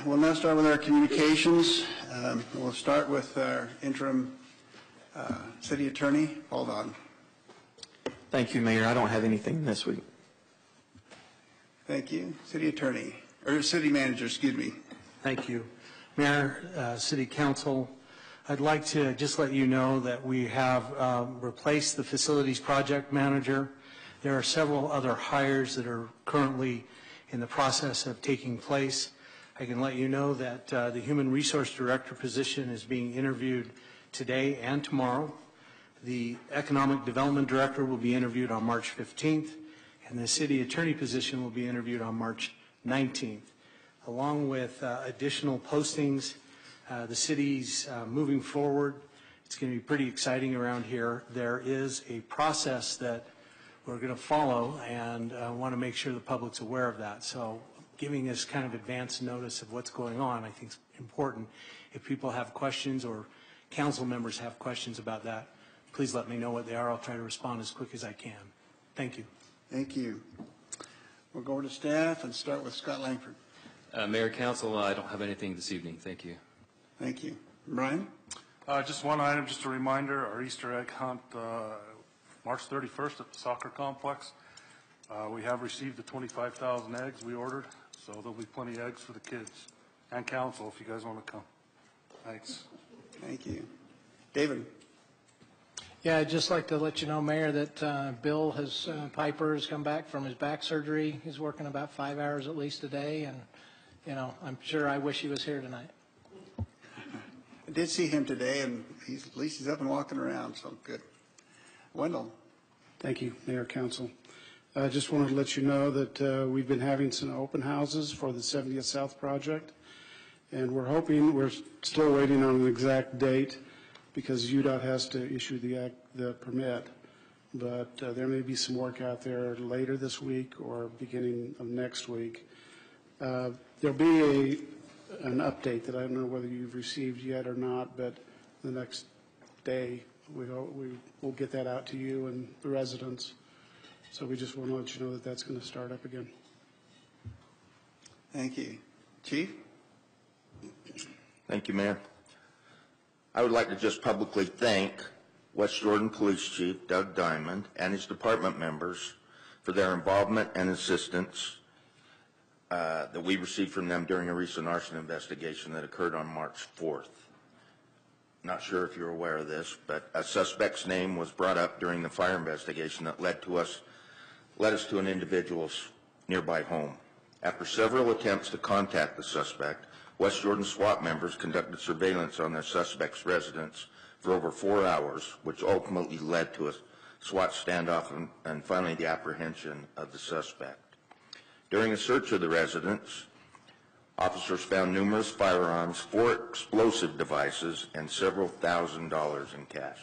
We'll now start with our communications. We'll start with our interim city attorney. Hold on. Thank you, Mayor. I don't have anything this week. Thank you. City attorney, or city manager, excuse me. Thank you. Mayor, City Council, I'd like to just let you know that we have replaced the facilities project manager. There are several other hires that are currently in the process of taking place. I can let you know that the Human Resource Director position is being interviewed today and tomorrow. The Economic Development Director will be interviewed on March 15th, and the City Attorney position will be interviewed on March 19th. Along with additional postings, the city's moving forward. It's going to be pretty exciting around here. There is a process that we're going to follow, and I want to make sure the public's aware of that. So giving us kind of advance notice of what's going on, I think is important. If people have questions or council members have questions about that, please let me know what they are. I'll try to respond as quick as I can. Thank you. Thank you. We'll go over to staff and start with Scott Langford. Mayor, Council, I don't have anything this evening. Thank you. Thank you. Brian? Just one item, just a reminder, our Easter egg hunt, March 31st at the soccer complex. We have received the 25,000 eggs we ordered, so there'll be plenty of eggs for the kids and council if you guys want to come. Thanks. Thank you. David? Yeah, I'd just like to let you know, Mayor, that Bill Piper has come back from his back surgery. He's working about 5 hours at least a day, and, you know, I'm sure I wish he was here tonight. I did see him today, and at least he's up and walking around, so good. Wendell? Thank you, Mayor, Council. I just wanted to let you know that we've been having some open houses for the 70th South project, and we're still waiting on an exact date because UDOT has to issue the permit, but there may be some work out there later this week or beginning of next week. There'll be an update that I don't know whether you've received yet or not, but the next day we'll get that out to you and the residents. So we just want to let you know that that's going to start up again. Thank you. Chief? Thank you, Mayor. I would like to just publicly thank West Jordan Police Chief Doug Diamond and his department members for their involvement and assistance that we received from them during a recent arson investigation that occurred on March 4th. Not sure if you're aware of this, but a suspect's name was brought up during the fire investigation that led us to an individual's nearby home. After several attempts to contact the suspect, West Jordan SWAT members conducted surveillance on the suspect's residence for over 4 hours, which ultimately led to a SWAT standoff and finally the apprehension of the suspect. During a search of the residence, officers found numerous firearms, 4 explosive devices, and several $1,000s in cash.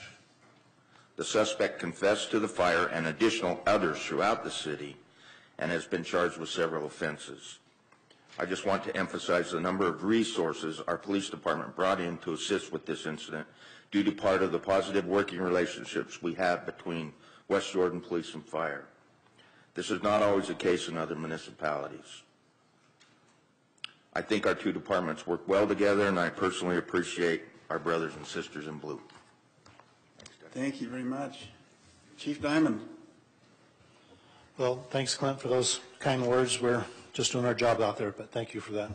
The suspect confessed to the fire and additional others throughout the city and has been charged with several offenses. I just want to emphasize the number of resources our police department brought in to assist with this incident due to part of the positive working relationships we have between West Jordan Police and Fire. This is not always the case in other municipalities. I think our two departments work well together, and I personally appreciate our brothers and sisters in blue. Thank you very much. Chief Diamond. Well, thanks, Clint, for those kind words. We're just doing our job out there, but thank you for that.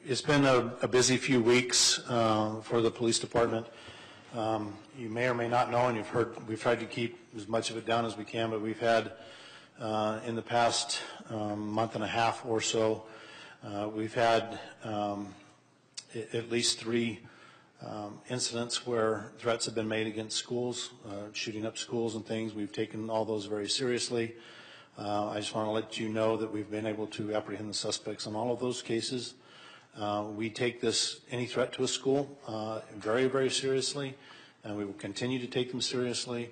It's been a busy few weeks for the police department. You may or may not know, and you've heard, we've tried to keep as much of it down as we can, but we've had in the past month and a half or so, we've had at least 3 incidents where threats have been made against schools, shooting up schools and things. We've taken all those very seriously. I just want to let you know that we've been able to apprehend the suspects on all of those cases. We take any threat to a school very, very seriously, and we will continue to take them seriously.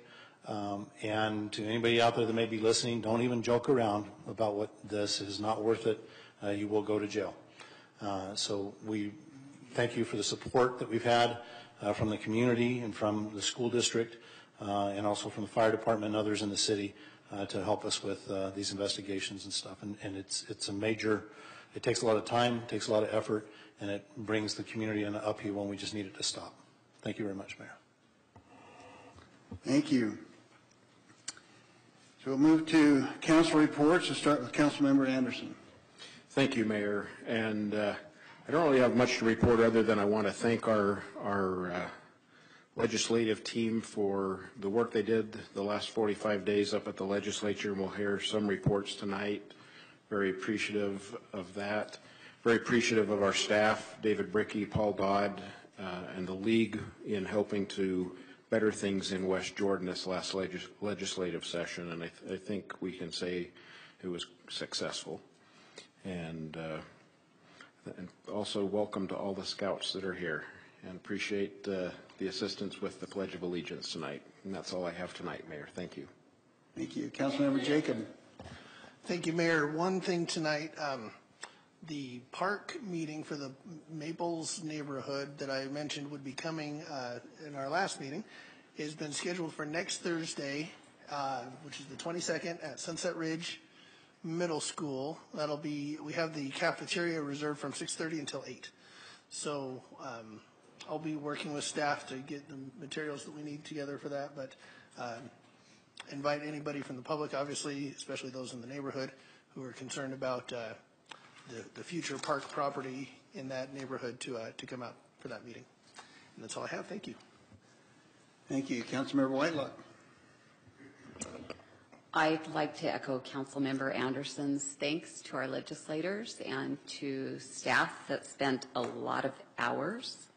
And to anybody out there that may be listening, don't even joke around about what this is not worth it. You will go to jail. So we thank you for the support that we've had from the community and from the school district and also from the fire department and others in the city to help us with these investigations and stuff. And it's a major It takes a lot of time, it takes a lot of effort, and it brings the community in an upheaval when we just need it to stop. Thank you very much, Mayor. Thank you. So we'll move to council reports. We'll start with Councilmember Anderson. Thank you, Mayor. And I don't really have much to report other than I want to thank our legislative team for the work they did the last 45 days up at the legislature. We'll hear some reports tonight. Very appreciative of that. Very appreciative of our staff, David Brickey, Paul Dodd, and the League in helping to better things in West Jordan this last legislative session. And I think we can say it was successful. And also welcome to all the scouts that are here, and appreciate the assistance with the Pledge of Allegiance tonight. And that's all I have tonight, Mayor. Thank you. Thank you. Councilmember Jacob. Thank you, Mayor. One thing tonight, the park meeting for the Maples neighborhood that I mentioned would be coming in our last meeting has been scheduled for next Thursday, which is the 22nd at Sunset Ridge Middle School. That'll be, we have the cafeteria reserved from 6:30 until 8. So I'll be working with staff to get the materials that we need together for that, but invite anybody from the public, obviously, especially those in the neighborhood who are concerned about the future park property in that neighborhood to come out for that meeting. And that's all I have. Thank you. Thank you. Councilmember Whitelock. I'd like to echo Councilmember Anderson's thanks to our legislators and to staff that spent a lot of hours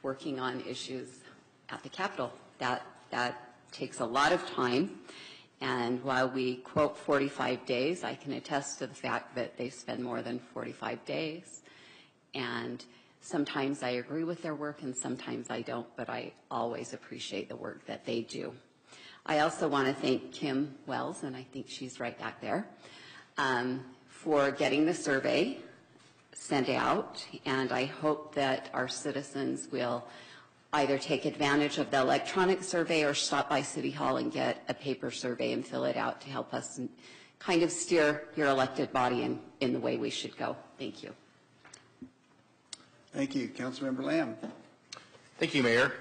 working on issues at the Capitol. That takes a lot of time. And while we quote 45 days, I can attest to the fact that they spend more than 45 days. And sometimes I agree with their work and sometimes I don't, but I always appreciate the work that they do. I also want to thank Kim Wells, and I think she's right back there, for getting the survey sent out. And I hope that our citizens will either take advantage of the electronic survey or stop by City Hall and get a paper survey and fill it out to help us kind of steer your elected body in the way we should go. Thank you. Thank you. Councilmember Lamb. Thank you, Mayor.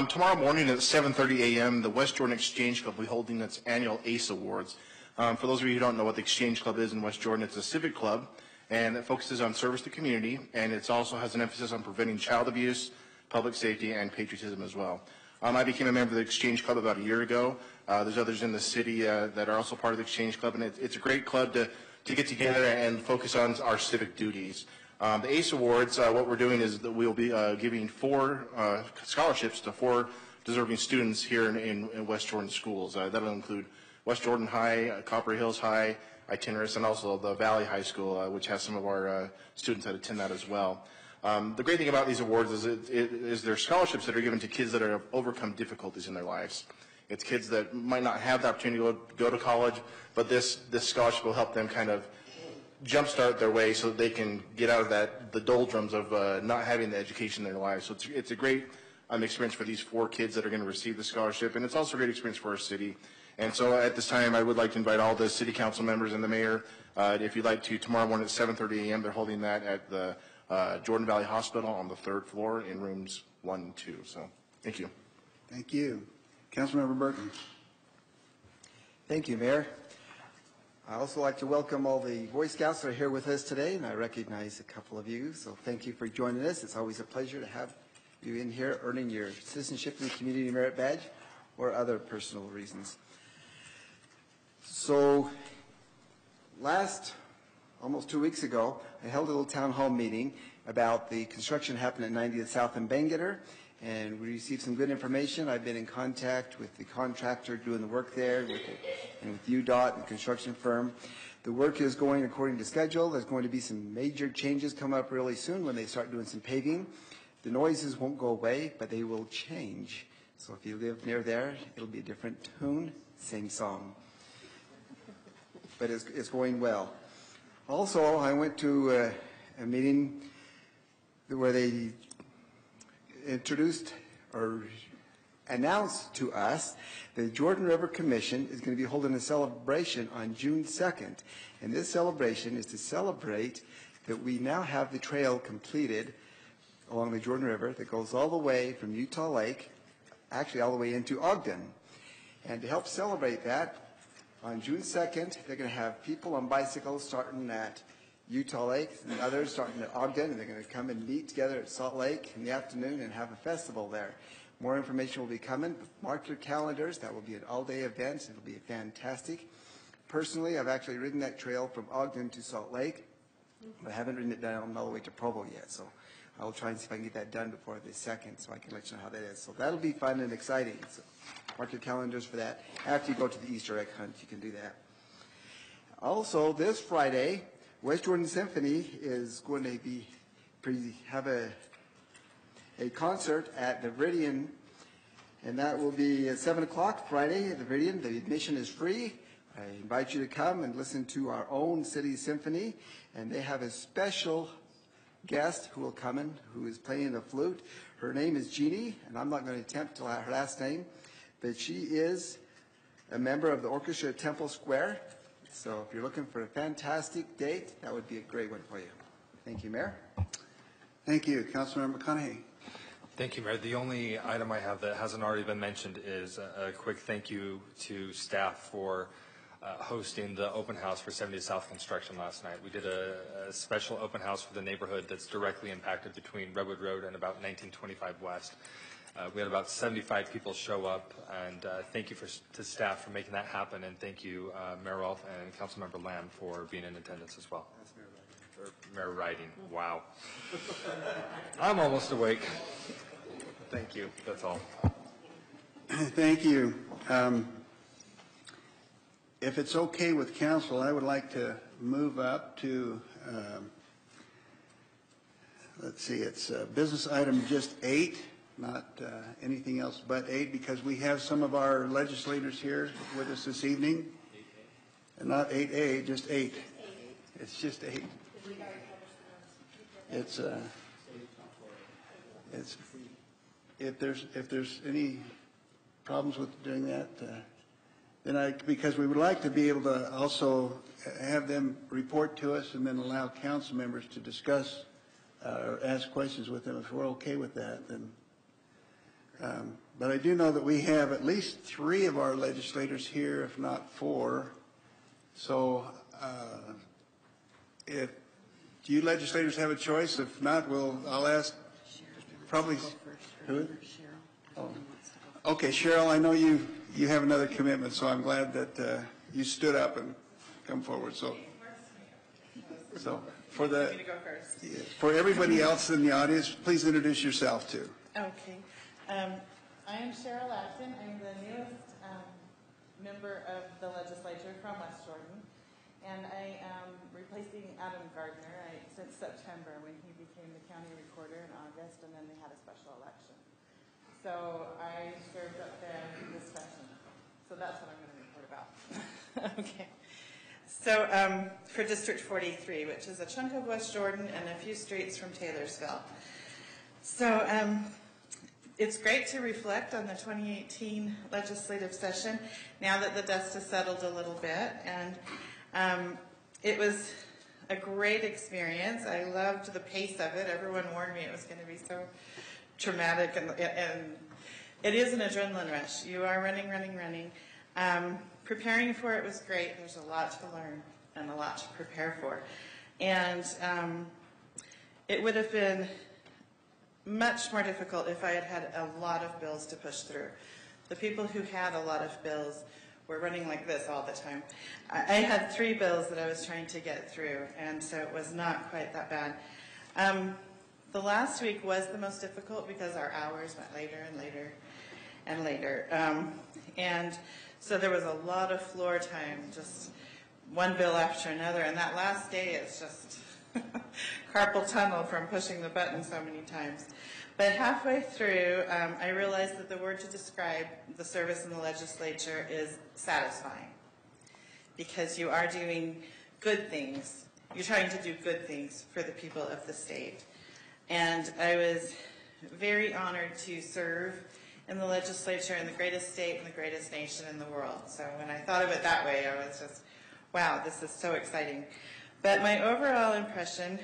Tomorrow morning at 7:30 a.m., the West Jordan Exchange Club will be holding its annual ACE Awards. For those of you who don't know what the Exchange Club is in West Jordan, it's a civic club, and it focuses on service to community, and it also has an emphasis on preventing child abuse, public safety, and patriotism as well. I became a member of the Exchange Club about a year ago. There's others in the city that are also part of the Exchange Club, and it's a great club to get together and focus on our civic duties. The ACE Awards, what we're doing is that we'll be giving 4 scholarships to 4 deserving students here in West Jordan schools. That'll include West Jordan High, Copper Hills High, Itinerus, and also the Valley High School, which has some of our students that attend that as well. The great thing about these awards is they're scholarships that are given to kids that have overcome difficulties in their lives. It's kids that might not have the opportunity to go to college, but this scholarship will help them kind of jumpstart their way so that they can get out of the doldrums of not having the education in their lives. So it's a great experience for these 4 kids that are going to receive the scholarship, and it's also a great experience for our city. And so at this time, I would like to invite all the city council members and the mayor, if you'd like to, tomorrow morning at 7:30 a.m., they're holding that at the Jordan Valley Hospital on the 3rd floor in rooms 1 and 2. So thank you. Thank you. Councilmember Burton. Thank you, Mayor. I'd also like to welcome all the Boy Scouts that are here with us today, and I recognize a couple of you, so thank you for joining us. It's always a pleasure to have you in here earning your citizenship and community merit badge or other personal reasons. So almost 2 weeks ago, I held a little town hall meeting about the construction happening at 90th South in Bangerter, and we received some good information. I've been in contact with the contractor doing the work there and with UDOT, the construction firm. The work is going according to schedule. There's going to be some major changes come up really soon when they start doing some paving. The noises won't go away, but they will change. So if you live near there, it'll be a different tune, same song. But it's going well. Also, I went to a meeting where they introduced or announced to us the Jordan River Commission is going to be holding a celebration on June 2nd. And this celebration is to celebrate that we now have the trail completed along the Jordan River that goes all the way from Utah Lake, actually all the way into Ogden. And to help celebrate that, on June 2nd, they're going to have people on bicycles starting at Utah Lake and others starting at Ogden, and they're going to come and meet together at Salt Lake in the afternoon and have a festival there. More information will be coming. Mark your calendars. That will be an all-day event. It'll be fantastic. Personally, I've actually ridden that trail from Ogden to Salt Lake, but I haven't ridden it down all the way to Provo yet. So I'll try and see if I can get that done before the 2nd so I can let you know how that is. So that'll be fun and exciting. So mark your calendars for that. After you go to the Easter egg hunt, you can do that. Also, this Friday, West Jordan Symphony is going to have a concert at the Viridian, and that will be at 7 o'clock Friday at the Viridian. The admission is free. I invite you to come and listen to our own city symphony, and they have a special guest who will come in, who is playing the flute. Her name is Jeannie, and I'm not going to attempt to her last name, but she is a member of the orchestra at Temple Square. So if you're looking for a fantastic date, that would be a great one for you. Thank you, Mayor. Thank you. Councilmember McConaughey. Thank you, Mayor. The only item I have that hasn't already been mentioned is a quick thank you to staff for hosting the open house for 70 South construction last night. We did a special open house for the neighborhood that's directly impacted between Redwood Road and about 1925 West. We had about 75 people show up, and thank you to staff for making that happen, and thank you, Mayor Rolfe and Councilmember Lamb for being in attendance as well. Mayor Riding, wow. I'm almost awake. Thank you, that's all. Thank you. If it's okay with council, I would like to move up to, let's see, it's business item just 8, not anything else but 8, because we have some of our legislators here with us this evening. And not 8A, just 8. It's just 8. It's if there's any problems with doing that, then because we would like to be able to also have them report to us and then allow council members to discuss or ask questions with them. If we're okay with that, then. But I do know that we have at least 3 of our legislators here, if not 4. So if do you legislators have a choice? If not, I'll ask probably who? Oh. Okay, Cheryl, I know you have another commitment, so I'm glad that you stood up and come forward. So for everybody else in the audience, please introduce yourself too. Okay. I am Cheryl Acton. I'm the newest member of the legislature from West Jordan, and I am replacing Adam Gardner since September when he became the county recorder in August, and then they had a special election. So I served up there this session. So that's what I'm going to report about. Okay. So for District 43, which is a chunk of West Jordan and a few streets from Taylorsville. So it's great to reflect on the 2018 legislative session now that the dust has settled a little bit. And it was a great experience. I loved the pace of it. Everyone warned me it was going to be so traumatic, and it is an adrenaline rush. You are running. Preparing for it was great. There's a lot to learn and a lot to prepare for. And it would have been much more difficult if I had had a lot of bills to push through. The people who had a lot of bills were running like this all the time. I had 3 bills that I was trying to get through, and so it was not quite that bad. The last week was the most difficult because our hours went later and later and later. And so there was a lot of floor time, just one bill after another, and that last day is just carpal tunnel from pushing the button so many times. But halfway through, I realized that the word to describe the service in the legislature is satisfying, because you are doing good things. You're trying to do good things for the people of the state. And I was very honored to serve in the legislature in the greatest state and the greatest nation in the world. So when I thought of it that way, I was just, wow, this is so exciting. But my overall impression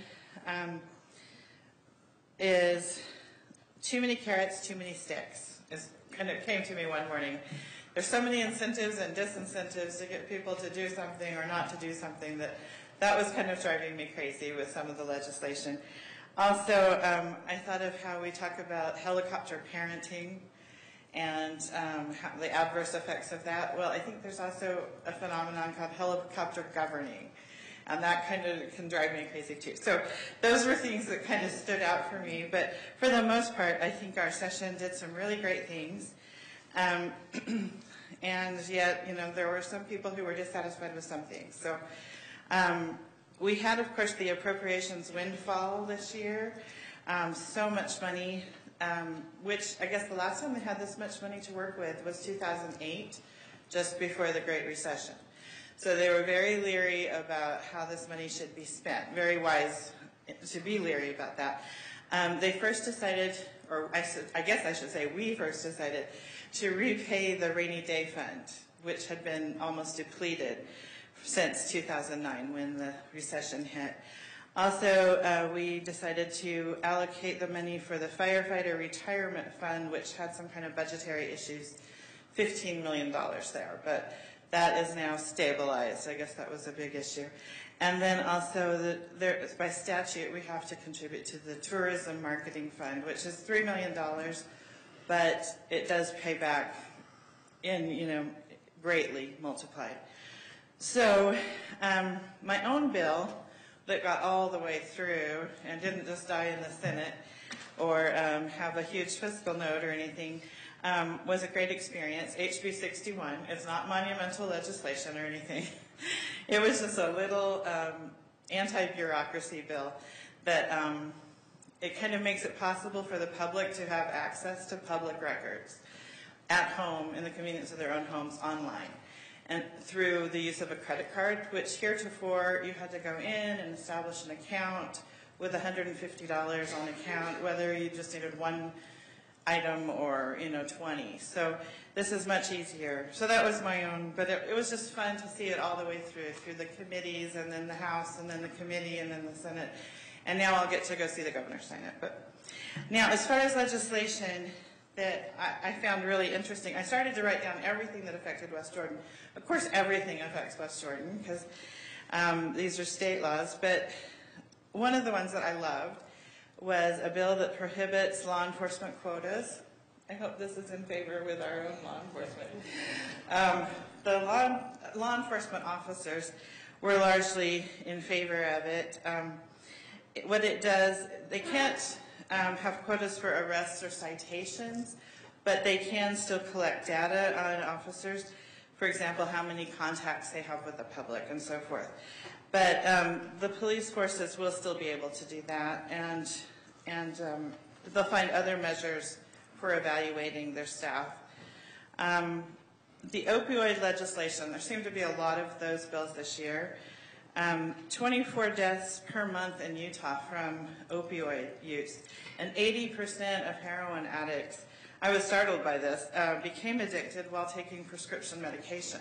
is too many carrots, too many sticks. It kind of came to me one morning. There's so many incentives and disincentives to get people to do something or not to do something that was kind of driving me crazy with some of the legislation. Also, I thought of how we talk about helicopter parenting and how the adverse effects of that. Well, I think there's also a phenomenon called helicopter governing, and that kind of can drive me crazy too. So those were things that kind of stood out for me. But for the most part, I think our session did some really great things. And yet, there were some people who were dissatisfied with some things. So we had, of course, the appropriations windfall this year. So much money, which I guess the last time we had this much money to work with was 2008, just before the Great Recession. So they were very leery about how this money should be spent, very wise to be leery about that. They first decided, or I guess I should say we first decided, to repay the rainy day fund, which had been almost depleted since 2009 when the recession hit. Also, we decided to allocate the money for the firefighter retirement fund, which had some kind of budgetary issues, $15 million there, but that is now stabilized. I guess that was a big issue. And then also, by statute, we have to contribute to the tourism marketing fund, which is $3 million, but it does pay back in, greatly multiplied. So my own bill that got all the way through and didn't just die in the Senate or have a huge fiscal note or anything was a great experience. HB 61 is not monumental legislation or anything. It was just a little anti-bureaucracy bill that it kind of makes it possible for the public to have access to public records at home in the convenience of their own homes online, and through the use of a credit card, which heretofore you had to go in and establish an account with $150 on account, whether you just needed one item or 20. So this is much easier. So that was my own, but it was just fun to see it all the way through the committees and then the House and then the committee and then the Senate. And now I'll get to go see the governor sign it. But now, as far as legislation that I found really interesting, I started to write down everything that affected West Jordan. Of course, everything affects West Jordan because these are state laws. But one of the ones that I loved was a bill that prohibits law enforcement quotas. I hope this is in favor with our own law enforcement. The law enforcement officers were largely in favor of it. What it does, they can't have quotas for arrests or citations, but they can still collect data on officers. For example, how many contacts they have with the public and so forth. But the police forces will still be able to do that, and they'll find other measures for evaluating their staff. The opioid legislation, there seem to be a lot of those bills this year. 24 deaths per month in Utah from opioid use, and 80% of heroin addicts, I was startled by this, became addicted while taking prescription medication.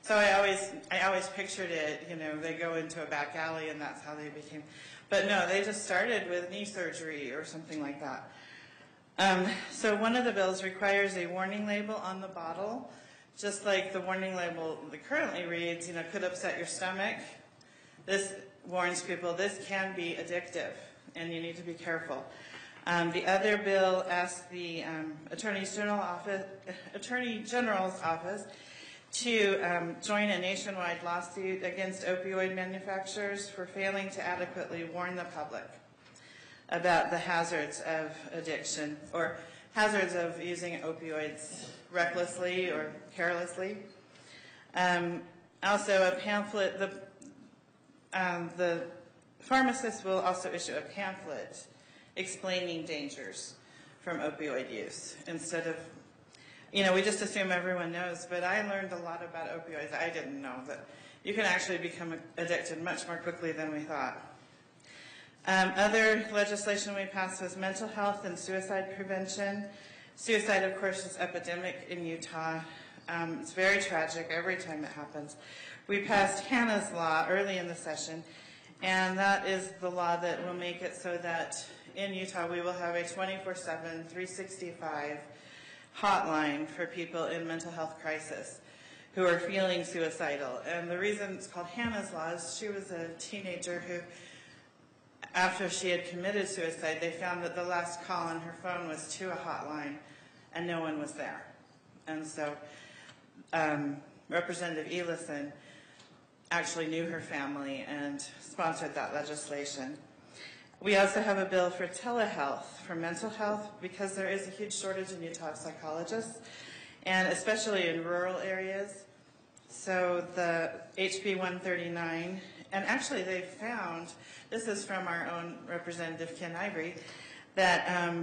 So I always pictured it, they go into a back alley and that's how they became, but no, they just started with knee surgery or something like that. So one of the bills requires a warning label on the bottle, just like the warning label that currently reads, could upset your stomach. This warns people this can be addictive and you need to be careful. The other bill asks the Attorney General's office to join a nationwide lawsuit against opioid manufacturers for failing to adequately warn the public about the hazards of addiction or hazards of using opioids recklessly or carelessly. Also, a pamphlet, the pharmacist will also issue a pamphlet explaining dangers from opioid use instead of, we just assume everyone knows, but I learned a lot about opioids. I didn't know that you can actually become addicted much more quickly than we thought. Other legislation we passed was mental health and suicide prevention. Suicide, of course, is epidemic in Utah. It's very tragic every time it happens. We passed Hannah's Law early in the session, And that is the law that will make it so that in Utah we will have a 24/7, 365 hotline for people in mental health crisis who are feeling suicidal. And the reason it's called Hannah's Law is she was a teenager who, after she had committed suicide, they found that the last call on her phone was to a hotline and no one was there. And so Representative Elison actually knew her family and sponsored that legislation. We also have a bill for telehealth, for mental health, because there is a huge shortage in Utah of psychologists, and especially in rural areas. So the HB 139, and actually they found, this is from our own Representative Ken Ivory, that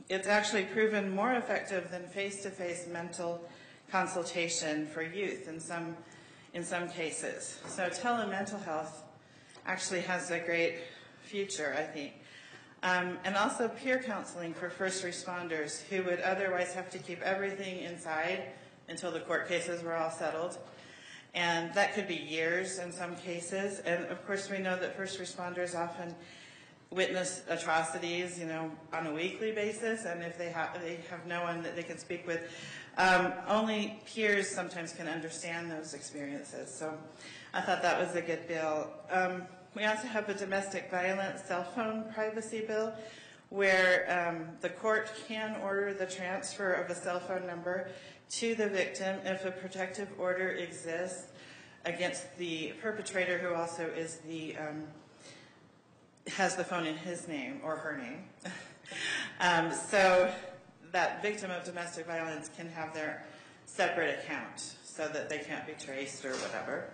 it's actually proven more effective than face-to-face mental consultation for youth in some cases. So telemental health actually has a great future, I think. And also peer counseling for first responders who would otherwise have to keep everything inside until the court cases were all settled. And that could be years in some cases. And of course we know that first responders often witness atrocities, on a weekly basis, and if they have no one that they can speak with, only peers sometimes can understand those experiences. So I thought that was a good bill. We also have a domestic violence cell phone privacy bill where the court can order the transfer of a cell phone number to the victim if a protective order exists against the perpetrator, who also is has the phone in his name or her name. So that victim of domestic violence can have their separate account so that they can't be traced or whatever.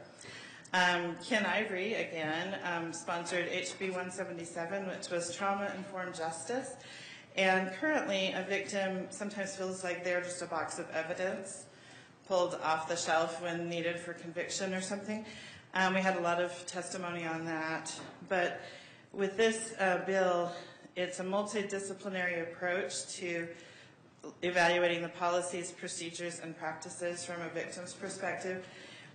Ken Ivory, again, sponsored HB 177, which was trauma-informed justice. And currently, a victim sometimes feels like they're just a box of evidence pulled off the shelf when needed for conviction or something. We had a lot of testimony on that. But with this bill, it's a multidisciplinary approach to evaluating the policies, procedures, and practices from a victim's perspective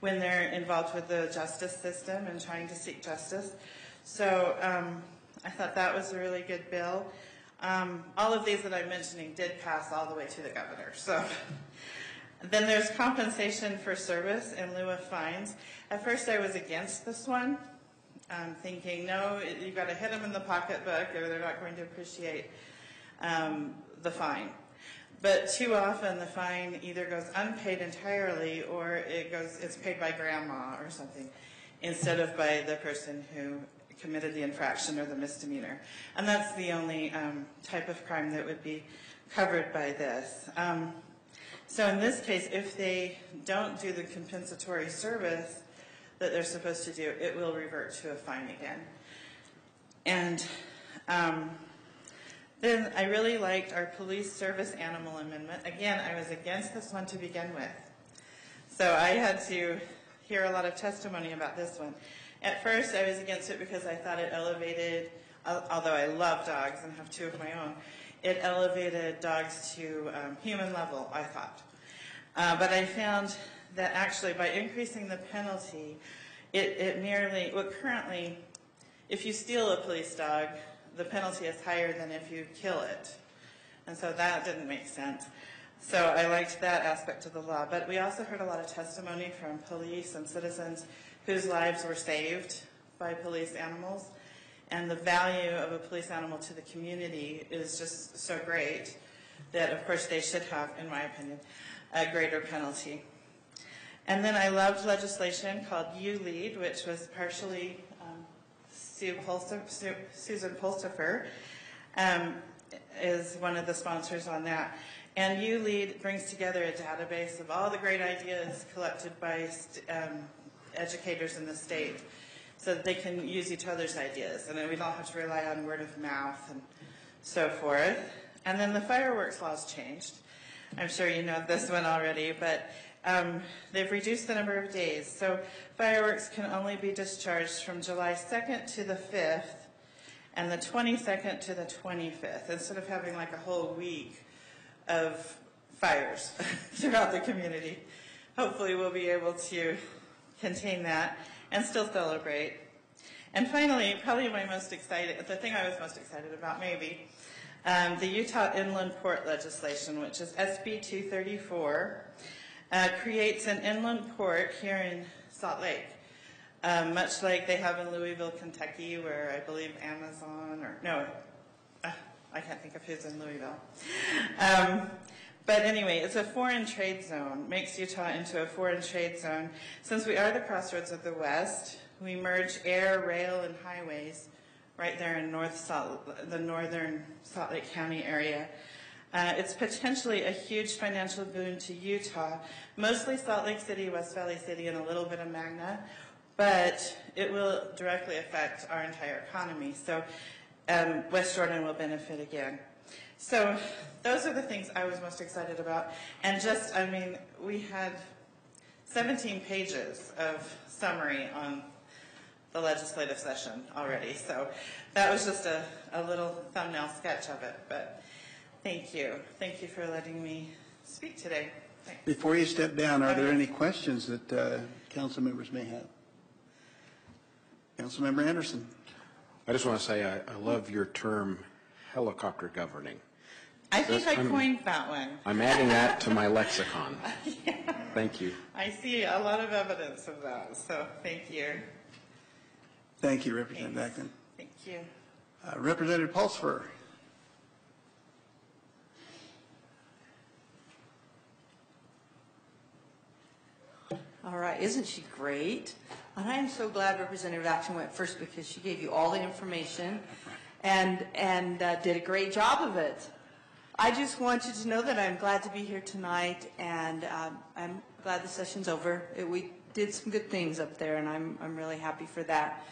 when they're involved with the justice system and trying to seek justice. So I thought that was a really good bill. All of these that I'm mentioning did pass all the way to the governor. So then there's compensation for service in lieu of fines. At first I was against this one, thinking, no, you've got to hit them in the pocketbook or they're not going to appreciate the fine. But too often the fine either goes unpaid entirely or it's paid by grandma or something instead of by the person who committed the infraction or the misdemeanor. And that's the only type of crime that would be covered by this. So in this case, if they don't do the compensatory service that they're supposed to do, it will revert to a fine again. And then I really liked our police service animal amendment. Again, I was against this one to begin with. So I had to hear a lot of testimony about this one. At first, I was against it because I thought it elevated, although I love dogs and have two of my own, it elevated dogs to human level, I thought. But I found that actually by increasing the penalty, currently, if you steal a police dog, the penalty is higher than if you kill it. And so that didn't make sense. So I liked that aspect of the law. But we also heard a lot of testimony from police and citizens whose lives were saved by police animals. And the value of a police animal to the community is just so great that, of course, they should have, in my opinion, a greater penalty. And then I loved legislation called You Lead, which was partially Susan Pulsifer is one of the sponsors on that. And You Lead brings together a database of all the great ideas collected by educators in the state so that they can use each other's ideas. And then we don't have to rely on word of mouth and so forth. And then the fireworks laws changed. I'm sure you know this one already, but they've reduced the number of days. So fireworks can only be discharged from July 2nd to the 5th and the 22nd to the 25th, instead of having like a whole week of fires throughout the community. Hopefully we'll be able to contain that and still celebrate. And finally, probably the thing I was most excited about maybe, the Utah Inland Port legislation, which is SB 234, creates an inland port here in Salt Lake, much like they have in Louisville, Kentucky, where I believe Amazon, I can't think of who's in Louisville. But anyway, it's a foreign trade zone, makes Utah into a foreign trade zone. Since we are the crossroads of the West, we merge air, rail, and highways right there in the northern Salt Lake County area. It's potentially a huge financial boon to Utah, mostly Salt Lake City, West Valley City, and a little bit of Magna, but it will directly affect our entire economy. So West Jordan will benefit again. So those are the things I was most excited about. And we had 17 pages of summary on the legislative session already. So that was just a little thumbnail sketch of it. But thank you. Thank you for letting me speak today. Thanks. Before you step down, are there any questions that council members may have? Councilmember Anderson. I just want to say I love your term, helicopter governing. I think I coined that one. I'm adding that to my lexicon. Yeah. Thank you. I see a lot of evidence of that, so thank you. Thank you, Representative Acton. Thank you. Representative Pulsfer. All right, isn't she great? And I'm so glad Representative Acton went first because she gave you all the information and did a great job of it. I just want you to know that I'm glad to be here tonight, and I'm glad the session's over. We did some good things up there, and I'm really happy for that.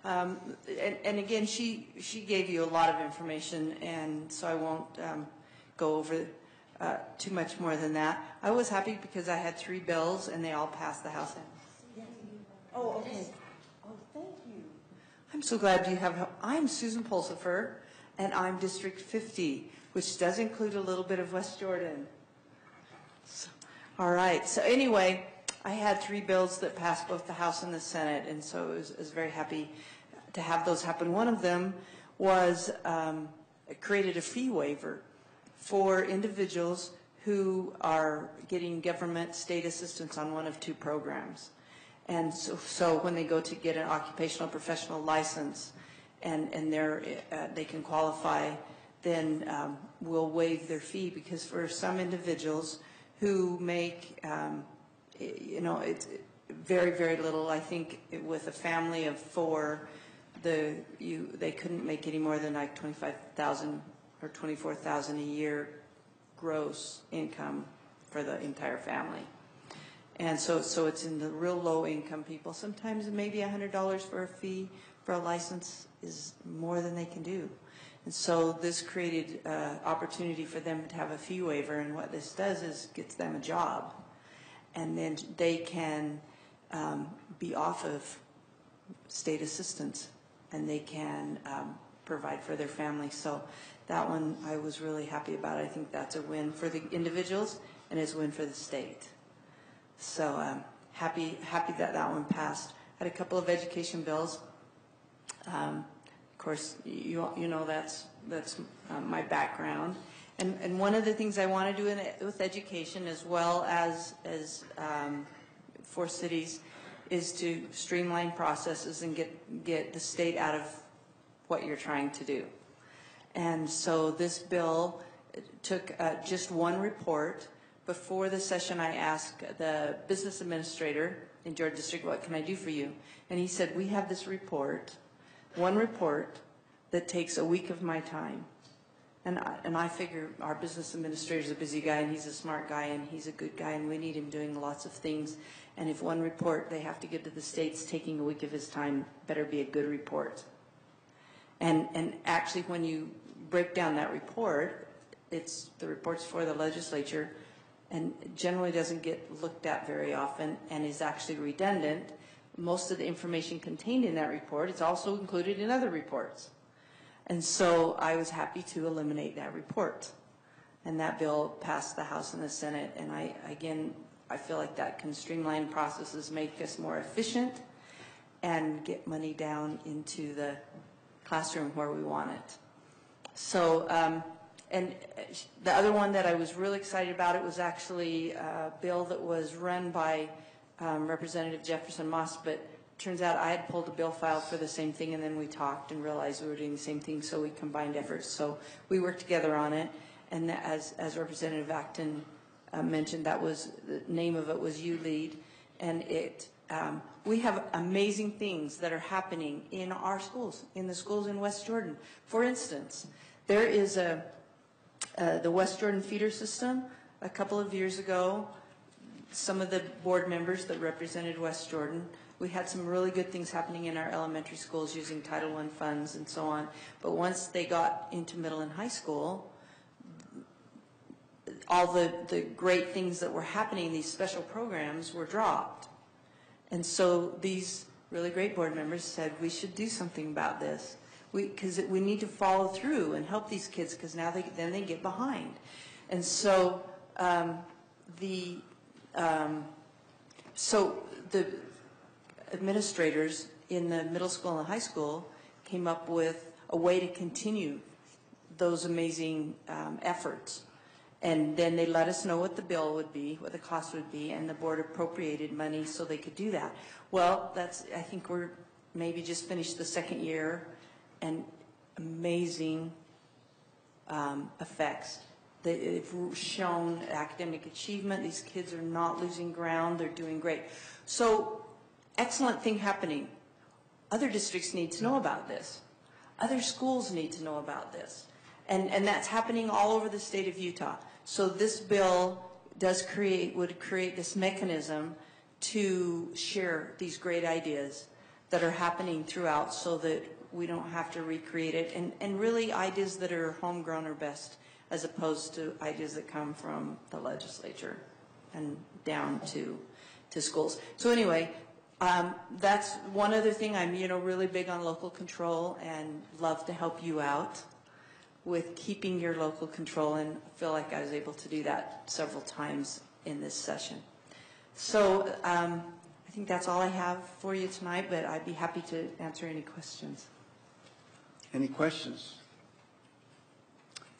And again, she gave you a lot of information, and so I won't go over too much more than that. I was happy because I had 3 bills, and they all passed the House. Oh, okay. Oh, thank you. I'm so glad you have. I'm Susan Pulsifer, and I'm District 50, which does include a little bit of West Jordan. So, all right. So anyway, I had 3 bills that passed both the House and the Senate, and so I was very happy to have those happen. One of them was created a fee waiver for individuals who are getting government state assistance on one of 2 programs. And so when they go to get an occupational professional license and they can qualify, then we'll waive their fee, because for some individuals who make, it's very, very little. I think with a family of 4, they couldn't make any more than like $25,000 or $24,000 a year gross income for the entire family. And so it's in the real low income people. Sometimes maybe $100 for a fee for a license is more than they can do. And so this created opportunity for them to have a fee waiver, and what this does is gets them a job. And then they can be off of state assistance, and they can provide for their family. So that one I was really happy about. I think that's a win for the individuals, and it's a win for the state. So happy that one passed. I had a couple of education bills. Of course, you know that's my background. And one of the things I want to do with education, as well as for cities, is to streamline processes and get the state out of what you're trying to do. And so this bill took just one report. Before the session, I asked the business administrator in Georgia District, what can I do for you? And he said, we have this report, one report, that takes a week of my time. And I figure our business administrator is a busy guy, and he's a smart guy, and he's a good guy, and we need him doing lots of things. And if one report they have to give to the state's taking a week of his time, better be a good report. And actually, when you break down that report, the report's for the legislature, and generally doesn't get looked at very often, and is actually redundant. Most of the information contained in that report is also included in other reports. And so I was happy to eliminate that report. And that bill passed the House and the Senate, and I feel like that can streamline processes, make us more efficient, and get money down into the classroom where we want it. So, and the other one that I was really excited about, it was actually a bill that was run by Representative Jefferson Moss, but turns out I had pulled a bill file for the same thing, and then we talked and realized we were doing the same thing, so we combined efforts. So we worked together on it, and as Representative Acton mentioned, that was, the name of it was You Lead, and it, we have amazing things that are happening in our schools, in the schools in West Jordan. For instance, there is the West Jordan feeder system. A couple of years ago, some of the board members that represented West Jordan, we had some really good things happening in our elementary schools using Title I funds and so on. But once they got into middle and high school, all the great things that were happening, these special programs, were dropped. And so these really great board members said, we should do something about this. Because we need to follow through and help these kids, because now then they get behind. And so the administrators in the middle school and high school came up with a way to continue those amazing efforts. And then they let us know what the bill would be, what the cost would be, and the board appropriated money so they could do that. Well, I think we're maybe just finished the second year, and amazing effects. They've shown academic achievement. These kids are not losing ground. They're doing great. So, excellent thing happening. Other districts need to know about this. Other schools need to know about this. And that's happening all over the state of Utah. So this bill would create this mechanism to share these great ideas that are happening throughout, so that we don't have to recreate it, and really ideas that are homegrown are best, as opposed to ideas that come from the legislature and down to schools. So anyway, that's one other thing. I'm really big on local control and love to help you out with keeping your local control, and I feel like I was able to do that several times in this session. So I think that's all I have for you tonight, but I'd be happy to answer any questions. Any questions?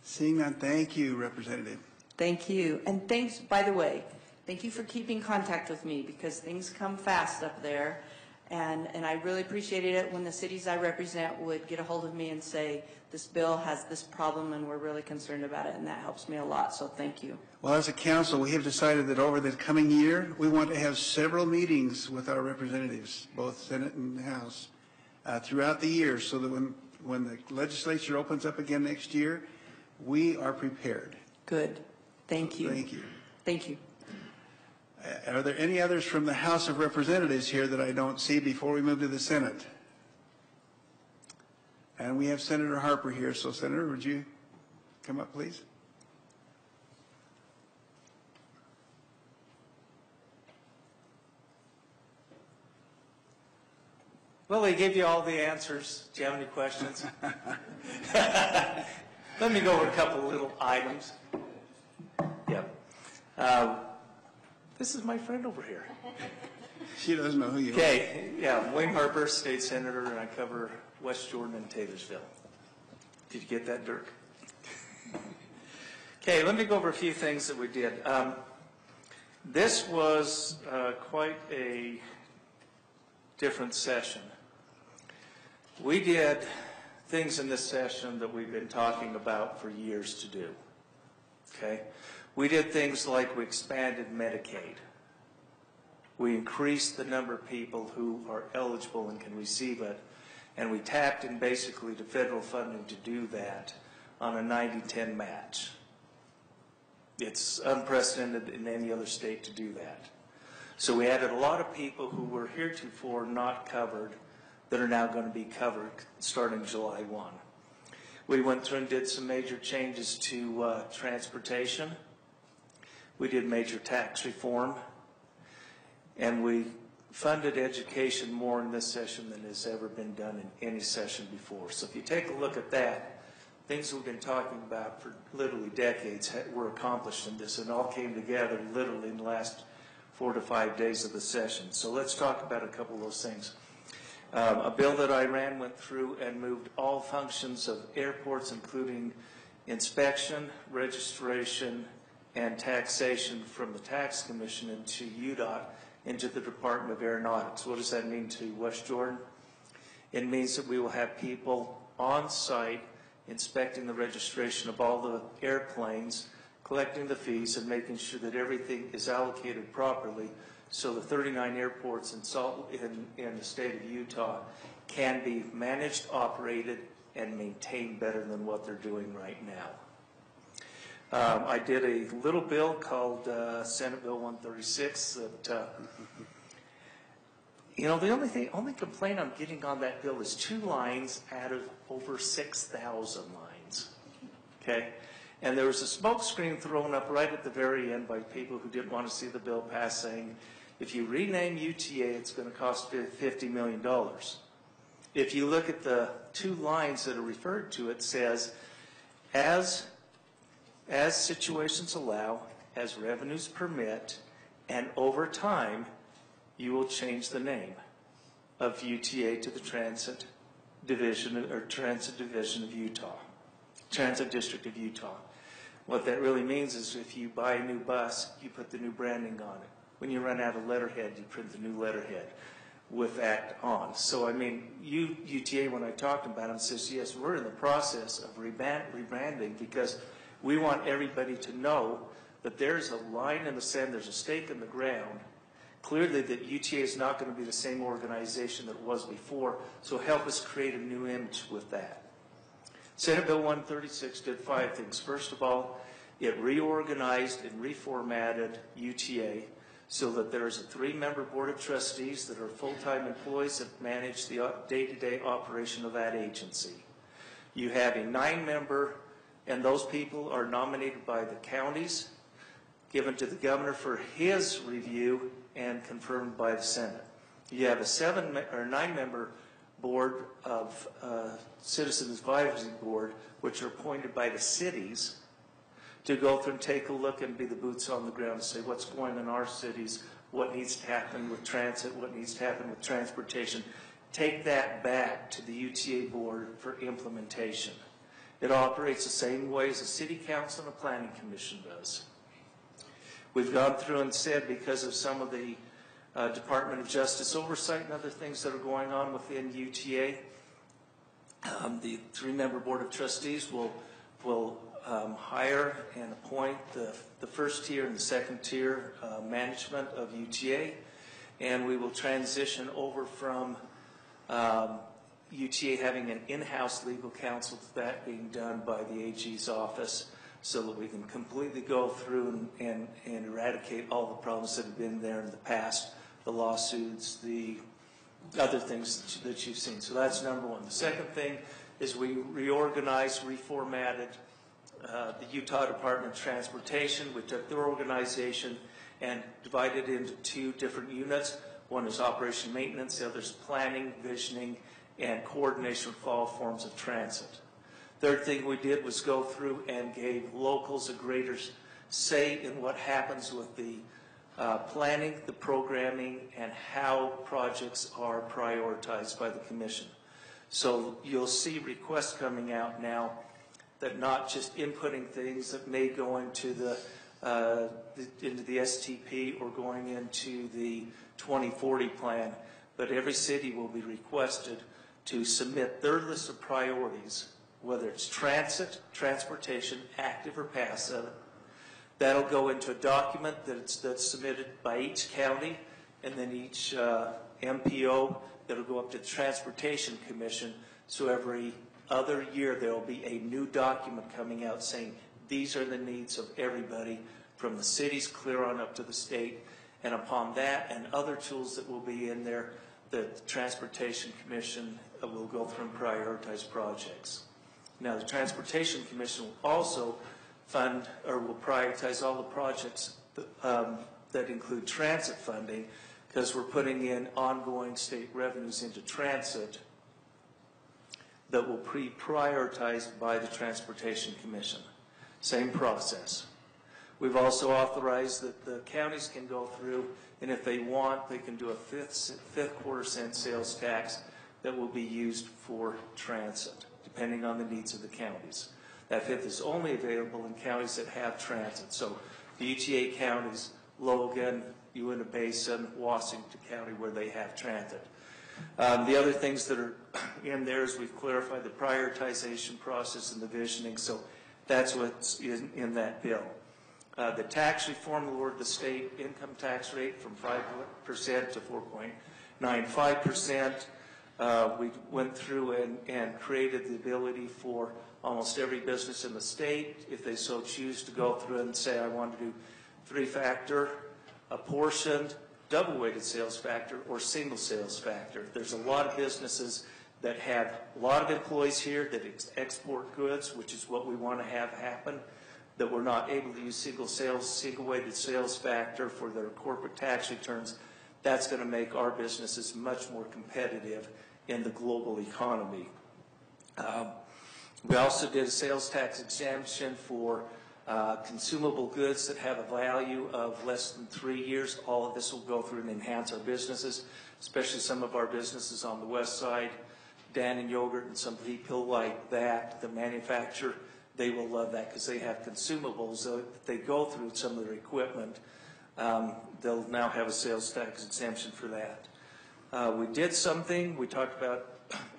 Seeing none, thank you, Representative. Thank you. And thanks, by the way, thank you for keeping contact with me, because things come fast up there. And I really appreciated it when the cities I represent would get a hold of me and say, this bill has this problem and we're really concerned about it, and that helps me a lot, so thank you. Well, as a council, we have decided that over the coming year, we want to have several meetings with our representatives, both Senate and House, throughout the year, so that when the legislature opens up again next year, we are prepared. Good. Thank you. Thank you. Thank you. Are there any others from the House of Representatives here that I don't see before we move to the Senate? And we have Senator Harper here, so Senator, would you come up, please? Well, they gave you all the answers. Do you have any questions? Let me go over a couple of little items. Yep. This is my friend over here. She doesn't know who you are. Okay, yeah, Wayne Harper, State Senator, and I cover West Jordan and Taylorsville. Did you get that, Dirk? Okay, let me go over a few things that we did. This was quite a different session. We did things in this session that we've been talking about for years to do. Okay? We did things like we expanded Medicaid. We increased the number of people who are eligible and can receive it, and we tapped in basically to federal funding to do that on a 90-10 match. It's unprecedented in any other state to do that. So we added a lot of people who were heretofore not covered that are now going to be covered starting July 1. We went through and did some major changes to transportation. We did major tax reform. And we funded education more in this session than has ever been done in any session before. So if you take a look at that, things we've been talking about for literally decades were accomplished in this, and all came together literally in the last 4 to 5 days of the session. So let's talk about a couple of those things. A bill that I ran went through and moved all functions of airports, including inspection, registration, and taxation from the Tax Commission into UDOT into the Department of Aeronautics. What does that mean to West Jordan? It means that we will have people on site inspecting the registration of all the airplanes, collecting the fees, and making sure that everything is allocated properly so the 39 airports in the state of Utah can be managed, operated, and maintained better than what they're doing right now. I did a little bill called Senate Bill 136 that, you know, the only complaint I'm getting on that bill is 2 lines out of over 6,000 lines, okay? And there was a smoke screen thrown up right at the very end by people who didn't want to see the bill pass, saying, if you rename UTA, it's going to cost $50 million. If you look at the 2 lines that are referred to, it says, as situations allow, as revenues permit, and over time, you will change the name of UTA to the Transit Division or Transit Division of Utah, Transit District of Utah. What that really means is if you buy a new bus, you put the new branding on it. When you run out of letterhead, you print the new letterhead with that on. So, I mean, UTA, when I talked about them, says, yes, we're in the process of rebranding because we want everybody to know that there's a line in the sand, there's a stake in the ground, clearly that UTA is not going to be the same organization that it was before, so help us create a new image with that. Senate Bill 136 did 5 things. First of all, it reorganized and reformatted UTA so that there is a 3-member board of trustees that are full-time employees that manage the day-to-day operation of that agency. You have a 9-member, and those people are nominated by the counties, given to the governor for his review, and confirmed by the Senate. You have a 9-member board of Citizen Advisory Board, which are appointed by the cities to go through and take a look and be the boots on the ground and say what's going on in our cities, what needs to happen with transit, what needs to happen with transportation. Take that back to the UTA board for implementation. It operates the same way as a city council and a planning commission does. We've gone through and said because of some of the Department of Justice oversight and other things that are going on within UTA, the 3-member board of trustees will hire and appoint the first tier and the second tier management of UTA, and we will transition over from UTA having an in-house legal counsel to that being done by the AG's office so that we can completely go through and eradicate all the problems that have been there in the past, the lawsuits, the other things that you've seen. So that's number one. The second thing is we reorganized, reformatted the Utah Department of Transportation. We took their organization and divided it into 2 different units. One is operation maintenance, the other is planning, visioning, and coordination with all forms of transit. Third thing we did was go through and gave locals a greater say in what happens with the planning, the programming, and how projects are prioritized by the commission. So you'll see requests coming out now that not just inputting things that may go into the STP or going into the 2040 plan, but every city will be requested to submit their list of priorities, whether it's transit, transportation, active or passive. That'll go into a document that's submitted by each county, and then each MPO that'll go up to the Transportation Commission. So every other year there will be a new document coming out saying these are the needs of everybody from the cities clear on up to the state. And upon that and other tools that will be in there, the Transportation Commission will go through and prioritize projects. Now the Transportation Commission will also fund or will prioritize all the projects that include transit funding, because we're putting in ongoing state revenues into transit that will be prioritized by the Transportation Commission. Same process. We've also authorized that the counties can go through, and if they want, they can do a fifth quarter cent sales tax that will be used for transit, depending on the needs of the counties. That fifth is only available in counties that have transit. So the UTA counties, Logan, Uinta Basin, Washington County, where they have transit. The other things that are in there is we've clarified the prioritization process and the visioning. So that's what's in that bill. The tax reform lowered the state income tax rate from 5% to 4.95%. We went through and created the ability for almost every business in the state, if they so choose, to go through and say, I want to do 3-factor, apportioned, double-weighted sales factor, or single sales factor. There's a lot of businesses that have a lot of employees here that export goods, which is what we want to have happen, that we're not able to use single-weighted sales factor for their corporate tax returns. That's going to make our businesses much more competitive in the global economy. We also did a sales tax exemption for consumable goods that have a value of less than 3 years. All of this will go through and enhance our businesses, especially some of our businesses on the west side, Dannon Yogurt and some people like that, the manufacturer. They will love that because they have consumables. If they go through some of their equipment, they'll now have a sales tax exemption for that. We did something. We talked about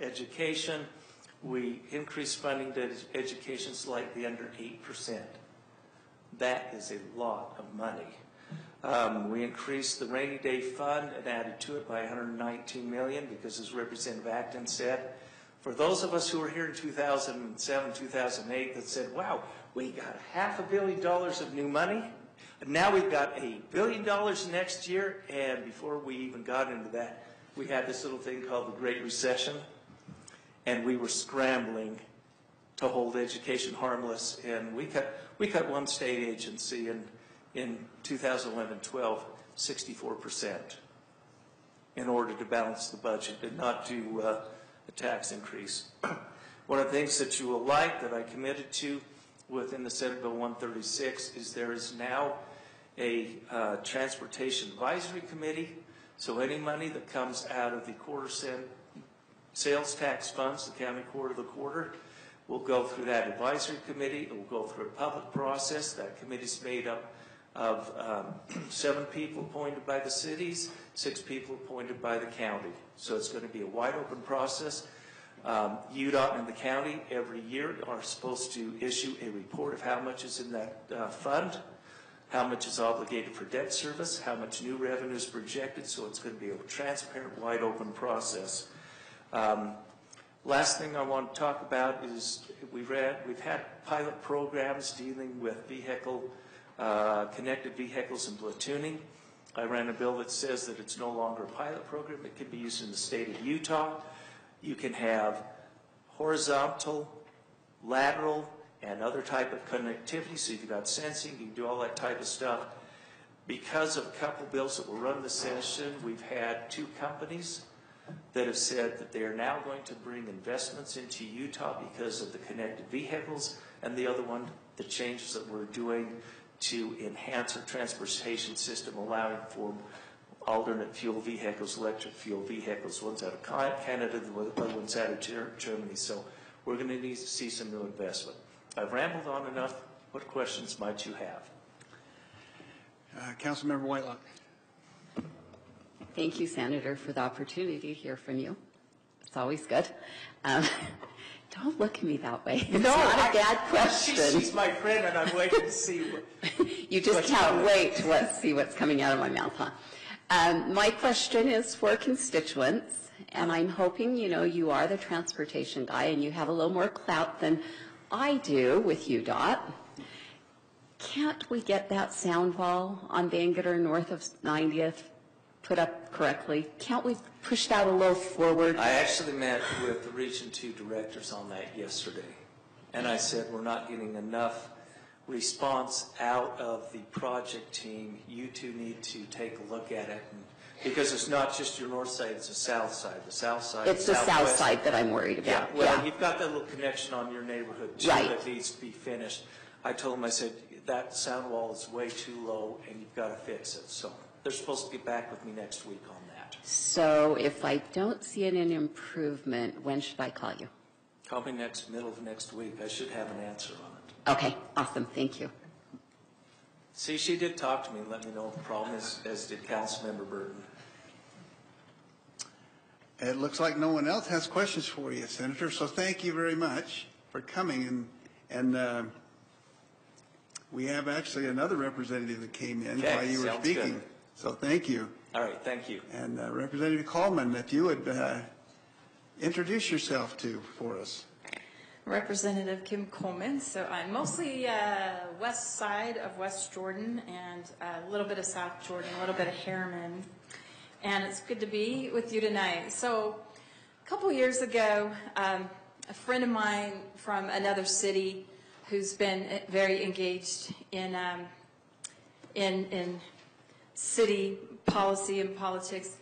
education. We increased funding to education slightly under 8%. That is a lot of money. We increased the rainy day fund and added to it by $119 million because, as Representative Acton said, for those of us who were here in 2007, 2008 that said, wow, we got $500 million of new money. Now we've got $1 billion next year, and before we even got into that, we had this little thing called the Great Recession, and we were scrambling to hold education harmless, and we cut one state agency in 2011-12 64% in order to balance the budget and not do a tax increase. One of the things that you will like that I committed to within the Senate Bill 136 is there is now a Transportation Advisory Committee. So any money that comes out of the quarter-cent sales tax funds, the county quarter of the quarter, will go through that advisory committee. It will go through a public process. That committee is made up of 7 people appointed by the cities, 6 people appointed by the county. So it's going to be a wide open process. UDOT and the county every year are supposed to issue a report of how much is in that fund, how much is obligated for debt service, how much new revenue is projected. So it's going to be a transparent, wide open process. Last thing I want to talk about is we've had pilot programs dealing with connected vehicles and platooning. I ran a bill that says that it's no longer a pilot program. It can be used in the state of Utah. You can have horizontal, lateral, and other type of connectivity. So you've got sensing, you can do all that type of stuff. Because of a couple bills that will run the session, we've had 2 companies that have said that they are now going to bring investments into Utah because of the connected vehicles, and the other one, the changes that we're doing to enhance our transportation system, allowing for alternate fuel vehicles, electric fuel vehicles. One's out of Canada, the other one's out of Germany. So we're going to need to see some new investment. I've rambled on enough. What questions might you have? Councilmember Whitelock. Thank you, Senator, for the opportunity to hear from you. It's always good. Don't look at me that way. It's not a bad question. She's my friend, and I'm waiting to see what... You just can't wait to see what's coming out of my mouth, huh? My question is for constituents, and I'm hoping, you are the transportation guy, and you have a little more clout than I do with UDOT. Can't we get that sound wall on Bangerter north of 90th put up correctly? Can't we push that a little forward? I actually met with the Region 2 directors on that yesterday, and I said we're not getting enough response out of the project team. You two need to take a look at it, because it's not just your north side, it's the south side. The south side. It's the south side that I'm worried about. Yeah, well, you've got that little connection on your neighborhood too that needs to be finished. I told him, I said, that sound wall is way too low and you've got to fix it. So they're supposed to get back with me next week on that. Correct. So if I don't see an improvement, when should I call you? Call me middle of next week. I should have an answer on it. Okay, awesome, thank you. See, she did talk to me and let me know what the problem is, as did Councilmember Burton. It looks like no one else has questions for you, Senator, so thank you very much for coming. And we have actually another representative that came in Okay, while you were sounds speaking. good. So thank you. All right, thank you. And Representative Coleman, if you would introduce yourself for us. Representative Kim Coleman. So I'm mostly west side of West Jordan and a little bit of South Jordan, a little bit of Harriman. And it's good to be with you tonight. So a couple years ago, a friend of mine from another city who's been very engaged in city policy and politics,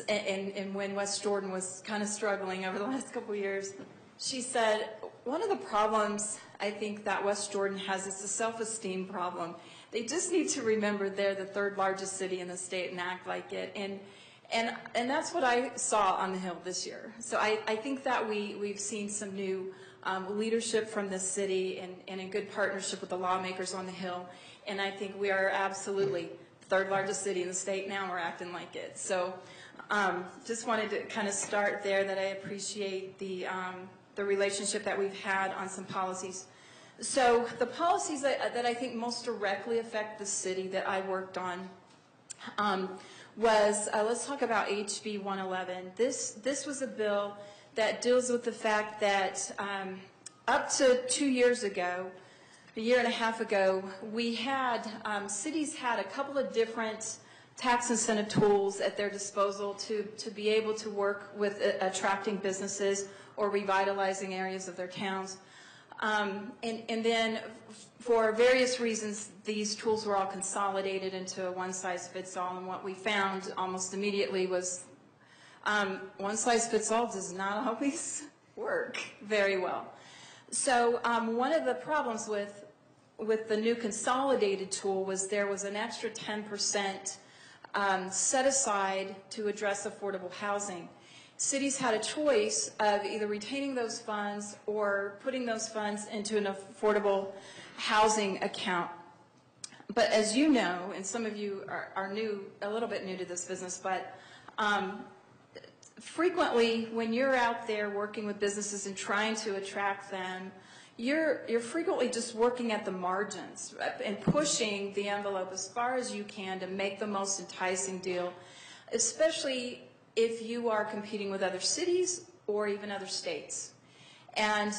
and when West Jordan was kind of struggling over the last couple of years, she said, one of the problems I think that West Jordan has is a self-esteem problem. They just need to remember they're the third largest city in the state and act like it. And that's what I saw on the Hill this year. So I think that we've seen some new leadership from this city and in good partnership with the lawmakers on the Hill. And I think we are absolutely the third largest city in the state now, and we're acting like it. So just wanted to kind of start there, that I appreciate the relationship that we've had on some policies. So the policies that I think most directly affect the city that I worked on was, let's talk about HB 111. This was a bill that deals with the fact that up to 2 years ago, a year and a half ago, we had, cities had a couple of different tax incentive tools at their disposal to be able to work with attracting businesses or revitalizing areas of their towns. And then for various reasons, these tools were all consolidated into a one-size-fits-all, and what we found almost immediately was one-size-fits-all does not always work very well. So one of the problems with the new consolidated tool was there was an extra 10% set aside to address affordable housing. Cities had a choice of either retaining those funds or putting those funds into an affordable housing account. But as you know, and some of you are new, a little bit new to this business, but frequently when you're out there working with businesses and trying to attract them, you're frequently just working at the margins and pushing the envelope as far as you can to make the most enticing deal, especially if you are competing with other cities or even other states. And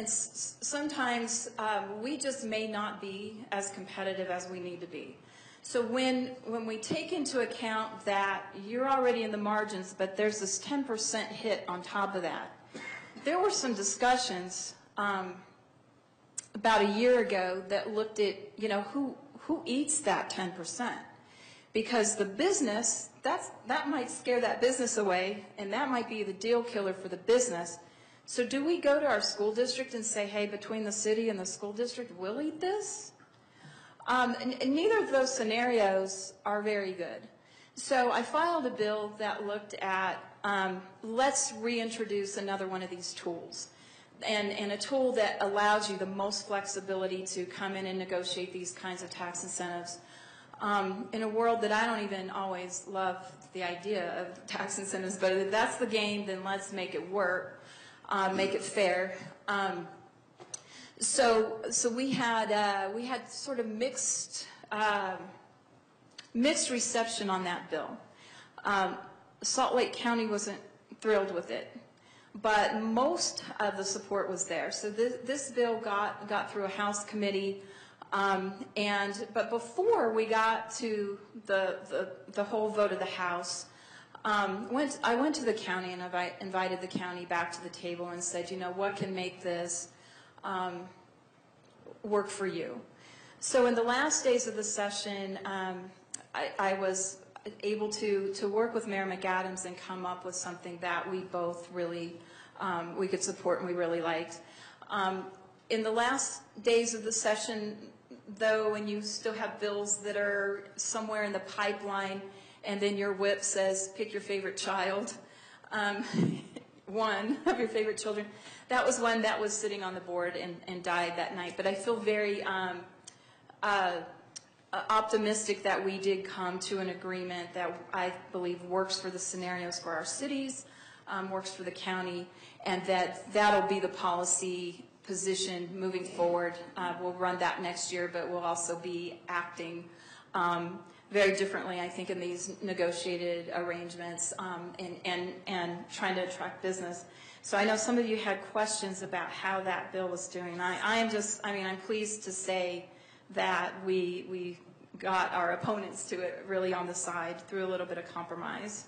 sometimes we just may not be as competitive as we need to be. So when we take into account that you're already in the margins, but there's this 10% hit on top of that, there were some discussions about a year ago that looked at, who eats that 10%? Because the business, that might scare that business away, and that might be the deal killer for the business. So do we go to our school district and say, hey, between the city and the school district, we'll eat this? And neither of those scenarios are very good. So I filed a bill that looked at, let's reintroduce another one of these tools. And a tool that allows you the most flexibility to come in and negotiate these kinds of tax incentives. In a world that I don't even always love the idea of tax incentives, but if that's the game, then let's make it work, make it fair. So we had sort of mixed reception on that bill. Salt Lake County wasn't thrilled with it, but most of the support was there. So this bill got through a House committee. But before we got to the whole vote of the House, I went to the county and I invited the county back to the table and said, what can make this work for you? So in the last days of the session, I was able to work with Mayor McAdams and come up with something that we both really we could support and we really liked. In the last days of the session, though, when you still have bills that are somewhere in the pipeline and then your whip says, pick your favorite child, one of your favorite children. That was one that was sitting on the board and died that night. But I feel very optimistic that we did come to an agreement that I believe works for the scenarios for our cities, works for the county, and that'll be the policy position moving forward. We'll run that next year, but we'll also be acting very differently, I think, in these negotiated arrangements and trying to attract business. So I know some of you had questions about how that bill was doing. I'm pleased to say that we got our opponents to it really on the side through a little bit of compromise.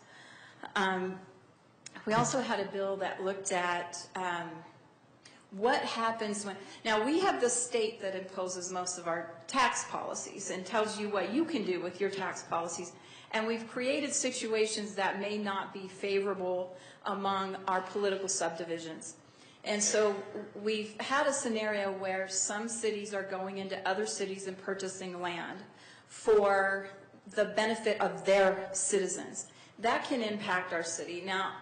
We also had a bill that looked at what happens when, now we have the state that imposes most of our tax policies and tells you what you can do with your tax policies. And we've created situations that may not be favorable among our political subdivisions. And so we've had a scenario where some cities are going into other cities and purchasing land for the benefit of their citizens. That can impact our city. Now,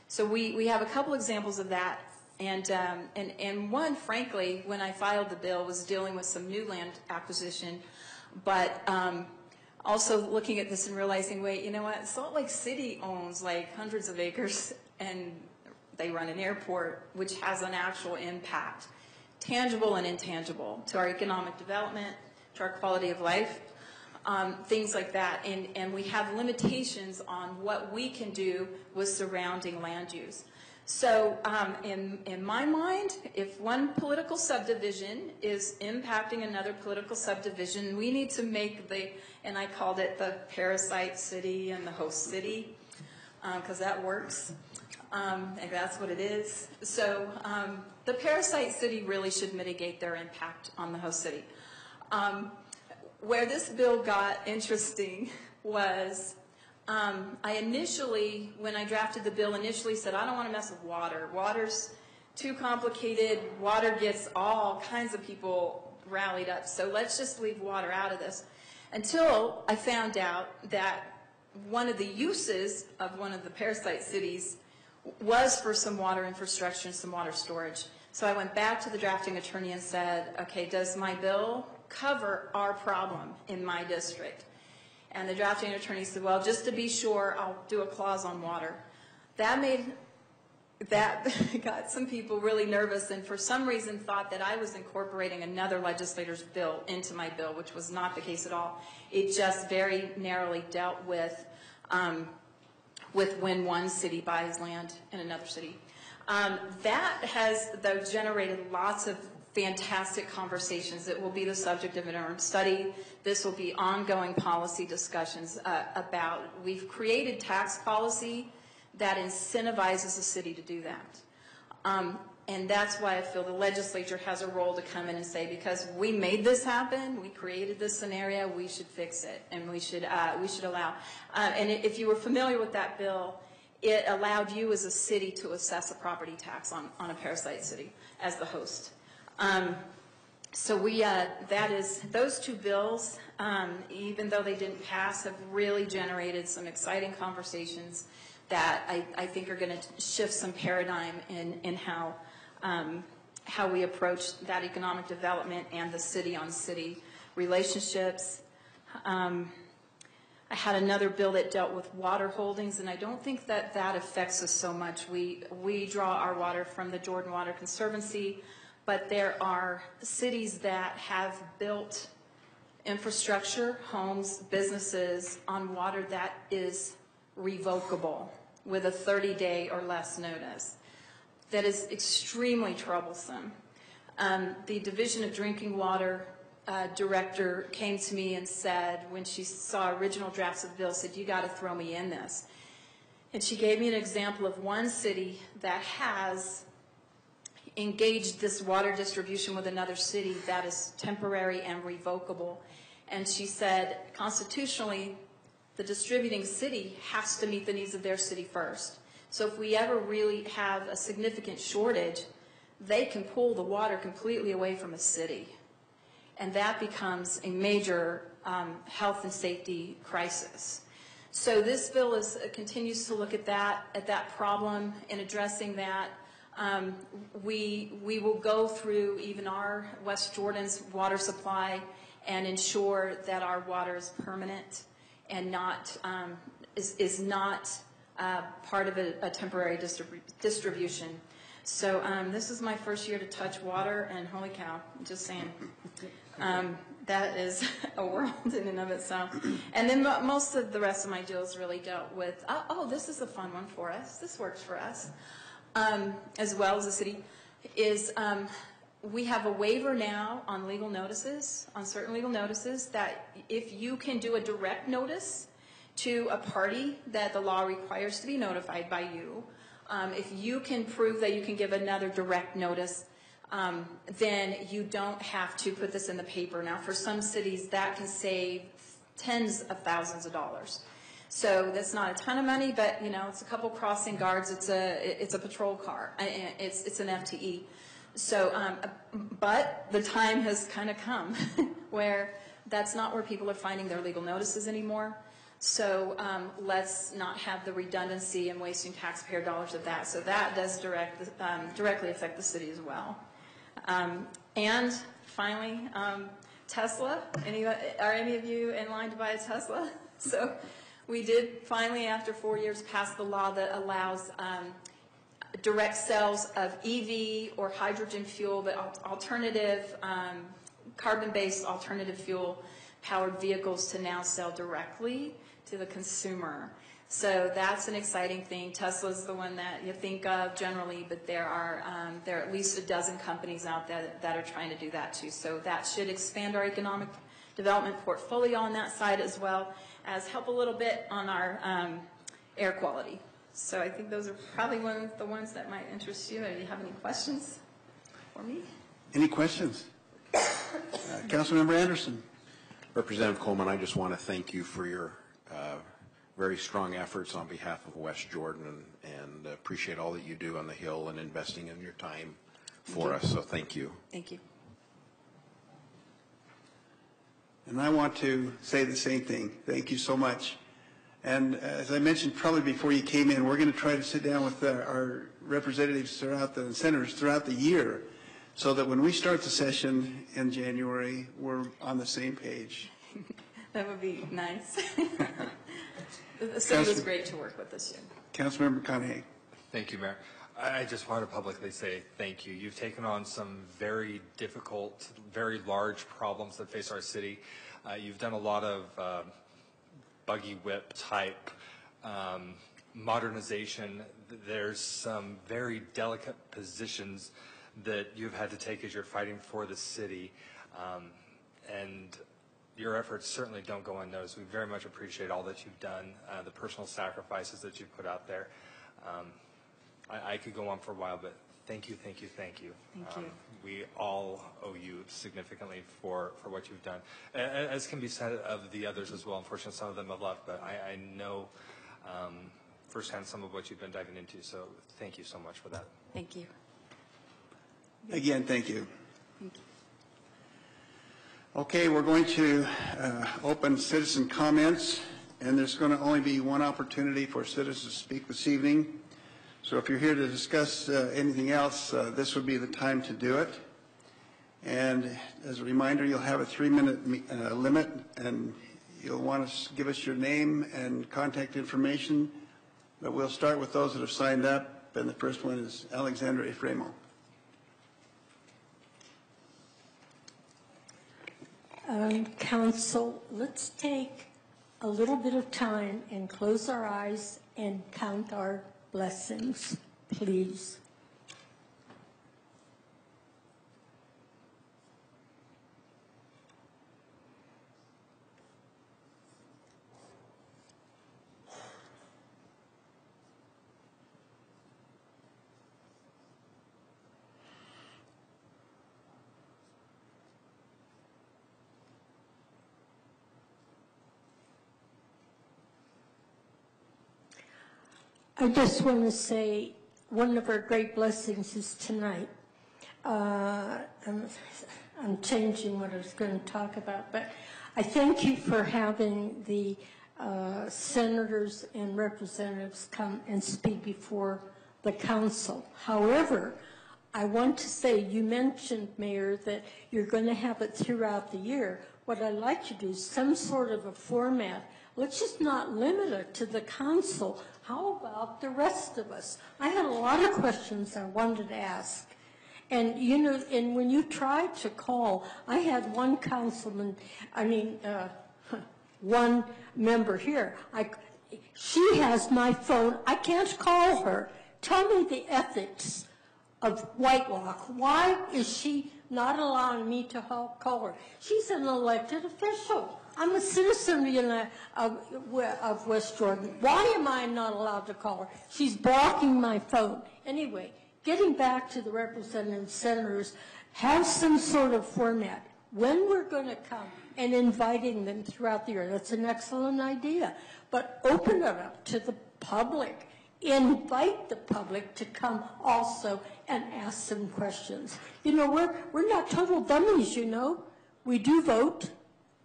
so we have a couple examples of that. And one, frankly, when I filed the bill, was dealing with some new land acquisition, but also looking at this and realizing, wait, you know what, Salt Lake City owns like hundreds of acres, and they run an airport, which has an actual impact, tangible and intangible, to our economic development, to our quality of life, things like that. And we have limitations on what we can do with surrounding land use. So in my mind, if one political subdivision is impacting another political subdivision, we need to make and I called it the parasite city and the host city, because that works, and that's what it is. So the parasite city really should mitigate their impact on the host city. Where this bill got interesting was I initially, when I drafted the bill, said, I don't want to mess with water. Water's too complicated. Water gets all kinds of people rallied up. So let's just leave water out of this. Until I found out that one of the uses of one of the parasite cities was for some water infrastructure and some water storage. So I went back to the drafting attorney and said, okay, does my bill cover our problem in my district? And the drafting attorney said, well, just to be sure, I'll do a clause on water. That got some people really nervous, and for some reason thought that I was incorporating another legislator's bill into my bill, which was not the case at all. It just very narrowly dealt with when one city buys land in another city. That has, though, generated lots of fantastic conversations. It will be the subject of an interim study. This will be ongoing policy discussions about. We've created tax policy that incentivizes the city to do that. And that's why I feel the legislature has a role to come in and say, because we made this happen, we created this scenario, we should fix it, and we should allow. And if you were familiar with that bill, it allowed you as a city to assess a property tax on a parasite city as the host. So those two bills, even though they didn't pass, have really generated some exciting conversations that I think are going to shift some paradigm in how we approach that economic development and the city-on-city relationships. I had another bill that dealt with water holdings, and I don't think that affects us so much. We draw our water from the Jordan Water Conservancy, but there are cities that have built infrastructure, homes, businesses on water that is revocable with a 30-day or less notice. That is extremely troublesome. The Division of Drinking Water director came to me and said, when she saw original drafts of the bill, said, you got to throw me in this. And she gave me an example of one city that has engaged this water distribution with another city that is temporary and revocable. And she said, constitutionally, the distributing city has to meet the needs of their city first. So if we ever really have a significant shortage, they can pull the water completely away from a city. And that becomes a major health and safety crisis. So this bill continues to look at that problem and addressing that. We will go through even our West Jordan's water supply and ensure that our water is permanent and not is not part of a temporary distribution. So this is my first year to touch water, and holy cow, I'm just saying. That is a world in and of itself. And then most of the rest of my deals really dealt with, this is a fun one for us. This works for us, as well as the city, is we have a waiver now on legal notices, on certain legal notices, that if you can do a direct notice to a party that the law requires to be notified by you, if you can prove that you can give another direct notice, then you don't have to put this in the paper. Now, for some cities, that can save tens of thousands of dollars. So that's not a ton of money, but it's a couple crossing guards. It's a patrol car. It's an FTE. So, but the time has kind of come where that's not where people are finding their legal notices anymore. So let's not have the redundancy and wasting taxpayer dollars of that. So that does directly affect the city as well. And finally, Tesla. Are any of you in line to buy a Tesla? So we did finally, after 4 years, pass the law that allows direct sales of EV or hydrogen fuel, but alternative, carbon-based alternative fuel-powered vehicles to now sell directly to the consumer. So that's an exciting thing. Tesla's the one that you think of generally, but there are at least a dozen companies out there that are trying to do that too. So that should expand our economic development portfolio on that side, as well as help a little bit on our air quality. So I think those are probably one of the ones that might interest you. Do you have any questions for me? Any questions? Councilmember Anderson. Representative Coleman, I just want to thank you for your very strong efforts on behalf of West Jordan, and appreciate all that you do on the Hill and investing in your time for us. So thank you. Thank you. And I want to say the same thing. Thank you so much. And as I mentioned probably before you came in, we're going to try to sit down with our representatives throughout the senators throughout the year, so that when we start the session in January, we're on the same page. That would be nice. The city was great to work with this year. Councilmember McConaughey. Thank you, Mayor. I just want to publicly say thank you. You've taken on some very difficult, very large problems that face our city. You've done a lot of buggy whip type modernization. There's some very delicate positions that you've had to take as you're fighting for the city. And your efforts certainly don't go unnoticed. We very much appreciate all that you've done, the personal sacrifices that you've put out there. I could go on for a while, but thank you, thank you, thank you. Thank you. We all owe you significantly for what you've done. As can be said of the others as well. Unfortunately, some of them have left, but I know firsthand some of what you've been diving into. So thank you so much for that. Thank you. Again, thank you. Thank you. Okay, we're going to open citizen comments, and there's going to only be one opportunity for citizens to speak this evening. So if you're here to discuss anything else, this would be the time to do it. And as a reminder, you'll have a 3-minute limit, and you'll want to give us your name and contact information. But we'll start with those that have signed up, and the first one is Alexandra Efremo. Council, let's take a little bit of time and close our eyes and count our blessings, please. I just want to say one of our great blessings is tonight. I'm changing what I was going to talk about, but I thank you for having the senators and representatives come and speak before the council. However, I want to say, you mentioned, Mayor, that you're going to have it throughout the year. What I'd like to do is some sort of a format. Let's just not limit it to the council. How about the rest of us? I had a lot of questions I wanted to ask. And, you know, and when you tried to call, I had one one member here. She has my phone. I can't call her. Tell me the ethics of Whitelock. Why is she not allowing me to call her? She's an elected official. I'm a citizen of West Jordan. Why am I not allowed to call her? She's blocking my phone. Anyway, getting back to the representatives, senators, have some sort of format. When we're going to come and inviting them throughout the year, that's an excellent idea. But open it up to the public. Invite the public to come also and ask some questions. You know, we're not total dummies, you know. We do vote.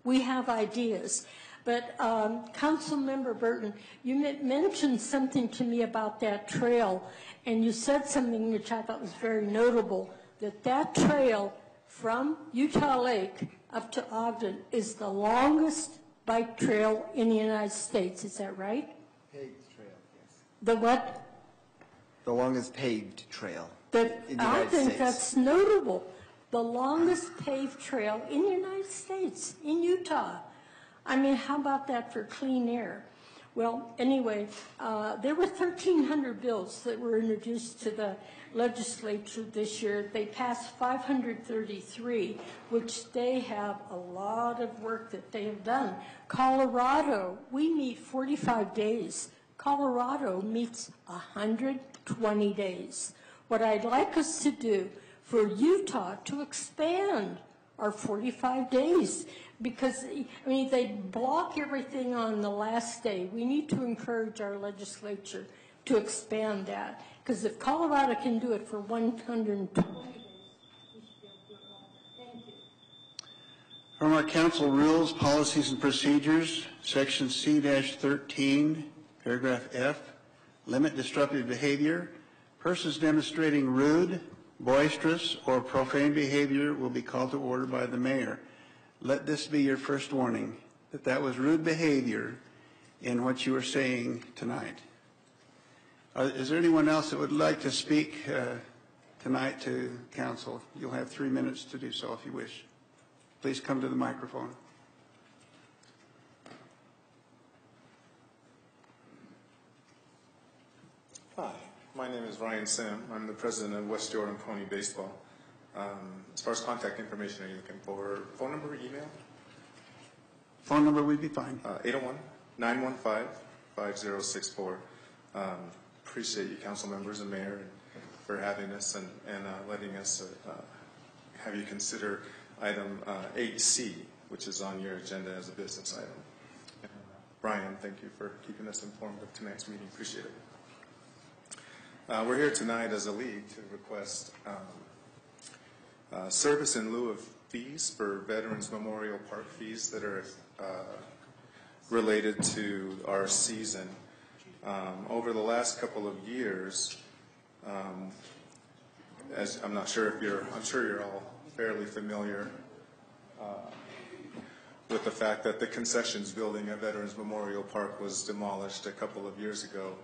We have ideas. But Councilmember Burton, you mentioned something to me about that trail, and you said something which I thought was very notable, that trail from Utah Lake up to Ogden is the longest bike trail in the United States. Is that right? Paved trail, yes. The what? The longest paved trail I in the United think States. that's notable. The longest paved trail in the United States, in Utah. I mean, how about that for clean air? Well, anyway, there were 1,300 bills that were introduced to the legislature this year. They passed 533, which they have a lot of work that they have done. Colorado, we meet 45 days. Colorado meets 120 days. What I'd like us to do for Utah to expand our 45 days, because, I mean, they block everything on the last day. We need to encourage our legislature to expand that, because if Colorado can do it for 120 days, we should be able to do it all. Thank you. From our council rules, policies, and procedures, section C-13, paragraph F, limit disruptive behavior. Persons demonstrating rude, boisterous, or profane behavior will be called to order by the mayor. Let this be your first warning, that was rude behavior in what you were saying tonight. Is there anyone else that would like to speak tonight to council? You'll have 3 minutes to do so if you wish. Please come to the microphone. Hi, my name is Ryan Sim. I'm the president of West Jordan Pony Baseball. As far as contact information, are you looking for phone number or email? Phone number would be fine. 801-915-5064. Appreciate you, council members and mayor, for having us and letting us have you consider item 8C, which is on your agenda as a business item. Brian, thank you for keeping us informed of tonight's meeting. Appreciate it. We're here tonight as a league to request service in lieu of fees for Veterans Memorial Park fees that are related to our season. Over the last couple of years, as I'm sure you're all fairly familiar with the fact that the concessions building at Veterans Memorial Park was demolished a couple of years ago.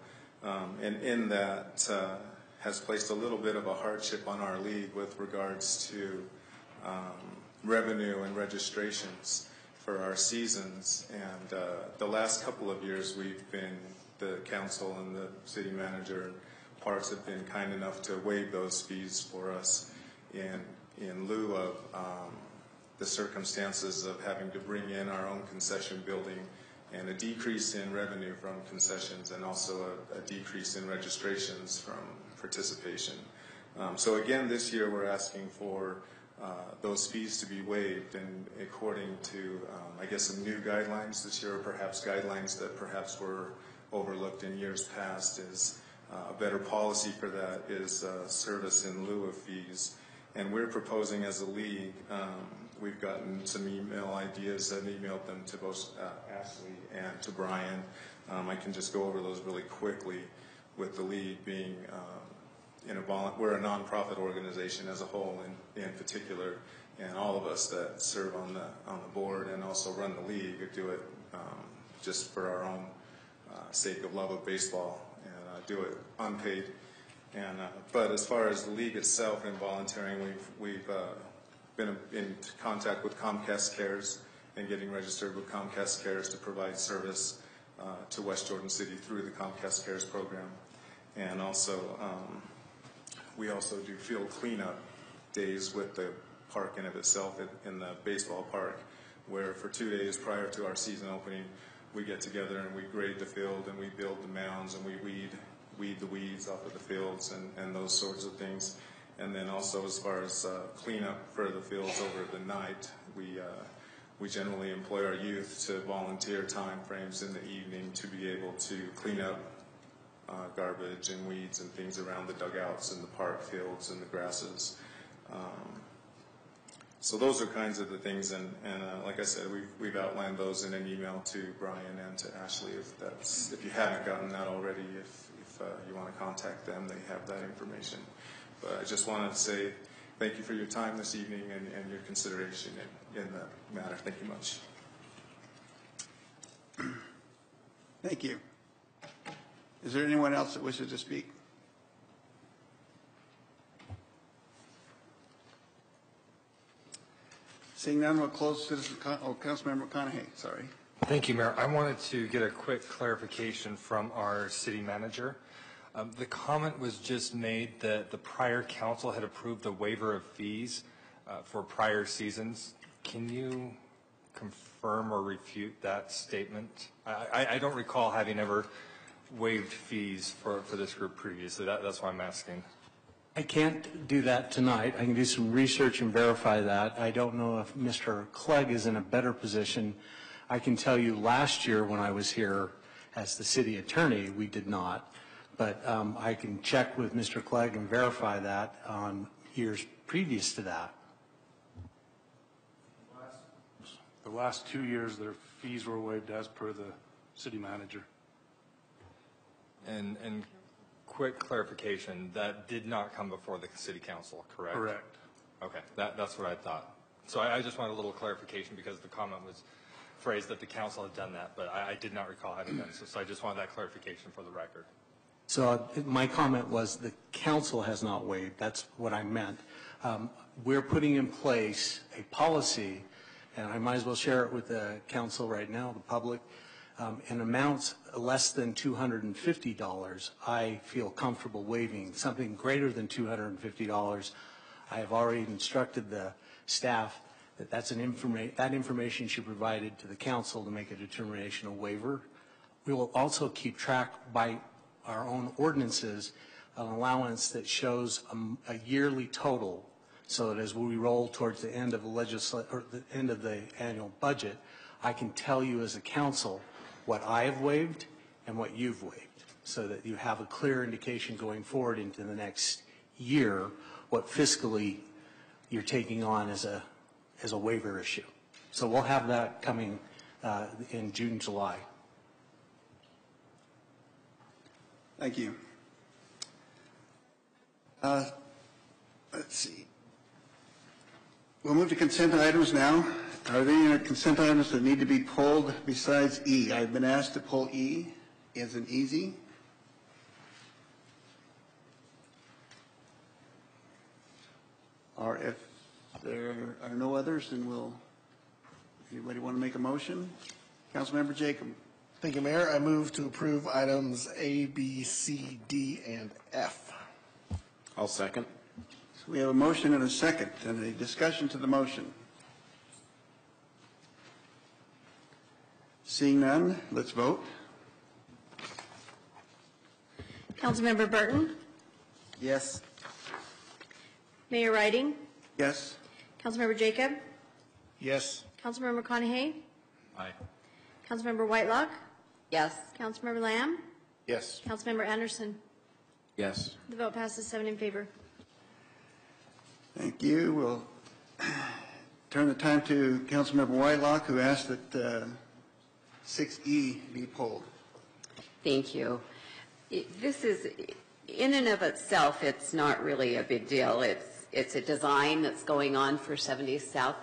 And in that has placed a little bit of a hardship on our league with regards to revenue and registrations for our seasons. And the last couple of years the council and the city manager and parks have been kind enough to waive those fees for us in lieu of the circumstances of having to bring in our own concession building and a decrease in revenue from concessions and also a decrease in registrations from participation. So again, this year we're asking for those fees to be waived, and according to, I guess, some new guidelines this year, or perhaps guidelines that perhaps were overlooked in years past, is a better policy for that is service in lieu of fees. And we're proposing as a league, we've gotten some email ideas and emailed them to both Ashley and to Brian. I can just go over those really quickly, with the league being we're a nonprofit organization as a whole in particular, and all of us that serve on the board and also run the league do it just for our own sake of love of baseball, and do it unpaid. And but as far as the league itself and volunteering, we've been in contact with Comcast Cares and getting registered with Comcast Cares to provide service to West Jordan City through the Comcast Cares program. And also, we also do field cleanup days with the park in of itself in the baseball park, where for 2 days prior to our season opening, we get together and we grade the field and we build the mounds and we weed the weeds off of the fields and those sorts of things. And then also, as far as cleanup for the fields over the night, we generally employ our youth to volunteer time frames in the evening to be able to clean up garbage and weeds and things around the dugouts and the park fields and the grasses. So those are kinds of the things, and like I said, we've outlined those in an email to Brian and to Ashley. If you haven't gotten that already, if you want to contact them, they have that information. But I just wanted to say thank you for your time this evening and your consideration in that matter. Thank you much. Thank you. Is there anyone else that wishes to speak? Seeing none, we'll close Councilmember McConaughey, sorry. Thank you, Mayor. I wanted to get a quick clarification from our city manager. The comment was just made that the prior council had approved a waiver of fees for prior seasons. Can you confirm or refute that statement? I don't recall having ever waived fees for this group previously. That's why I'm asking. I can't do that tonight. I can do some research and verify that. I don't know if Mr. Clegg is in a better position. I can tell you last year when I was here as the city attorney, we did not. But I can check with Mr. Clegg and verify that on years previous to that. The last 2 years, their fees were waived as per the city manager. And quick clarification, that did not come before the city council, correct? Correct. Okay, that's what I thought. So I just wanted a little clarification because the comment was phrased that the council had done that, but I did not recall having done so. So I just wanted that clarification for the record. So my comment was the council has not waived. That's what I meant. We're putting in place a policy, and I might as well share it with the council right now, the public. In amounts less than $250, I feel comfortable waiving. Something greater than $250, I have already instructed the staff that that information should be provided to the council to make a determination of waiver. We will also keep track by our own ordinances an allowance that shows a yearly total, so that as we roll towards the end of the end of the annual budget, I can tell you as a council what I have waived and what you've waived, so that you have a clear indication going forward into the next year what fiscally you're taking on as a waiver issue. So we'll have that coming in June, July. Thank you. Let's see. We'll move to consent items now. Are there any consent items that need to be pulled besides E? I've been asked to pull E as an easy. Or if there are no others, then anybody want to make a motion? Councilmember Jacob. Thank you, Mayor. I move to approve items A, B, C, D, and F. I'll second. So we have a motion and a second, and a discussion to the motion. Seeing none, let's vote. Councilmember Burton? Yes. Mayor Riding? Yes. Councilmember Jacob? Yes. Councilmember McConaughey? Aye. Councilmember Whitelock? Yes. Councilmember Lamb? Yes. Councilmember Anderson? Yes. The vote passes 7 in favor. Thank you. We'll turn the time to Councilmember Whitelock, who asked that 6E be pulled. Thank you. This is, in and of itself, it's not really a big deal. It's a design that's going on for 70th South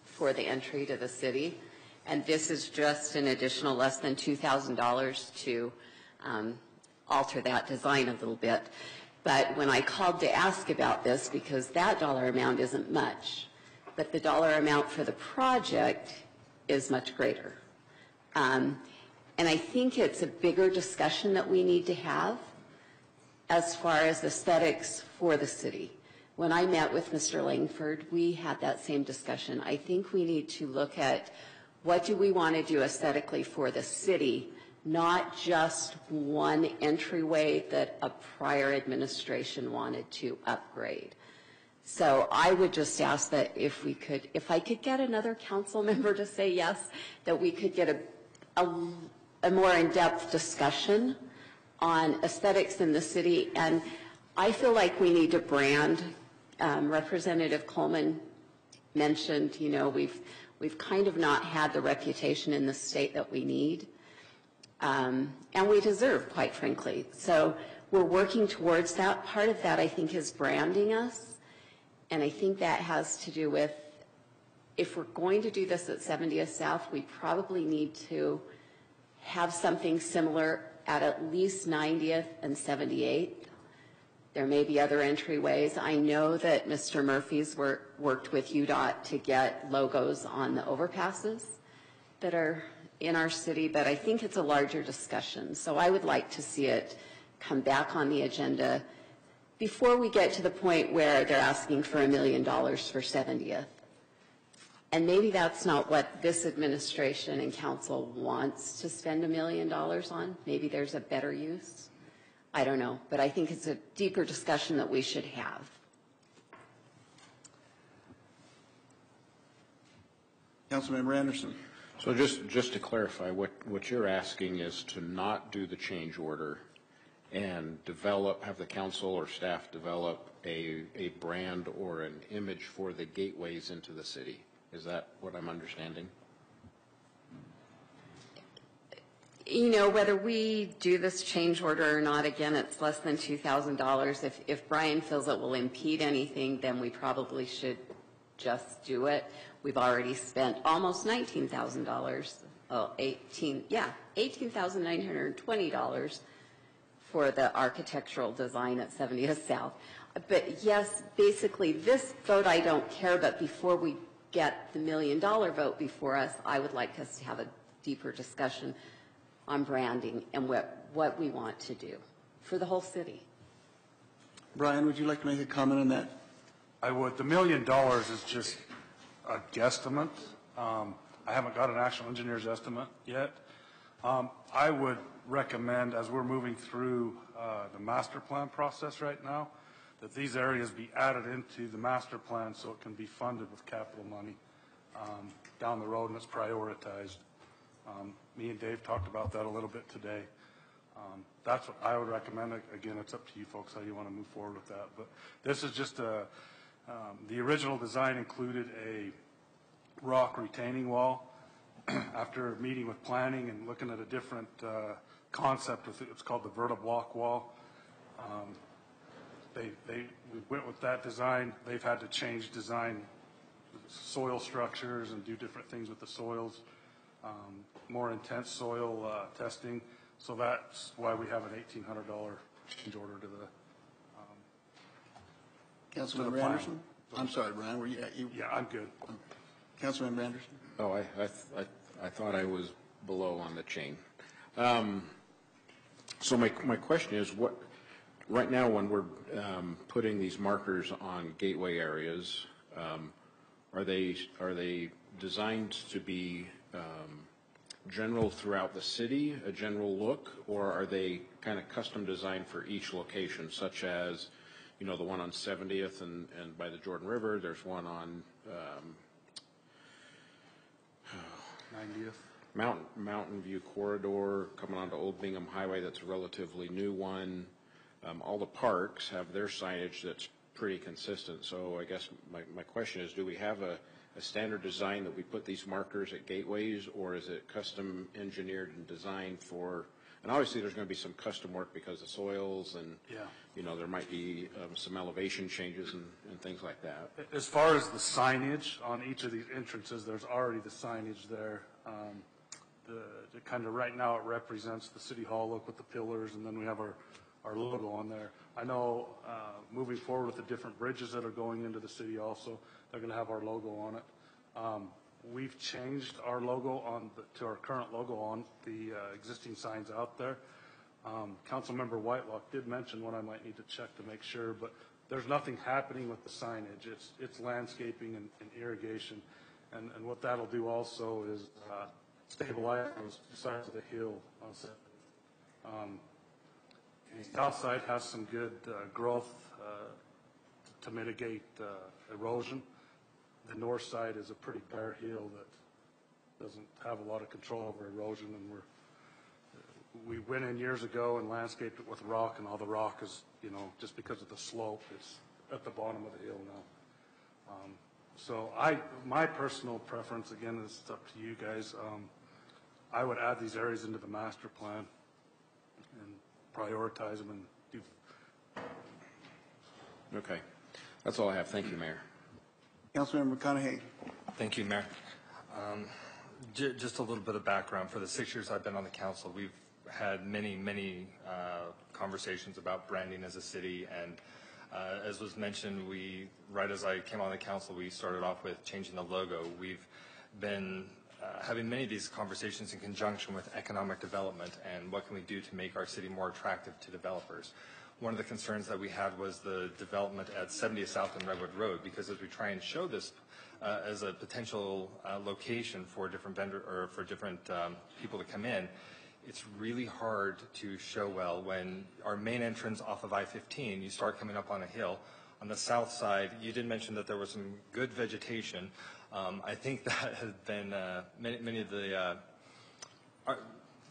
for the entry to the city. And this is just an additional less than $2,000 to alter that design a little bit. But when I called to ask about this, because that dollar amount isn't much, but the dollar amount for the project is much greater. And I think it's a bigger discussion that we need to have as far as aesthetics for the city. When I met with Mr. Langford, we had that same discussion. I think we need to look at what do we want to do aesthetically for the city, not just one entryway that a prior administration wanted to upgrade. So I would just ask that if I could get another council member to say yes, that we could get a more in-depth discussion on aesthetics in the city. And I feel like we need to brand. Representative Coleman mentioned, we've kind of not had the reputation in the state that we need, and we deserve, quite frankly. So we're working towards that. Part of that, I think, is branding us, and I think that has to do with, if we're going to do this at 70th South, we probably need to have something similar at least 90th and 78th. There may be other entryways. I know that Mr. Murphy's worked with UDOT to get logos on the overpasses that are in our city, but I think it's a larger discussion. So I would like to see it come back on the agenda before we get to the point where they're asking for $1 million for 70th. And maybe that's not what this administration and council wants to spend $1 million on. Maybe there's a better use. I don't know, but I think it's a deeper discussion that we should have. Councilmember Anderson. So just to clarify, what you're asking is to not do the change order and have the council or staff develop a brand or an image for the gateways into the city. Is that what I'm understanding? Whether we do this change order or not, again, it's less than $2,000. If Brian feels it will impede anything, then we probably should just do it. We've already spent almost $19,000, $18,920 for the architectural design at 70th South. But yes, basically this vote I don't care, but before we get the $1 million vote before us, I would like us to have a deeper discussion on branding and what we want to do for the whole city. Brian, would you like to make a comment on that? I would. The $1 million is just a guesstimate. I haven't got an actual engineer's estimate yet. I would recommend, as we're moving through the master plan process right now, that these areas be added into the master plan so it can be funded with capital money down the road, and it's prioritized. Me and Dave talked about that a little bit today. That's what I would recommend. Again, it's up to you folks how you want to move forward with that. But this is just the original design included a rock retaining wall. After meeting with planning and looking at a different concept, it's called the VertiBlock wall. We went with that design. They've had to change design soil structures and do different things with the soils. More intense soil testing, so that's why we have an $1,800 change order to the Councilmember Anderson? I'm sorry, Brian, were you? Yeah, I'm good. Councilmember Anderson? Oh, I thought I was below on the chain. So my question is, right now when we're putting these markers on gateway areas, are they designed to be general throughout the city, a general look, or are they kind of custom designed for each location, such as, the one on 70th and by the Jordan River, there's one on 90th. Mountain View Corridor coming onto Old Bingham Highway, that's a relatively new one. All the parks have their signage that's pretty consistent. So I guess my question is, do we have a standard design that we put these markers at gateways, or is it custom engineered and designed for, and obviously there's going to be some custom work because of soils and, you know, there might be some elevation changes and things like that. As far as the signage on each of these entrances, there's already the signage there. The kind of right now it represents the City Hall look with the pillars, and then we have our logo on there. I know moving forward with the different bridges that are going into the city also, they're going to have our logo on it. We've changed our logo to our current logo on the existing signs out there. Councilmember Whitelock did mention what I might need to check to make sure, but there's nothing happening with the signage. It's landscaping and irrigation, and what that'll do also is stabilize those sides of the hill. The south side has some good growth to mitigate erosion. The north side is a pretty bare hill that doesn't have a lot of control over erosion, and we went in years ago and landscaped it with rock, and all the rock is, you know, just because of the slope, it's at the bottom of the hill now. So my personal preference, again, is up to you guys. I would add these areas into the master plan and prioritize them and do. Okay. That's all I have. Thank you, Mayor. Councilmember McConaughey. Thank you, Mayor. Just a little bit of background. For the 6 years I've been on the council, we've had many conversations about branding as a city, and as was mentioned, right as I came on the council, we started off with changing the logo. We've been having many of these conversations in conjunction with economic development and what can we do to make our city more attractive to developers. One of the concerns that we had was the development at 70th South and Redwood Road, because as we try and show this as a potential location for different people to come in, it's really hard to show well when our main entrance off of I-15, you start coming up on a hill. On the south side, you did mention that there was some good vegetation. I think that has been many of the.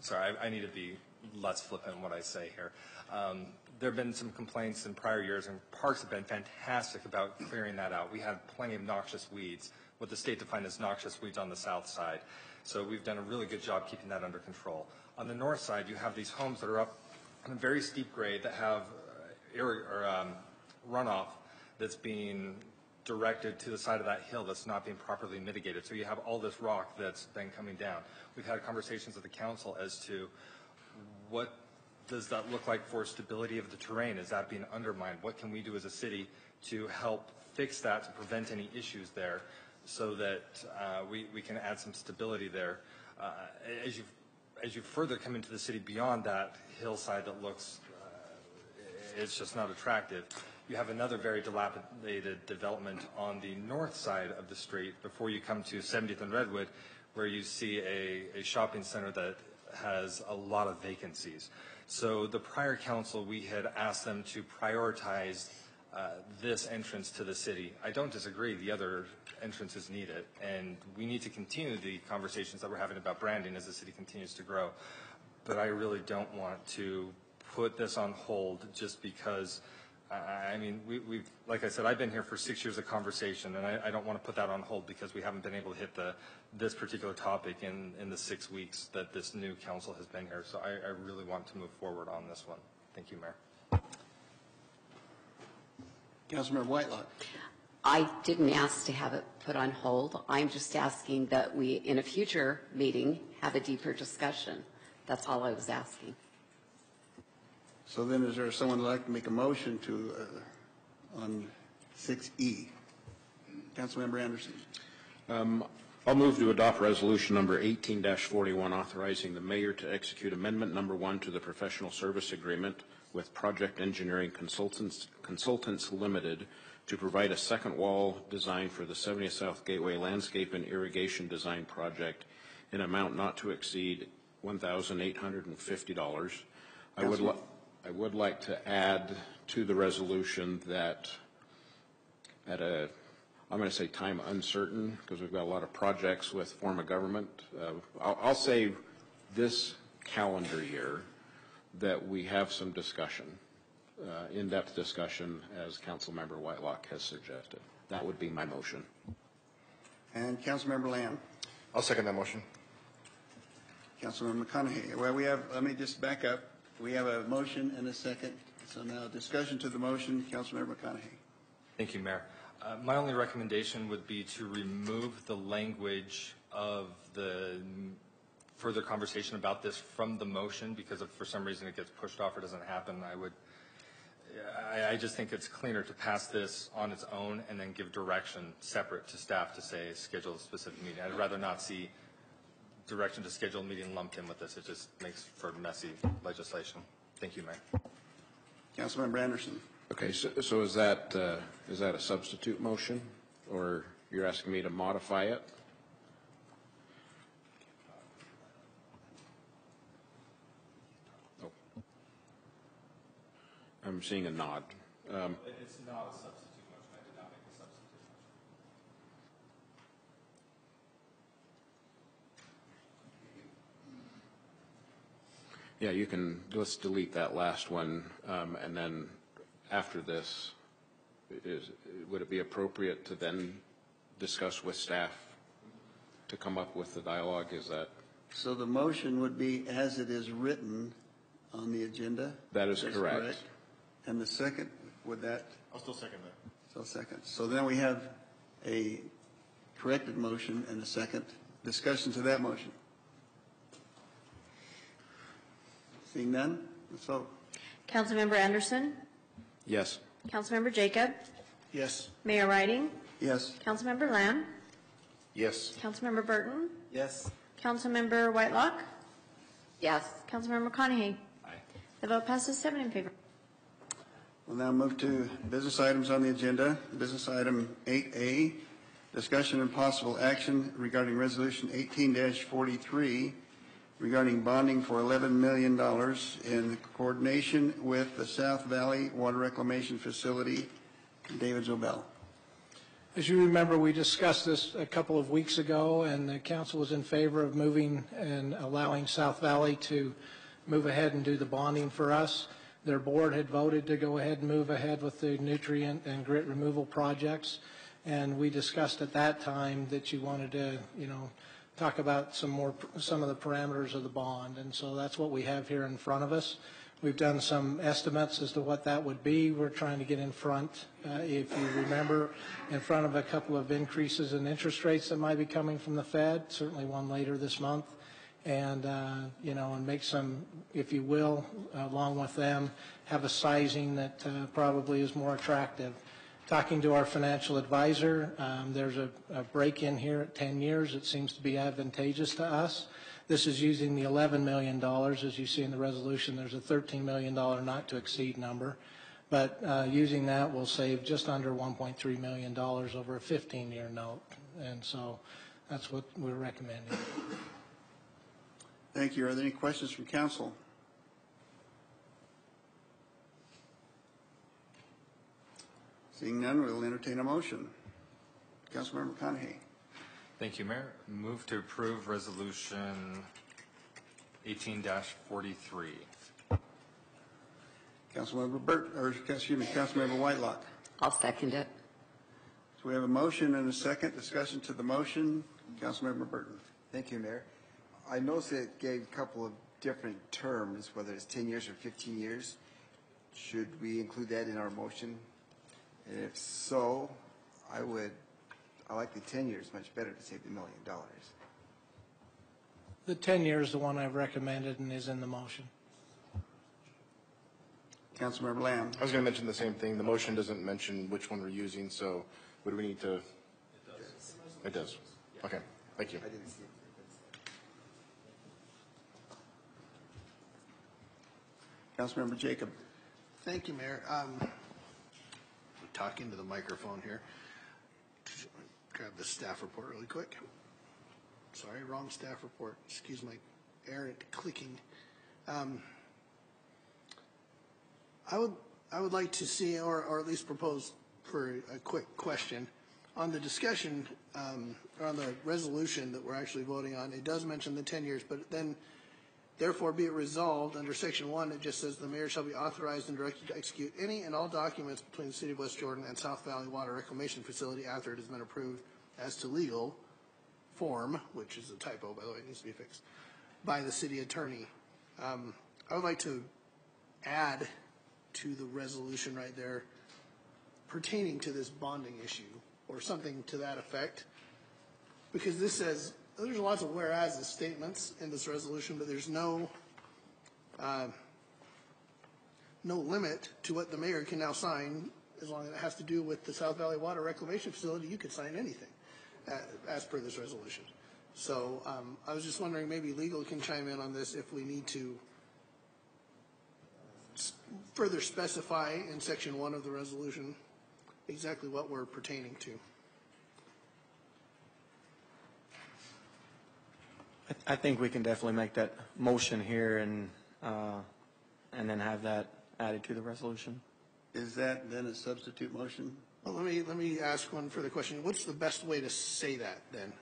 Sorry, I need to be less flippant in what I say here. There have been some complaints in prior years, and parks have been fantastic about clearing that out. We had plenty of noxious weeds, what the state defined as noxious weeds on the south side. So we've done a really good job keeping that under control. On the north side, you have these homes that are up on a very steep grade that have runoff that's being directed to the side of that hill that's not being properly mitigated. So you have all this rock that's then coming down. We've had conversations with the council as to what does that look like for stability of the terrain? Is that being undermined? What can we do as a city to help fix that, to prevent any issues there, so that we can add some stability there? As you further come into the city beyond that hillside that looks, it's just not attractive, you have another very dilapidated development on the north side of the street before you come to 70th and Redwood, where you see a shopping center that has a lot of vacancies. So the prior council, we had asked them to prioritize this entrance to the city. I don't disagree. The other entrance is needed, and we need to continue the conversations that we're having about branding as the city continues to grow. But I really don't want to put this on hold just because, I mean, we've, like I said, I've been here for 6 years of conversation, and I don't want to put that on hold because we haven't been able to hit this particular topic in the 6 weeks that this new council has been here. So I really want to move forward on this one. Thank you, Mayor. Councilmember Whitelock. I didn't ask to have it put on hold. I'm just asking that we, in a future meeting, have a deeper discussion. That's all I was asking. So then is there someone who'd like to make a motion to, on 6E? Councilmember Anderson. I'll move to adopt resolution number 18-41, authorizing the mayor to execute amendment number 1 to the professional service agreement with Project Engineering Consultants Limited to provide a second wall design for the 70th South Gateway Landscape and Irrigation Design Project in amount not to exceed $1,850. I would like to add to the resolution that at a, I'm going to say time uncertain, because we've got a lot of projects with form of government. I'll say this calendar year that we have some discussion in-depth discussion as Councilmember Whitelock has suggested. That would be my motion. And Councilmember Lamb. I'll second that motion. Councilmember McConaughey. Well, let me just back up. We have a motion and a second. So now discussion to the motion. Councilmember McConaughey. Thank you, Mayor. My only recommendation would be to remove the language of the further conversation about this from the motion, because if for some reason it gets pushed off or doesn't happen, I just think it's cleaner to pass this on its own and then give direction separate to staff to say schedule a specific meeting. I'd rather not see direction to schedule a meeting lumped in with this. It just makes for messy legislation. Thank you, Mayor. Councilmember Anderson. Okay, so is that a substitute motion, or you're asking me to modify it? Oh. I'm seeing a nod. It's not a substitute motion. I did not make a substitute motion. Yeah, you can, let's delete that last one, and then after this, would it be appropriate to then discuss with staff to come up with the dialogue? Is that? So the motion would be as it is written on the agenda? That is correct. And the second, would that? I'll still second that. So second. So then we have a corrected motion and a second. Discussion to that motion. Seeing none, let's vote. Councilmember Anderson. Yes. Councilmember Jacob. Yes. Mayor Riding. Yes. Councilmember Lamb. Yes. Councilmember Burton. Yes. Councilmember Whitelock. Yes. Councilmember McConaughey. Aye. The vote passes 7 in favor. We'll now move to business items on the agenda. Business item 8A, discussion and possible action regarding resolution 18-43 regarding bonding for $11 million in coordination with the South Valley Water Reclamation Facility. David Zobel. As you remember, we discussed this a couple of weeks ago, and the council was in favor of moving and allowing South Valley to move ahead and do the bonding for us. Their board had voted to go ahead and move ahead with the nutrient and grit removal projects, and we discussed at that time that you wanted to, talk about some of the parameters of the bond, and so that's what we have here in front of us. We've done some estimates as to what that would be. We're trying to get in front, if you remember, in front of a couple of increases in interest rates that might be coming from the Fed, certainly one later this month, and and make some, if you will, along with them, have a sizing that probably is more attractive. Talking to our financial advisor, there's a break in here at 10 years. It seems to be advantageous to us. This is using the $11 million. As you see in the resolution, there's a $13 million not to exceed number. But using that, we'll save just under $1.3 million over a 15-year note. And so that's what we're recommending. Thank you. Are there any questions from council? Seeing none, we'll entertain a motion. Councilmember McConaughey. Thank you, Mayor. Move to approve resolution 18-43. Councilmember Whitelock. I'll second it. So we have a motion and a second. Discussion to the motion. Councilmember Burton. Thank you, Mayor. I noticed it gave a couple of different terms, whether it's 10 years or 15 years. Should we include that in our motion? And if so, I like the 10 years much better to save the $1 million. The 10 years is the one I've recommended and is in the motion. Councilmember Lamb. I was going to mention the same thing. The motion doesn't mention which one we're using, so would we need to? It does. It does. Okay. Thank you. I didn't see it. Councilmember Jacob. Thank you, Mayor. Talking to the microphone here. Grab the staff report really quick. Sorry, wrong staff report. Excuse my errant clicking. I would like to see, or at least propose for a quick question on the discussion, or on the resolution that we're actually voting on. It does mention the 10 years, but then Therefore, be it resolved, under Section 1, it just says the mayor shall be authorized and directed to execute any and all documents between the City of West Jordan and South Valley Water Reclamation Facility after it has been approved as to legal form, which is a typo, by the way, it needs to be fixed, by the city attorney. I would like to add to the resolution right there pertaining to this bonding issue, or something to that effect, because this says, there's lots of whereas statements in this resolution, but there's no limit to what the mayor can now sign. As long as it has to do with the South Valley Water Reclamation Facility, you could sign anything as per this resolution. So I was just wondering, maybe legal can chime in on this if we need to further specify in Section 1 of the resolution exactly what we're pertaining to. I think we can definitely make that motion here and then have that added to the resolution. Is that then a substitute motion? Well, let me ask one further question. What's the best way to say that then?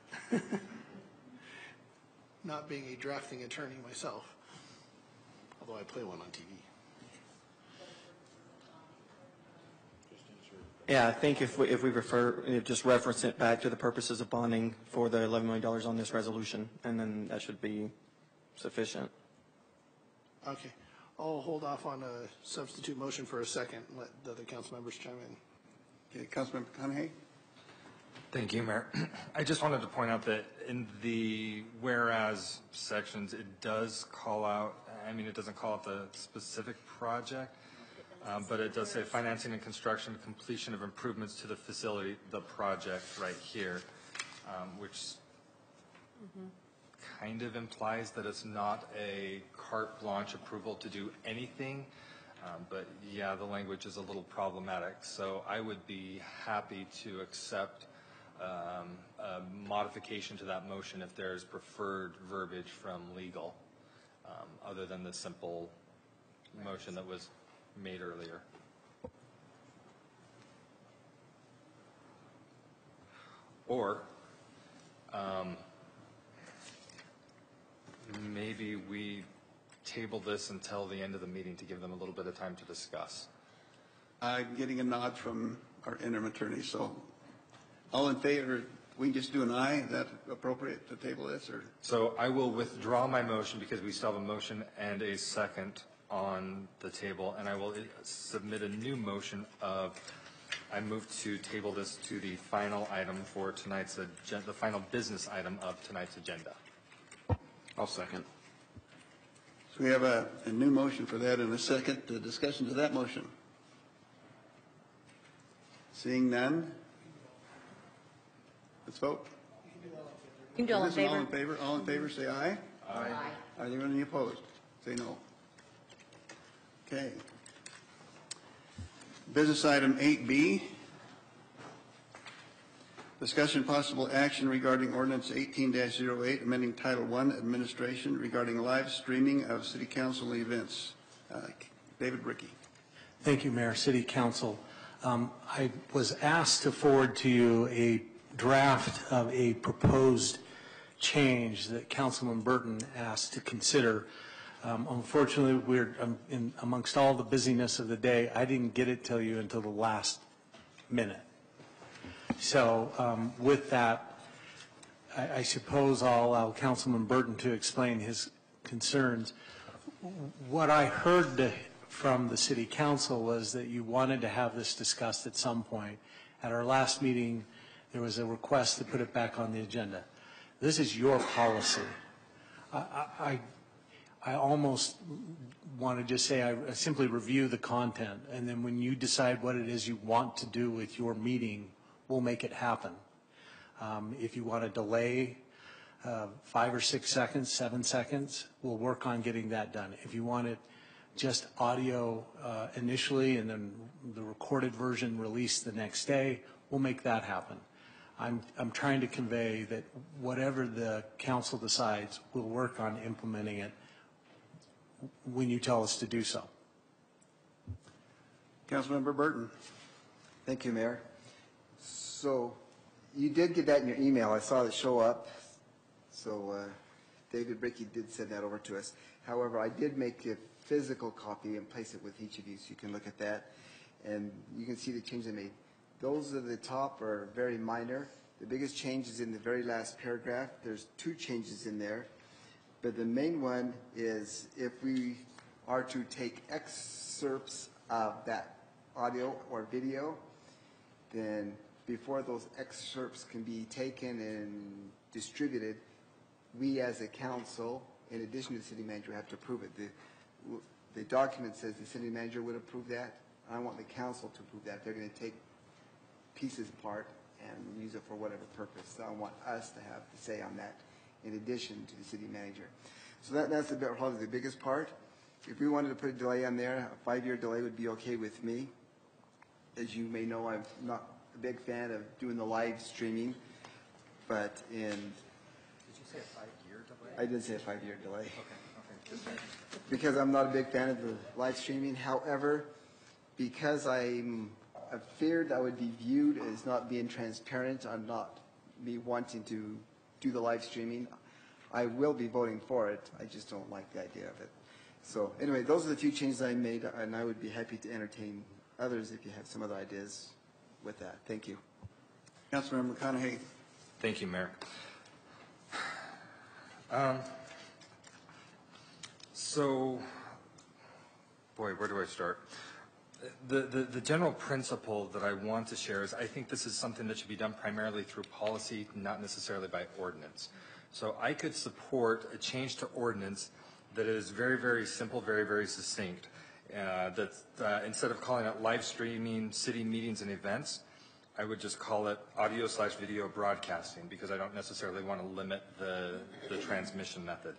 Not being a drafting attorney myself, although I play one on TV. Yeah, I think if we just reference it back to the purposes of bonding for the $11 million on this resolution, and then that should be sufficient. Okay. I'll hold off on a substitute motion for a second and let the other council members chime in. Okay, Councilmember McConaughey. Thank you, Mayor. I just wanted to point out that in the whereas sections, it does call out, I mean, it doesn't call out the specific project, but it does say financing and construction, completion of improvements to the facility, the project right here, which kind of implies that it's not a carte blanche approval to do anything. But yeah, the language is a little problematic. So I would be happy to accept a modification to that motion if there's preferred verbiage from legal, other than the simple motion that was made earlier. Or maybe we table this until the end of the meeting to give them a little bit of time to discuss. I'm getting a nod from our interim attorney, so all in favor, we can just do an aye. Is that appropriate to table this? Or? So I will withdraw my motion because we still have a motion and a second on the table, and I will submit a new motion of, I move to table this to the final item for tonight's agenda, the final business item of tonight's agenda. I'll second. So we have a new motion for that and a second discussion to that motion. Seeing none, let's vote. You can do all in favor. All in favor? All in favor, say aye. Aye. Are there any opposed? Say no. Okay. Business item 8B. Discussion possible action regarding ordinance 18-08, amending Title I Administration regarding live streaming of city council events. David Bricky. Thank you, Mayor. City Council. I was asked to forward to you a draft of a proposed change that Councilman Burton asked to consider. Unfortunately, we're amongst all the busyness of the day, I didn't get it to you until the last minute. So with that, I suppose I'll allow Councilman Burton to explain his concerns. What I heard from the City Council was that you wanted to have this discussed at some point. At our last meeting, there was a request to put it back on the agenda. This is your policy. I almost want to just say I simply review the content, and then when you decide what it is you want to do with your meeting, we'll make it happen. If you want to delay 5 or 6 seconds, 7 seconds, we'll work on getting that done. If you want it just audio initially and then the recorded version released the next day, we'll make that happen. I'm trying to convey that whatever the council decides, we'll work on implementing it when you tell us to do so. Councilmember Burton. Thank you, Mayor. So you did get that in your email. I saw it show up. So David Bricky did send that over to us. However, I did make a physical copy and place it with each of you so you can look at that. And you can see the changes I made. Those at the top are very minor. The biggest change is in the very last paragraph. There's 2 changes in there. But the main one is if we are to take excerpts of that audio or video, then before those excerpts can be taken and distributed, we as a council, in addition to the city manager, have to approve it. The document says the city manager would approve that. I want the council to approve that. They're going to take pieces apart and use it for whatever purpose. So I want us to have the say on that in addition to the city manager. So that's probably the biggest part. If we wanted to put a delay on there, a 5-year delay would be okay with me. As you may know, I'm not a big fan of doing the live streaming, but in... Did you say a 5-year delay? I did say a 5-year delay. Okay. Because I'm not a big fan of the live streaming. However, because I feared I would be viewed as not being transparent on not me wanting to do the live streaming, I will be voting for it. I just don't like the idea of it. So anyway, those are the few changes I made, and I would be happy to entertain others if you have some other ideas with that. Thank you. Councilmember McConaughey. Thank you, Mayor. So, boy, where do I start? The general principle that I want to share is I think this is something that should be done primarily through policy, not necessarily by ordinance. So I could support a change to ordinance that is very, very simple, very, very succinct. Instead of calling it live streaming city meetings and events, I would just call it audio/video broadcasting because I don't necessarily want to limit the transmission method.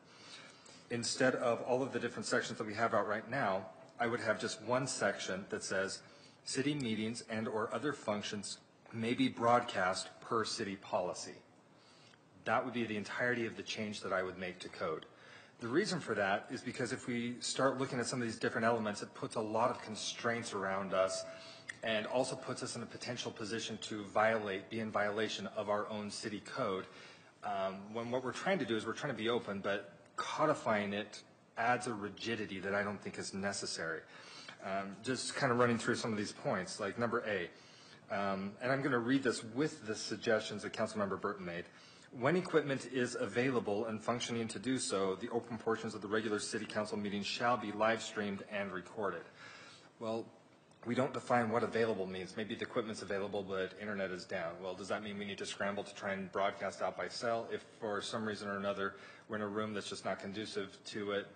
Instead of all of the different sections that we have out right now, I would have just one section that says city meetings and or other functions may be broadcast per city policy. That would be the entirety of the change that I would make to code. The reason for that is because if we start looking at some of these different elements, it puts a lot of constraints around us and also puts us in a potential position to be in violation of our own city code. When what we're trying to do is we're trying to be open, but codifying it adds a rigidity that I don't think is necessary. Just kind of running through some of these points, like number A, and I'm going to read this with the suggestions that Councilmember Burton made. When equipment is available and functioning to do so, the open portions of the regular city council meetings shall be live streamed and recorded. Well, we don't define what available means. Maybe the equipment's available, but internet is down. Well, does that mean we need to scramble to try and broadcast out by cell? If for some reason or another we're in a room that's just not conducive to it,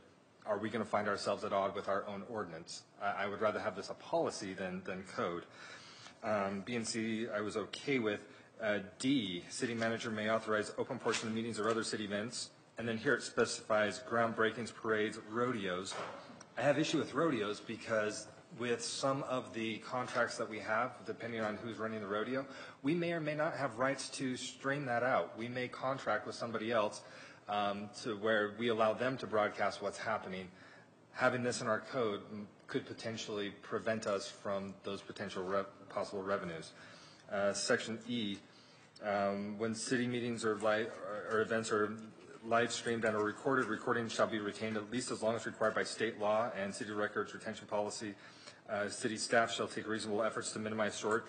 are we going to find ourselves at odds with our own ordinance? I would rather have this a policy than code. B and C I was okay with. D, city manager may authorize open portion of meetings or other city events. And then here it specifies groundbreakings, parades, rodeos. I have issue with rodeos because with some of the contracts that we have, depending on who's running the rodeo, we may or may not have rights to stream that out. We may contract with somebody else to where we allow them to broadcast what's happening. Having this in our code could potentially prevent us from those potential possible revenues. Section E, when city meetings or events are live streamed and are recorded, recording shall be retained at least as long as required by state law and city records retention policy. City staff shall take reasonable efforts to minimize storage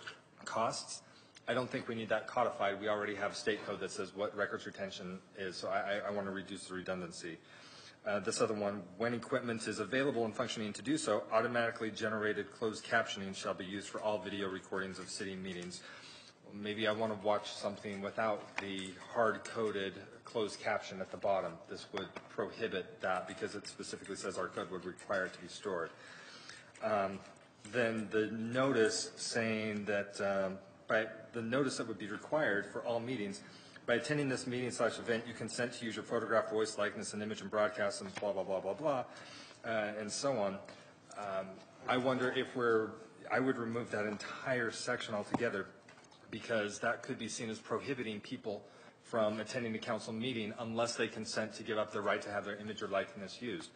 costs. I don't think we need that codified. We already have state code that says what records retention is, so I want to reduce the redundancy. This other one, when equipment is available and functioning to do so, automatically generated closed captioning shall be used for all video recordings of city meetings. Maybe I want to watch something without the hard-coded closed caption at the bottom. This would prohibit that because it specifically says our code would require it to be stored. Then the notice saying that by the notice that would be required for all meetings, by attending this meeting/event, you consent to use your photograph, voice, likeness, and image and broadcast and blah, blah, blah, blah, blah, and so on. I wonder if I would remove that entire section altogether because that could be seen as prohibiting people from attending the council meeting unless they consent to give up their right to have their image or likeness used.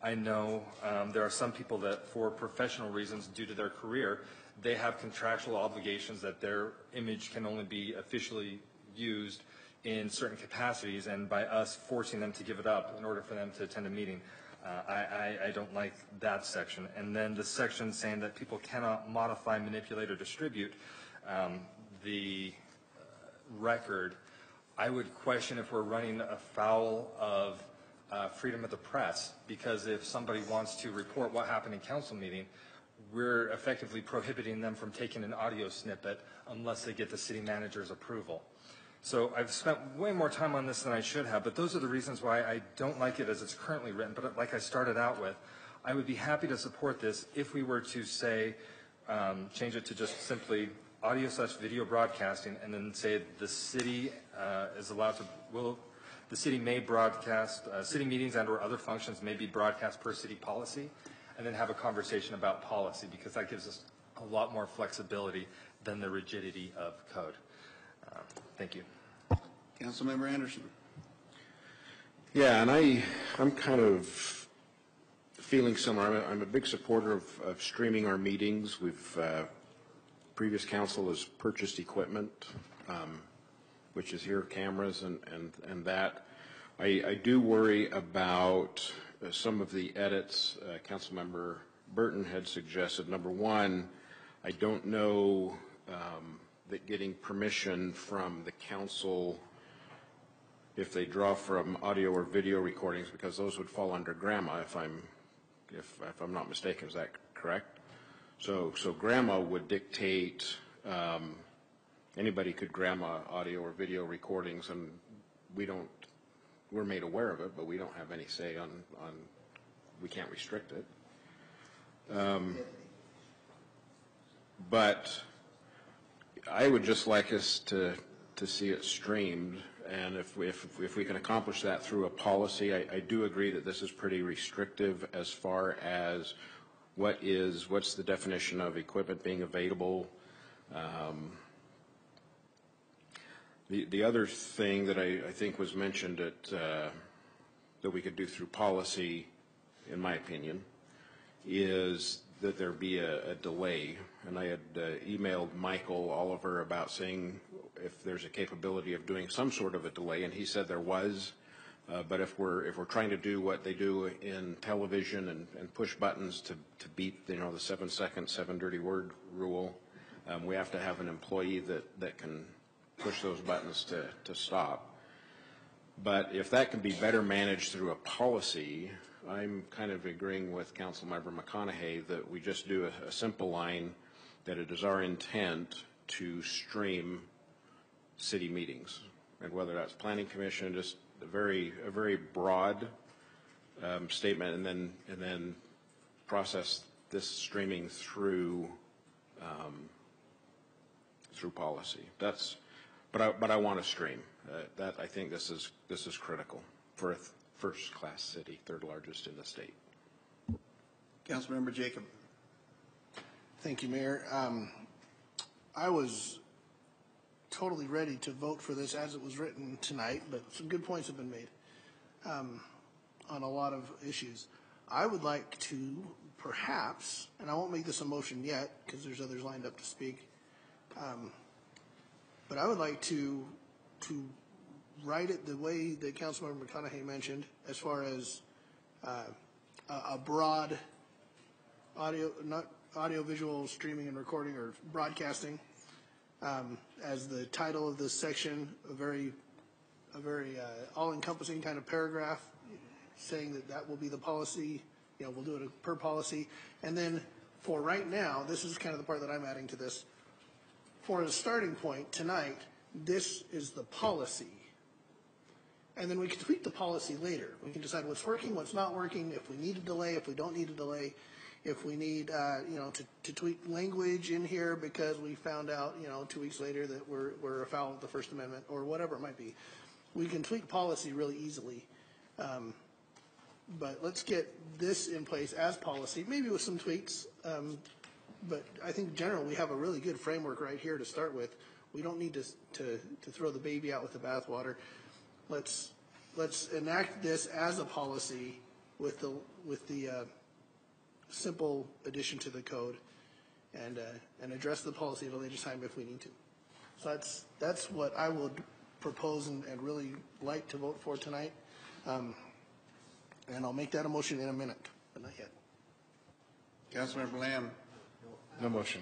I know there are some people that for professional reasons due to their career, they have contractual obligations that their image can only be officially used in certain capacities, and by us forcing them to give it up in order for them to attend a meeting, I don't like that section. And then the section saying that people cannot modify, manipulate, or distribute the record, I would question if we're running afoul of freedom of the press, because if somebody wants to report what happened in council meeting, we're effectively prohibiting them from taking an audio snippet unless they get the city manager's approval. So I've spent way more time on this than I should have, but those are the reasons why I don't like it as it's currently written. But like I started out with, I would be happy to support this if we were to say, change it to just simply audio/video broadcasting, and then say the city is allowed to, the city may broadcast, city meetings and/or other functions may be broadcast per city policy, and then have a conversation about policy, because that gives us a lot more flexibility than the rigidity of code. Thank you. Councilmember Anderson. Yeah, and I'm kind of feeling similar. I'm a big supporter of streaming our meetings. Previous council has purchased equipment, which is here, cameras and that. I do worry about some of the edits Councilmember Burton had suggested. Number one, I don't know that getting permission from the council if they draw from audio or video recordings, because those would fall under GRAMA if I'm not mistaken. Is that correct? So GRAMA would dictate anybody could GRAMA audio or video recordings, and we're made aware of it, but we don't have any say on we can't restrict it. But I would just like us to see it streamed, and if we can accomplish that through a policy. I do agree that this is pretty restrictive as far as what's the definition of equipment being available. The other thing that I think was mentioned that we could do through policy, in my opinion, is that there be a delay. And I had emailed Michael Oliver about saying if there's a capability of doing some sort of a delay, and he said there was. But if we're trying to do what they do in television and push buttons to beat the 7-second 7 dirty word rule, we have to have an employee that can push those buttons to stop. But if that can be better managed through a policy, I'm kind of agreeing with Councilmember McConaughey that we just do a simple line that it is our intent to stream city meetings, and whether that's planning commission, just a very broad statement, and then process this streaming through policy. But I want to stream. That I think this is critical for a first-class city, third largest in the state. Councilmember Jacob. Thank you, Mayor. I was totally ready to vote for this as it was written tonight, but some good points have been made on a lot of issues. I would like to perhaps, and I won't make this a motion yet because there's others lined up to speak, but I would like to write it the way that Councilmember McConaughey mentioned, as far as a broad audio, visual streaming and recording or broadcasting, as the title of this section, a very all-encompassing kind of paragraph saying that will be the policy. We'll do it per policy. And then for right now, this is kind of the part that I'm adding to this. For a starting point tonight, this is the policy. And then we can tweak the policy later. We can decide what's working, what's not working, if we need a delay, if we don't need a delay, if we need, to tweak language in here because we found out, 2 weeks later that we're afoul of the First Amendment or whatever it might be. We can tweak policy really easily. But let's get this in place as policy, maybe with some tweaks. But I think in general we have a really good framework right here to start with. We don't need to throw the baby out with the bathwater. Let's enact this as a policy with the simple addition to the code, and address the policy at a later time if we need to. So that's what I would propose and really like to vote for tonight. And I'll make that a motion in a minute, but not yet. Councilmember Lamb. No motion.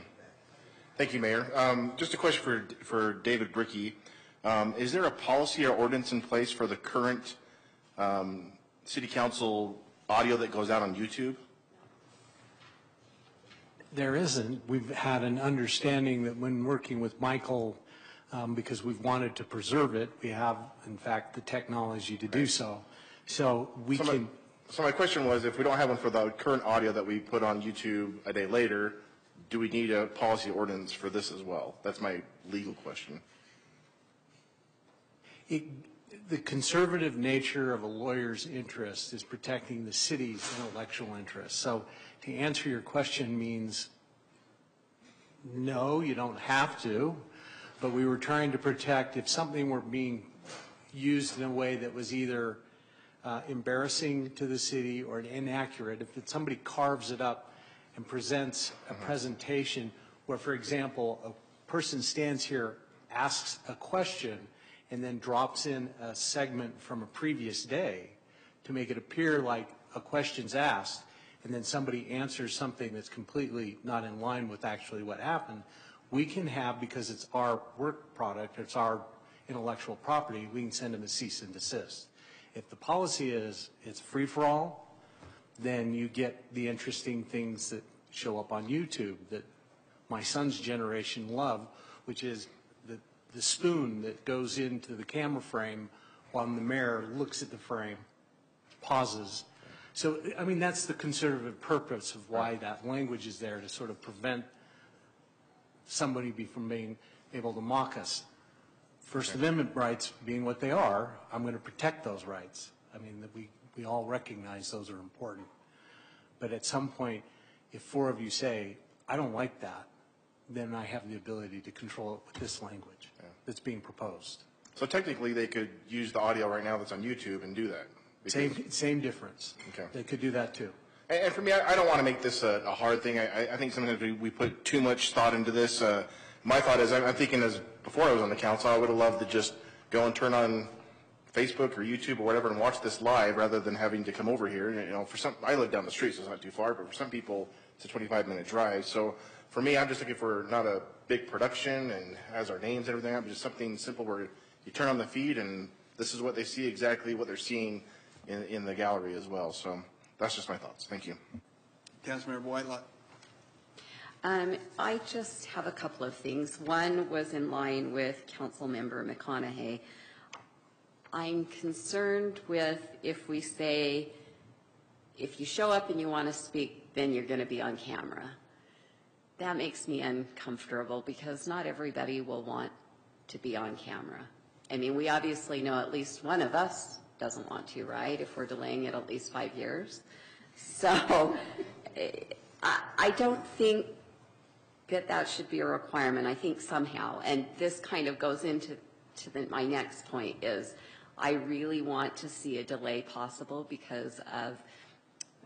Thank you, Mayor. Just a question for David Bricky. Is there a policy or ordinance in place for the current city council audio that goes out on YouTube? There isn't. We've had an understanding that when working with Michael, because we've wanted to preserve it, we have, in fact, the technology to do so. So we can... So my question was, if we don't have one for the current audio that we put on YouTube a day later, do we need a policy ordinance for this as well? That's my legal question. The conservative nature of a lawyer's interest is protecting the city's intellectual interest. So to answer your question means no, you don't have to, but we were trying to protect if something were being used in a way that was either embarrassing to the city or inaccurate, if somebody carves it up and presents a presentation where, for example, a person stands here, asks a question, and then drops in a segment from a previous day to make it appear like a question's asked, and then somebody answers something that's completely not in line with actually what happened, we can have, because it's our work product, it's our intellectual property, we can send them a cease and desist. If the policy is it's free-for-all, then you get the interesting things that show up on YouTube that my son's generation love, which is the spoon that goes into the camera frame while the mayor looks at the frame, pauses. So, I mean, that's the conservative purpose of why that language is there, to sort of prevent somebody from being able to mock us. First Amendment rights being what they are, I'm going to protect those rights. I mean, that we all recognize those are important. But at some point, if four of you say, I don't like that, then I have the ability to control it with this language that's being proposed. So technically, they could use the audio right now that's on YouTube and do that. Same difference. Okay. They could do that too. And for me, I don't want to make this a hard thing. I think sometimes we put too much thought into this. My thought is, I'm thinking as before I was on the council, I would have loved to just go and turn on Facebook or YouTube or whatever and watch this live rather than having to come over here. You know, for some, I live down the street, so it's not too far, but for some people, it's a 25-minute drive. So for me, I'm just looking for not a big production and has our names and everything, but just something simple where you turn on the feed and this is what they see, exactly what they're seeing in the gallery as well. So that's just my thoughts. Thank you. Councilmember Whitelock. I just have a couple of things. One was in line with Councilmember McConaughey. I'm concerned with if we say, if you show up and you want to speak, then you're going to be on camera. That makes me uncomfortable because not everybody will want to be on camera. I mean, we obviously know at least one of us doesn't want to, right, if we're delaying it at least 5 years. So I don't think that should be a requirement. I think somehow, and this kind of goes into my next point, is I really want to see a delay possible because of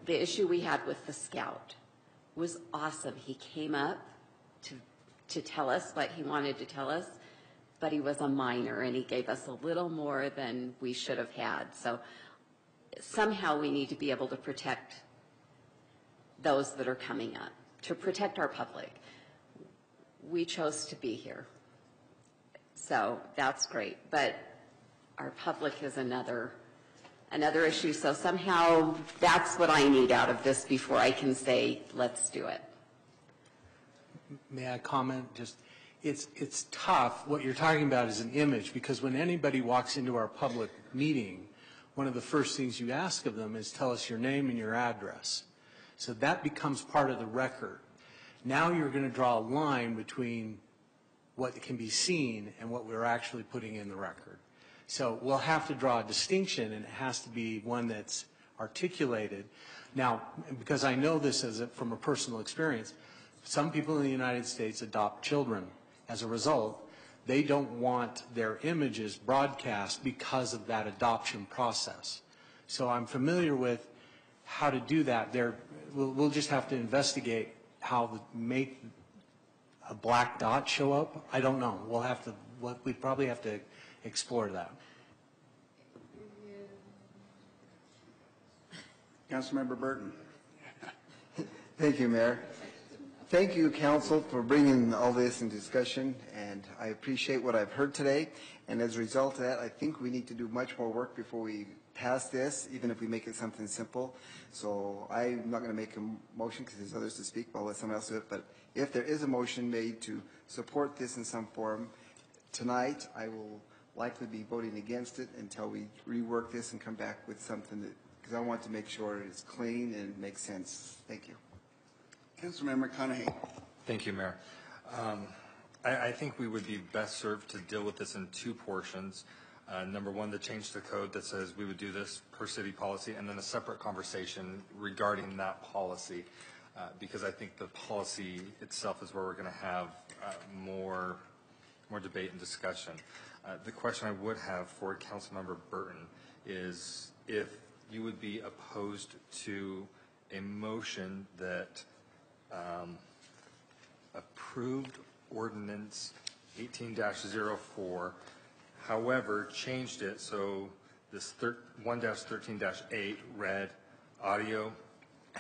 the issue we had with the scout. Was awesome. He came up to tell us what he wanted to tell us, but he was a minor and he gave us a little more than we should have had. So somehow we need to be able to protect those that are coming up, to protect our public. We chose to be here, so that's great. But our public is another issue. So somehow that's what I need out of this before I can say, let's do it. May I comment? Just, it's tough. What you're talking about is an image, because when anybody walks into our public meeting, one of the first things you ask of them is tell us your name and your address. So that becomes part of the record. Now you're going to draw a line between what can be seen and what we're actually putting in the record. So we'll have to draw a distinction, and it has to be one that's articulated. Now, because I know this from a personal experience, some people in the United States adopt children. As a result, they don't want their images broadcast because of that adoption process. So I'm familiar with how to do that. We'll just have to investigate how to make a black dot show up. I don't know. We probably have to explore that. Councilmember Burton. Thank you, Mayor. Thank you, Council, for bringing all this into discussion, and I appreciate what I've heard today. And as a result of that, I think we need to do much more work before we pass this, even if we make it something simple. So I'm not going to make a motion because there's others to speak, but I'll let someone else do it. But if there is a motion made to support this in some form tonight, I will likely be voting against it until we rework this and come back with something that, because I want to make sure it's clean and makes sense. Thank you. Councilmember McConaughey. Thank you, Mayor. I think we would be best served to deal with this in two portions. Number one, the change to the code that says we would do this per city policy, and then a separate conversation regarding that policy, because I think the policy itself is where we're going to have more debate and discussion. The question I would have for Councilmember Burton is if you would be opposed to a motion that approved ordinance 18-04, however, changed it so this 1-13-8 read audio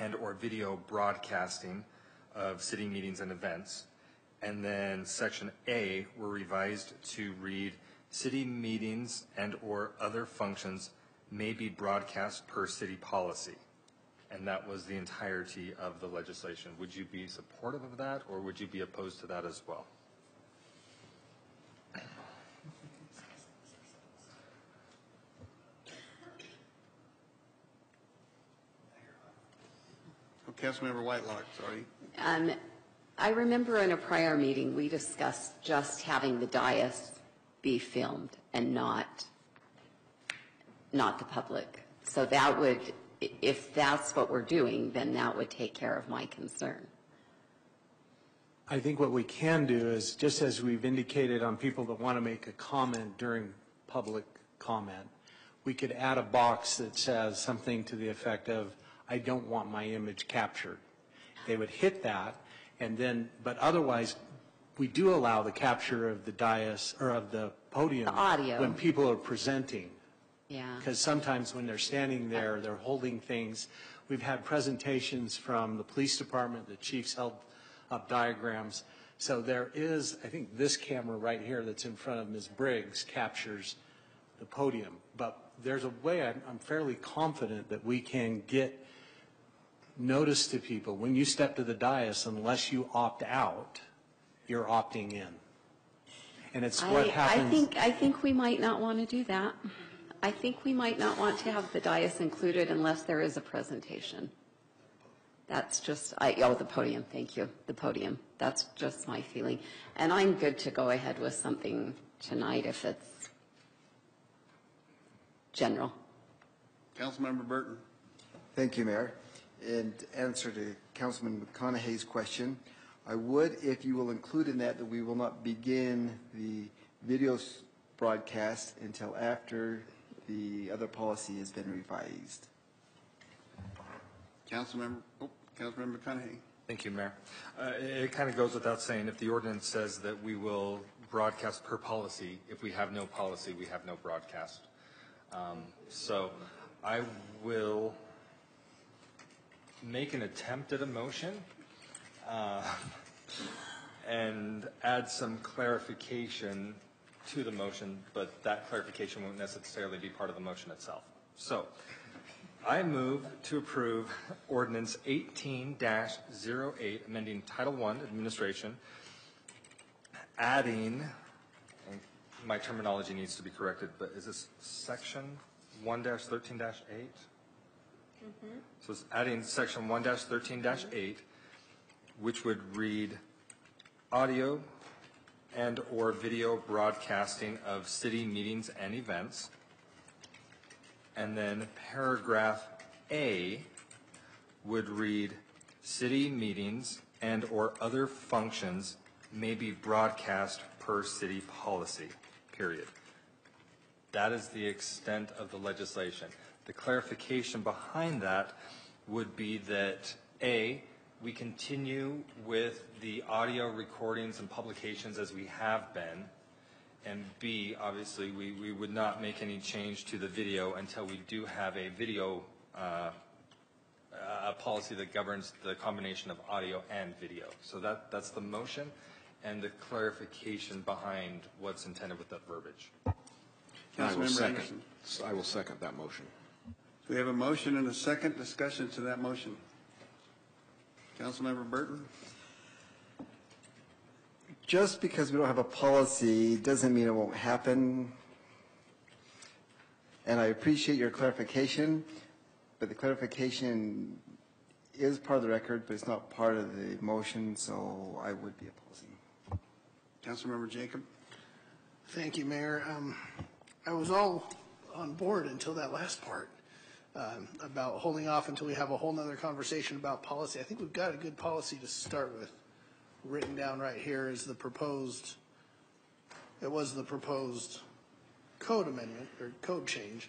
and or video broadcasting of city meetings and events, and then section A were revised to read city meetings and or other functions may be broadcast per city policy. And that was the entirety of the legislation. Would you be supportive of that, or would you be opposed to that as well? Oh, Councilmember Whitelock, sorry. I remember in a prior meeting, we discussed just having the dais be filmed and not the public. So that would, if that's what we're doing, then that would take care of my concern. I think what we can do is, just as we've indicated on people that want to make a comment during public comment, we could add a box that says something to the effect of, I don't want my image captured. They would hit that, and then, but otherwise, we do allow the capture of the dais, or of the podium. The audio. When people are presenting. Yeah. Because sometimes when they're standing there, they're holding things. We've had presentations from the police department, the chiefs held up diagrams. So there is, I think this camera right here that's in front of Ms. Briggs captures the podium. But there's a way, I'm fairly confident that we can get notice to people. When you step to the dais, unless you opt out, you're opting in. And it's what happens. I think we might not want to do that. I think we might not want to have the dais included unless there is a presentation. That's just, the podium, thank you, the podium. That's just my feeling. And I'm good to go ahead with something tonight if it's general. Councilmember Burton. Thank you, Mayor. In answer to Councilman McConaughey's question, I would, if you will include in that we will not begin the video broadcast until after the other policy has been revised. Councilmember McConaughey. Thank you, Mayor. It kind of goes without saying, if the ordinance says that we will broadcast per policy, if we have no policy, we have no broadcast. So I will make an attempt at a motion and add some clarification to the motion, but that clarification won't necessarily be part of the motion itself. So I move to approve ordinance 18-08, amending Title I, Administration, adding, and my terminology needs to be corrected, but is this section 1-13-8? So it's adding section 1-13-8, which would read audio and or video broadcasting of city meetings and events. And then paragraph A would read city meetings and or other functions may be broadcast per city policy, period. That is the extent of the legislation. The clarification behind that would be that A, we continue with the audio recordings and publications as we have been, and B, obviously, we would not make any change to the video until we do have a video a policy that governs the combination of audio and video. So that's the motion and the clarification behind what's intended with that verbiage. Councilmember Anderson. I will second that motion. So we have a motion and a second discussion to that motion. Councilmember Burton? Just because we don't have a policy doesn't mean it won't happen. And I appreciate your clarification, but the clarification is part of the record, but it's not part of the motion, so I would be opposing. Councilmember Jacob? Thank you, Mayor. I was all on board until that last part about holding off until we have a whole nother conversation about policy. I think we've got a good policy to start with. Written down right here is the proposed, it was the proposed code amendment or code change,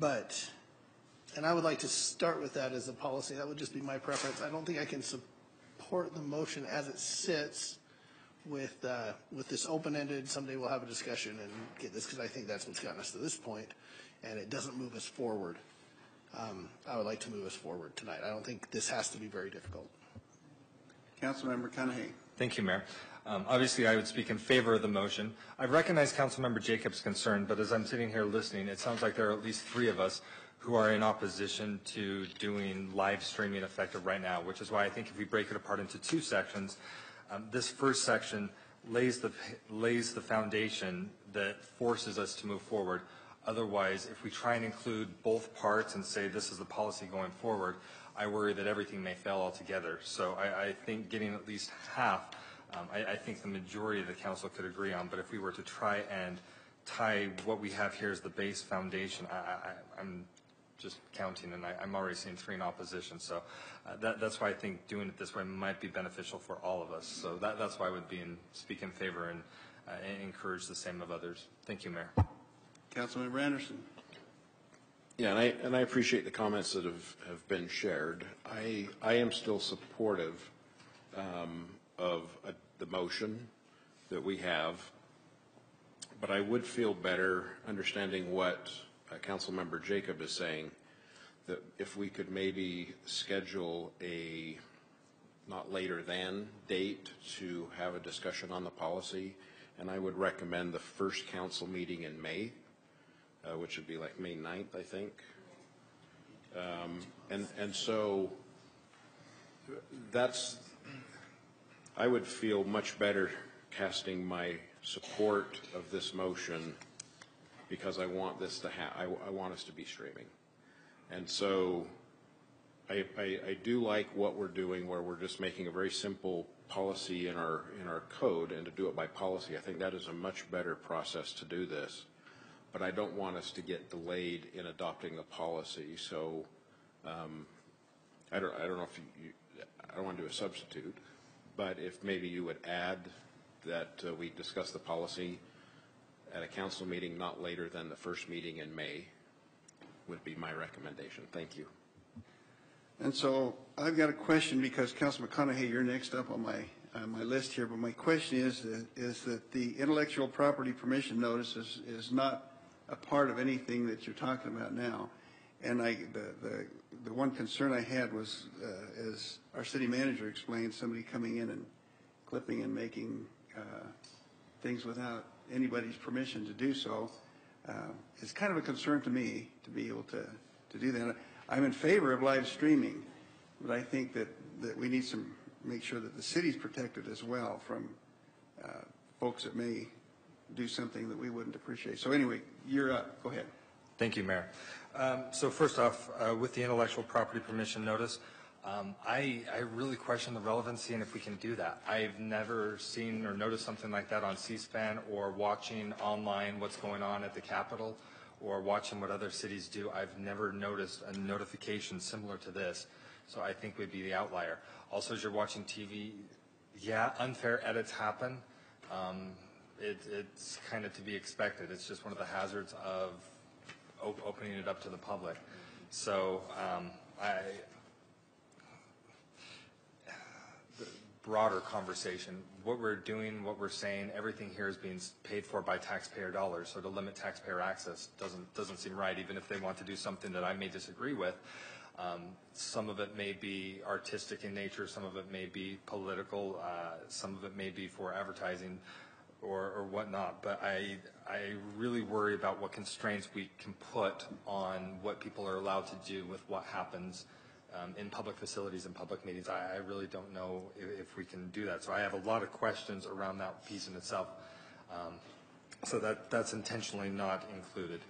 and I would like to start with that as a policy. That would just be my preference. I don't think I can support the motion as it sits with this open-ended, someday we'll have a discussion and get this, because I think that's what's gotten us to this point, and it doesn't move us forward. I would like to move us forward tonight. I don't think this has to be very difficult. Councilmember Cudahy. Thank you, Mayor. Obviously, I would speak in favor of the motion. I recognize Councilmember Jacob's concern, but as I'm sitting here listening, it sounds like there are at least 3 of us who are in opposition to doing live streaming effective right now, which is why I think if we break it apart into 2 sections, this first section lays the foundation that forces us to move forward. Otherwise, if we try and include both parts and say this is the policy going forward, I worry that everything may fail altogether. So I think getting at least half, I think the majority of the council could agree on, but if we were to try and tie what we have here as the base foundation, I'm just counting, and I'm already seeing 3 in opposition. So that's why I think doing it this way might be beneficial for all of us. So that's why I would speak in favor and encourage the same of others. Thank you, Mayor. Councilmember Anderson. Yeah, and I appreciate the comments that have been shared. I am still supportive of the motion that we have, but I would feel better understanding what Councilmember Jacob is saying, that if we could maybe schedule a not later than date to have a discussion on the policy, and I would recommend the first council meeting in May, which would be like May 9th, I think. And so I would feel much better casting my support of this motion, because I want this to I want us to be streaming. And so I do like what we're doing, where we're just making a very simple policy in our code, and to do it by policy. I think that is a much better process to do this. But I don't want us to get delayed in adopting the policy. So I don't know if I don't want to do a substitute, but if maybe you would add that we discuss the policy at a council meeting not later than the first meeting in May, would be my recommendation. Thank you. And so I've got a question, because Councilman McConaughey, you're next up on my list here, but my question is that the intellectual property permission notice is not a part of anything that you're talking about now. And the one concern I had was, as our city manager explained, somebody coming in and clipping and making things without anybody's permission to do so. It's kind of a concern to me to be able to do that. I'm in favor of live streaming, but I think that we need to make sure that the city's protected as well from folks that may do something that we wouldn't appreciate. So anyway, you're up. Go ahead. Thank you, Mayor. So first off, with the intellectual property permission notice, I really question the relevancy and if we can do that. I've never seen or noticed something like that on C-SPAN, or watching online what's going on at the Capitol, or watching what other cities do. I've never noticed a notification similar to this, so I think we'd be the outlier. Also, as you're watching TV, yeah, unfair edits happen. It's kind of to be expected. It's just one of the hazards of opening it up to the public. So the broader conversation, what we're doing, what we're saying, everything here is being paid for by taxpayer dollars. So to limit taxpayer access doesn't seem right, even if they want to do something that I may disagree with. Some of it may be artistic in nature, some of it may be political, some of it may be for advertising or whatnot, but I really worry about what constraints we can put on what people are allowed to do with what happens in public facilities and public meetings. I really don't know if we can do that. So I have a lot of questions around that piece in itself. So that's intentionally not included.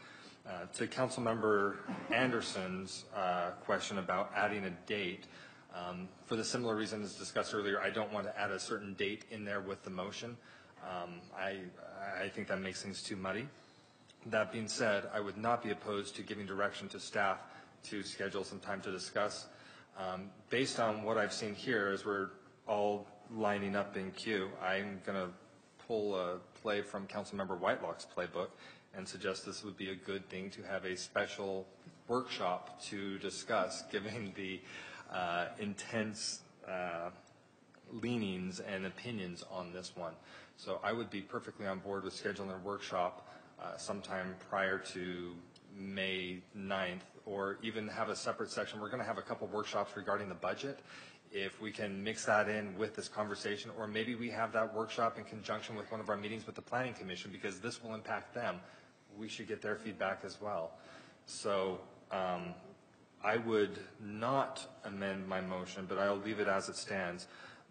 To Councilmember Anderson's question about adding a date, for the similar reasons discussed earlier, I don't want to add a certain date in there with the motion. I think that makes things too muddy. That being said, I would not be opposed to giving direction to staff to schedule some time to discuss. Based on what I've seen here, as we're all lining up in queue, I'm going to pull a play from Councilmember Whitelock's playbook and suggest this would be a good thing to have a special workshop to discuss, given the intense leanings and opinions on this one. So I would be perfectly on board with scheduling a workshop sometime prior to May 9th, or even have a separate section. We're going to have a couple workshops regarding the budget. If we can mix that in with this conversation, or maybe we have that workshop in conjunction with one of our meetings with the Planning Commission, because this will impact them. We should get their feedback as well. So I would not amend my motion, but I'll leave it as it stands,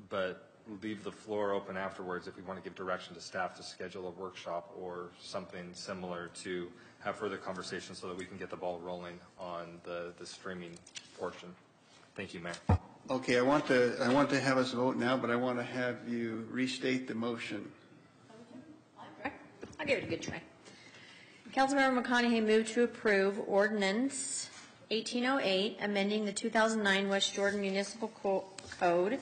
but leave the floor open afterwards if we want to give direction to staff to schedule a workshop or something similar to have further conversations so that we can get the ball rolling on the streaming portion. Thank you, Mayor. Okay, I want to have us vote now, but I want to have you restate the motion. I'll give it a good try. Councilmember McConaughey moved to approve ordinance 1808, amending the 2009 West Jordan Municipal Code,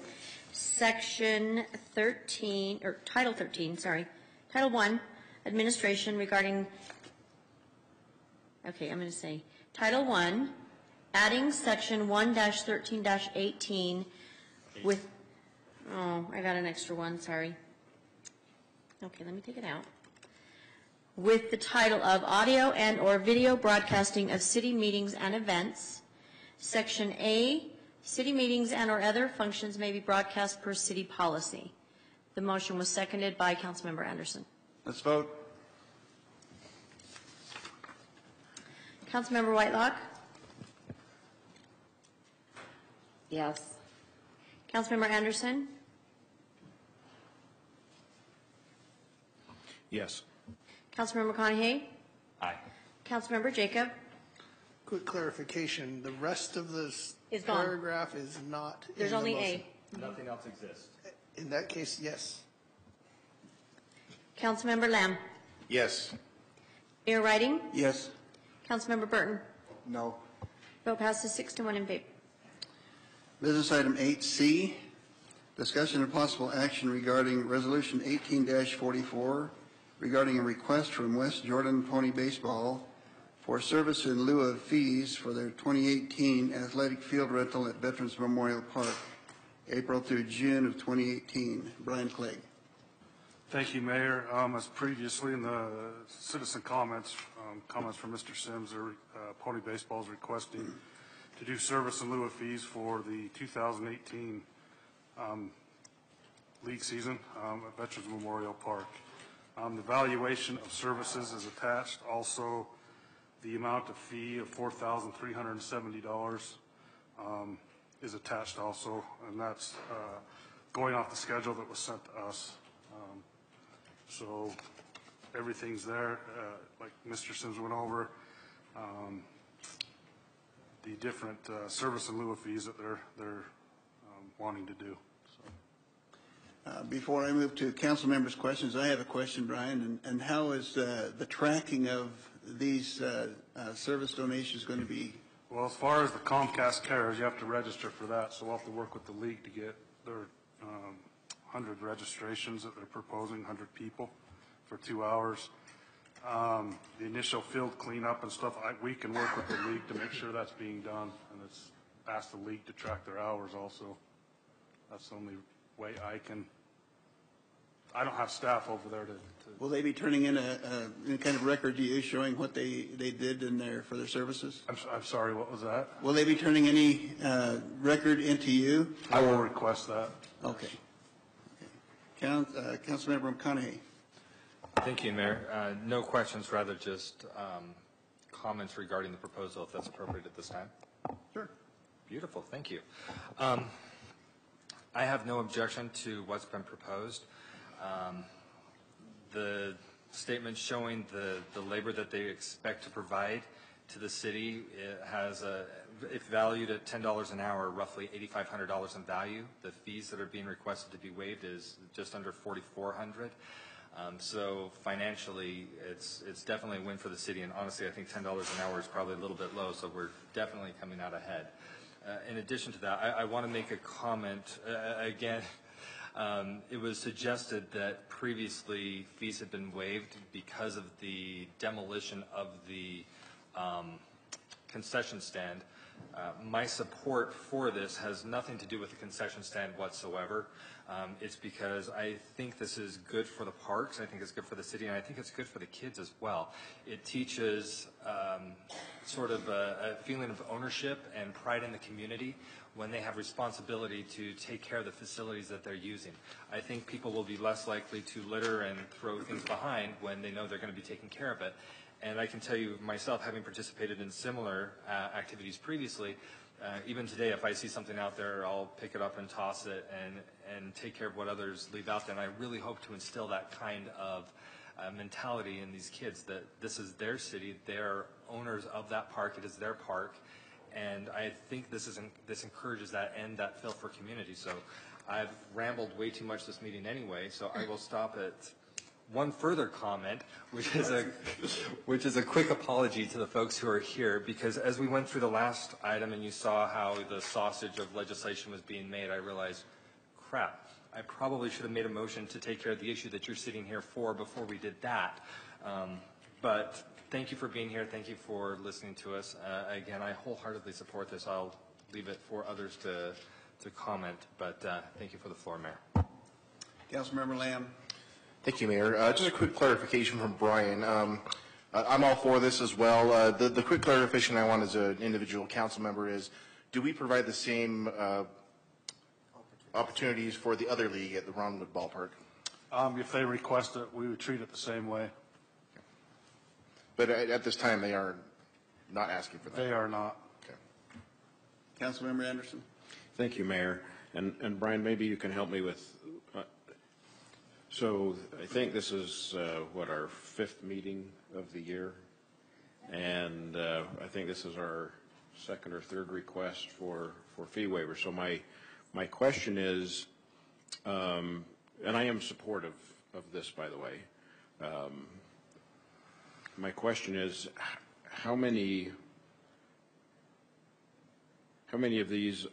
Section 13, or Title 13, sorry, Title 1, Administration regarding, okay, I'm going to say Title 1, adding Section 1-13-18 with, oh, I got an extra one, sorry. Okay, let me take it out. With the title of Audio and or Video Broadcasting of City Meetings and Events. Section A, city meetings and or other functions may be broadcast per city policy. The motion was seconded by Councilmember Anderson. Let's vote. Councilmember Whitelock? Yes. Councilmember Anderson? Yes. Councilmember McConaughey? Aye. Councilmember Jacob? Quick clarification, the rest of this Is gone. paragraph is not There's in the only motion. A. Nothing else exists. In that case, yes. Councilmember Lamb? Yes. Mayor Riding? Yes. Councilmember Burton? No. Vote passes 6-1 in favor. Business item 8C, discussion of possible action regarding Resolution 18-44 regarding a request from West Jordan Pony Baseball for service in lieu of fees for their 2018 athletic field rental at Veterans Memorial Park, April through June of 2018. Brian Clegg. Thank you, Mayor. As previously in the citizen comments, comments from Mr. Sims, Pony Baseball is requesting to do service in lieu of fees for the 2018 league season at Veterans Memorial Park. The valuation of services is attached. Also, the amount of fee of $4,370 is attached also, and that's going off the schedule that was sent to us. So everything's there, like Mr. Sims went over, the different service in lieu of fees that they're wanting to do. Before I move to council members' questions, I have a question, Brian, and how is the tracking of these service donations going to be? Well, as far as the Comcast Cares, you have to register for that, so we'll have to work with the league to get their 100 registrations that they're proposing, 100 people for 2 hours. The initial field cleanup and stuff, we can work with the league to make sure that's being done, and it's ask the league to track their hours also. That's the only way I can I don't have staff over there to Will they be turning in a kind of record to you showing what they did for their services? I'm sorry, what was that? Will they be turning any record into you? I will request that. Okay. Councilmember McConaughey. Thank you, Mayor. No questions, rather just comments regarding the proposal, if that's appropriate at this time. Sure. Beautiful, thank you. I have no objection to what's been proposed. The statement showing the labor that they expect to provide to the city if valued at $10 an hour, roughly $8,500 in value. The fees that are being requested to be waived is just under $4,400. So financially, it's definitely a win for the city, and honestly, I think $10 an hour is probably a little bit low, so we're definitely coming out ahead. In addition to that, I want to make a comment. Again, it was suggested that previously fees had been waived because of the demolition of the concession stand. My support for this has nothing to do with the concession stand whatsoever. It's because I think this is good for the parks, I think it's good for the city, and I think it's good for the kids as well. It teaches sort of a feeling of ownership and pride in the community when they have responsibility to take care of the facilities that they're using. I think people will be less likely to litter and throw things behind when they know they're going to be taking care of it. And I can tell you myself, having participated in similar activities previously, even today, if I see something out there, I'll pick it up and toss it and take care of what others leave out there. And I really hope to instill that kind of mentality in these kids, that this is their city, they're owners of that park, it is their park. And I think this encourages that and that feel for community. So I've rambled way too much this meeting anyway, so I will stop at one further comment, which is a quick apology to the folks who are here, because as we went through the last item and you saw how the sausage of legislation was being made, I realized, crap, I probably should have made a motion to take care of the issue that you're sitting here for before we did that. But thank you for being here. Thank you for listening to us. Again, I wholeheartedly support this. I'll leave it for others to comment, but thank you for the floor, Mayor. Councilmember Lamb. Thank you, Mayor. Just a quick clarification from Brian. I'm all for this as well. The quick clarification I want as an individual council member is, do we provide the same opportunities for the other league at the Ronwood Ballpark? If they request it, we would treat it the same way. But at this time, they are not asking for that? They are not. Okay. Councilmember Anderson. Thank you, Mayor. And Brian, maybe you can help me with, so I think this is, our fifth meeting of the year. And I think this is our second or third request for fee waiver. So my question is, and I am supportive of this, by the way. My question is, how many of these,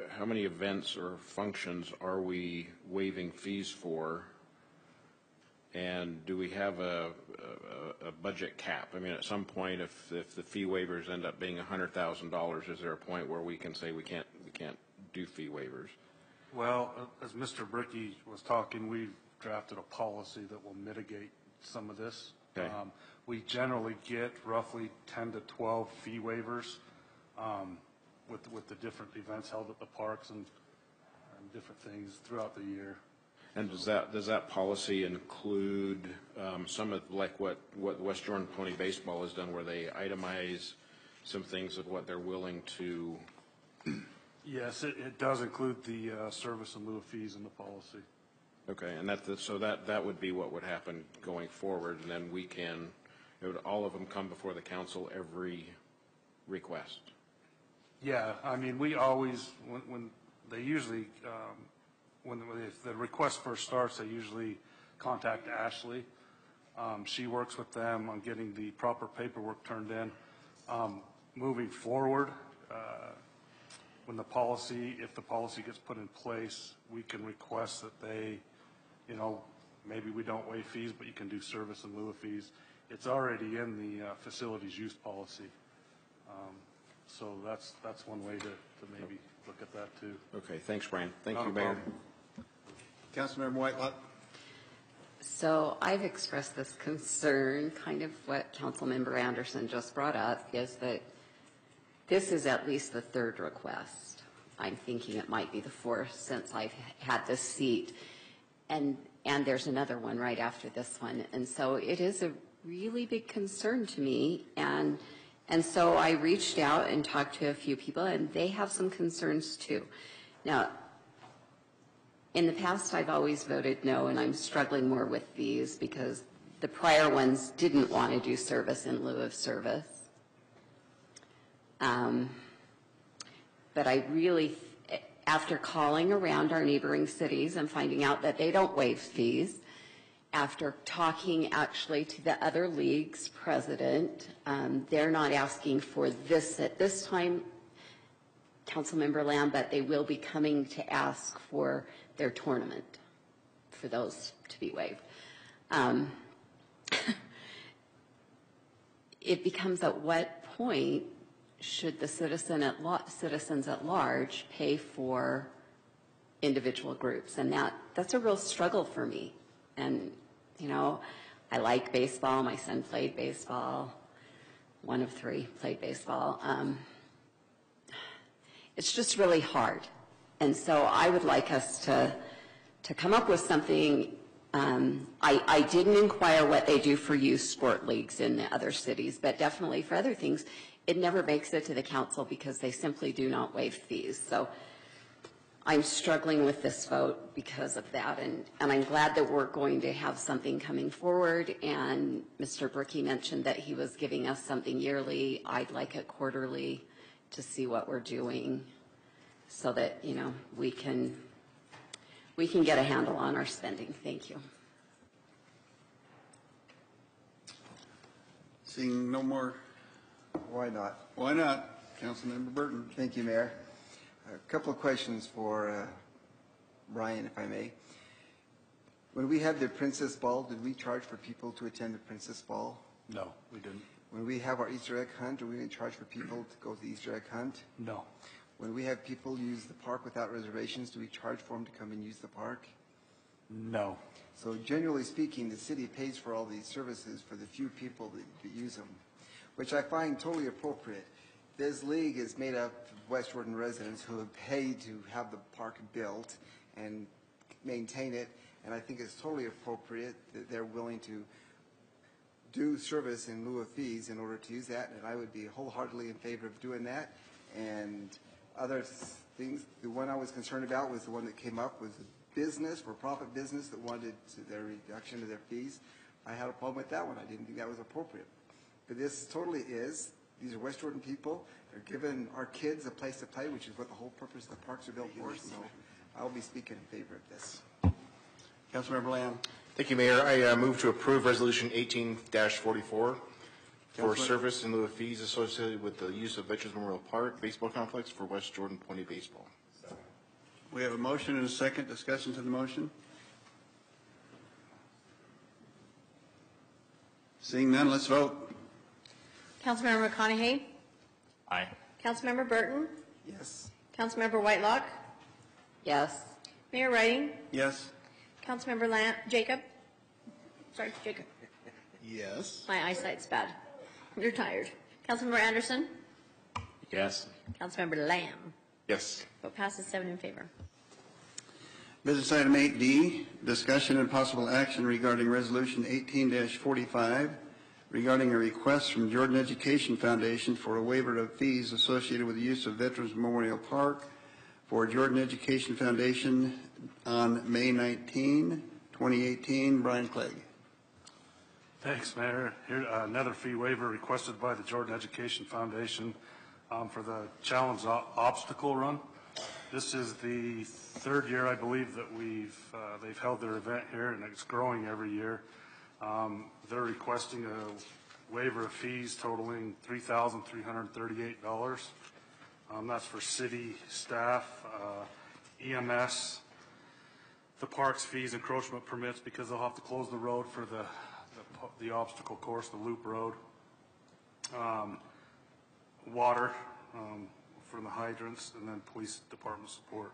how many events or functions are we waiving fees for? And do we have a budget cap? I mean, at some point, if the fee waivers end up being $100,000, is there a point where we can say we can't do fee waivers? Well, as Mr. Brickey was talking, we've drafted a policy that will mitigate some of this. Okay. We generally get roughly 10 to 12 fee waivers with the different events held at the parks and different things throughout the year. And does that policy include some of like what West Jordan Pony Baseball has done, where they itemize some things of what they're willing to? Yes, it does include the service in lieu of fees in the policy. Okay, and that would be what would happen going forward, and then it would all of them come before the council every request. Yeah, I mean, we always, when they usually, if the request first starts, they usually contact Ashley. She works with them on getting the proper paperwork turned in. Moving forward, if the policy gets put in place, we can request that they, maybe we don't waive fees, but you can do service in lieu of fees. It's already in the facilities use policy. So that's one way to maybe look at that too. Okay, thanks, Brian. Thank Not you, a Mayor. problem. Councilmember Whitelock. So I've expressed this concern, kind of what Councilmember Anderson just brought up, is that this is at least the third request. I'm thinking it might be the fourth since I've had this seat. And there's another one right after this one. And so it is a really big concern to me. And so I reached out and talked to a few people, and they have some concerns too. Now, in the past, I've always voted no, and I'm struggling more with these because the prior ones didn't want to do service in lieu of service. But I really, after calling around our neighboring cities and finding out that they don't waive fees, after talking actually to the other league's president, they're not asking for this at this time, Councilmember Lamb, but they will be coming to ask for their tournament, for those to be waived. It becomes at what point should the citizens at large pay for individual groups? And that's a real struggle for me. And, you know, I like baseball. My son played baseball. One of three played baseball. It's just really hard. And so I would like us to come up with something. I didn't inquire what they do for youth sport leagues in the other cities, but definitely for other things, it never makes it to the council because they simply do not waive fees. So I'm struggling with this vote because of that, and I'm glad that we're going to have something coming forward. And Mr. Brickey mentioned that he was giving us something yearly. I'd like it quarterly to see what we're doing so that, you know, we can get a handle on our spending. Thank you. Seeing no more. Why not? Why not? Councilmember Burton. Thank you, Mayor. A couple of questions for Brian, if I may. When we had the Princess Ball, did we charge for people to attend the Princess Ball? No, we didn't. When we have our Easter egg hunt, are we going to charge for people to go to the Easter egg hunt? No. When we have people use the park without reservations, do we charge for them to come and use the park? No. So generally speaking, the city pays for all these services for the few people that use them, which I find totally appropriate. This league is made up of West Jordan residents who have paid to have the park built and maintain it, and I think it's totally appropriate that they're willing to do service in lieu of fees in order to use that, and I would be wholeheartedly in favor of doing that. And other things, the one I was concerned about was the one that came up was a business, for-profit business that wanted their reduction of their fees. I had a problem with that one. I didn't think that was appropriate. But this totally is. These are West Jordan people. They're giving our kids a place to play, which is what the whole purpose of the parks are built for. So I'll be speaking in favor of this. Councilmember Lamb. Thank you, Mayor. I move to approve Resolution 18-44 for service in lieu of fees associated with the use of Veterans Memorial Park Baseball Complex for West Jordan Pony Baseball. We have a motion and a second. Discussion to the motion. Seeing none, let's vote. Councilmember McConaughey? Aye. Councilmember Burton? Yes. Councilmember Whitelock? Yes. Mayor Writing? Yes. Councilmember Jacob? Sorry, Jacob. Yes. My eyesight's bad. You're tired. Councilmember Anderson? Yes. Councilmember Lamb? Yes. Vote passes 7 in favor. Business item 8D, discussion and possible action regarding Resolution 18-45 regarding a request from Jordan Education Foundation for a waiver of fees associated with the use of Veterans Memorial Park for Jordan Education Foundation on May 19, 2018. Brian Clegg. Thanks, Mayor. Here, another fee waiver requested by the Jordan Education Foundation for the Challenge Obstacle Run. This is the third year, I believe, that they've held their event here, and it's growing every year. They're requesting a waiver of fees totaling $3,338. That's for city staff, EMS, the park's fees, encroachment permits, because they'll have to close the road for the obstacle course, the loop road, water for the hydrants, and then police department support.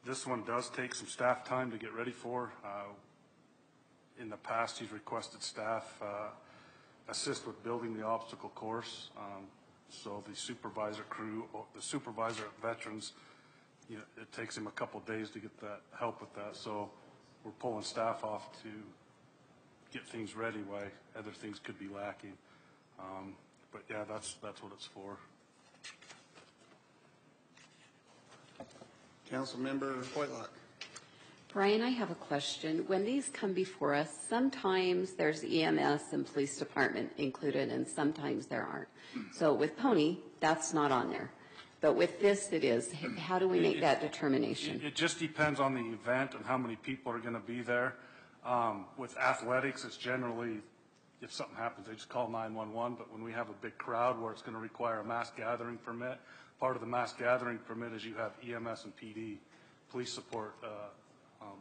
This one does take some staff time to get ready for. In the past, he's requested staff assist with building the obstacle course. So the supervisor crew, the supervisor at Veterans, it takes him a couple days to get that help with that. So we're pulling staff off to get things ready while other things could be lacking. But yeah, that's what it's for. Councilmember Whitelock. Brian, I have a question. When these come before us, sometimes there's EMS and police department included, and sometimes there aren't. So with Pony, that's not on there. But with this, it is. How do we make that determination? It just depends on the event and how many people are going to be there. With athletics, it's generally, if something happens, they just call 911. But when we have a big crowd where it's going to require a mass gathering permit, part of the mass gathering permit is you have EMS and PD, police support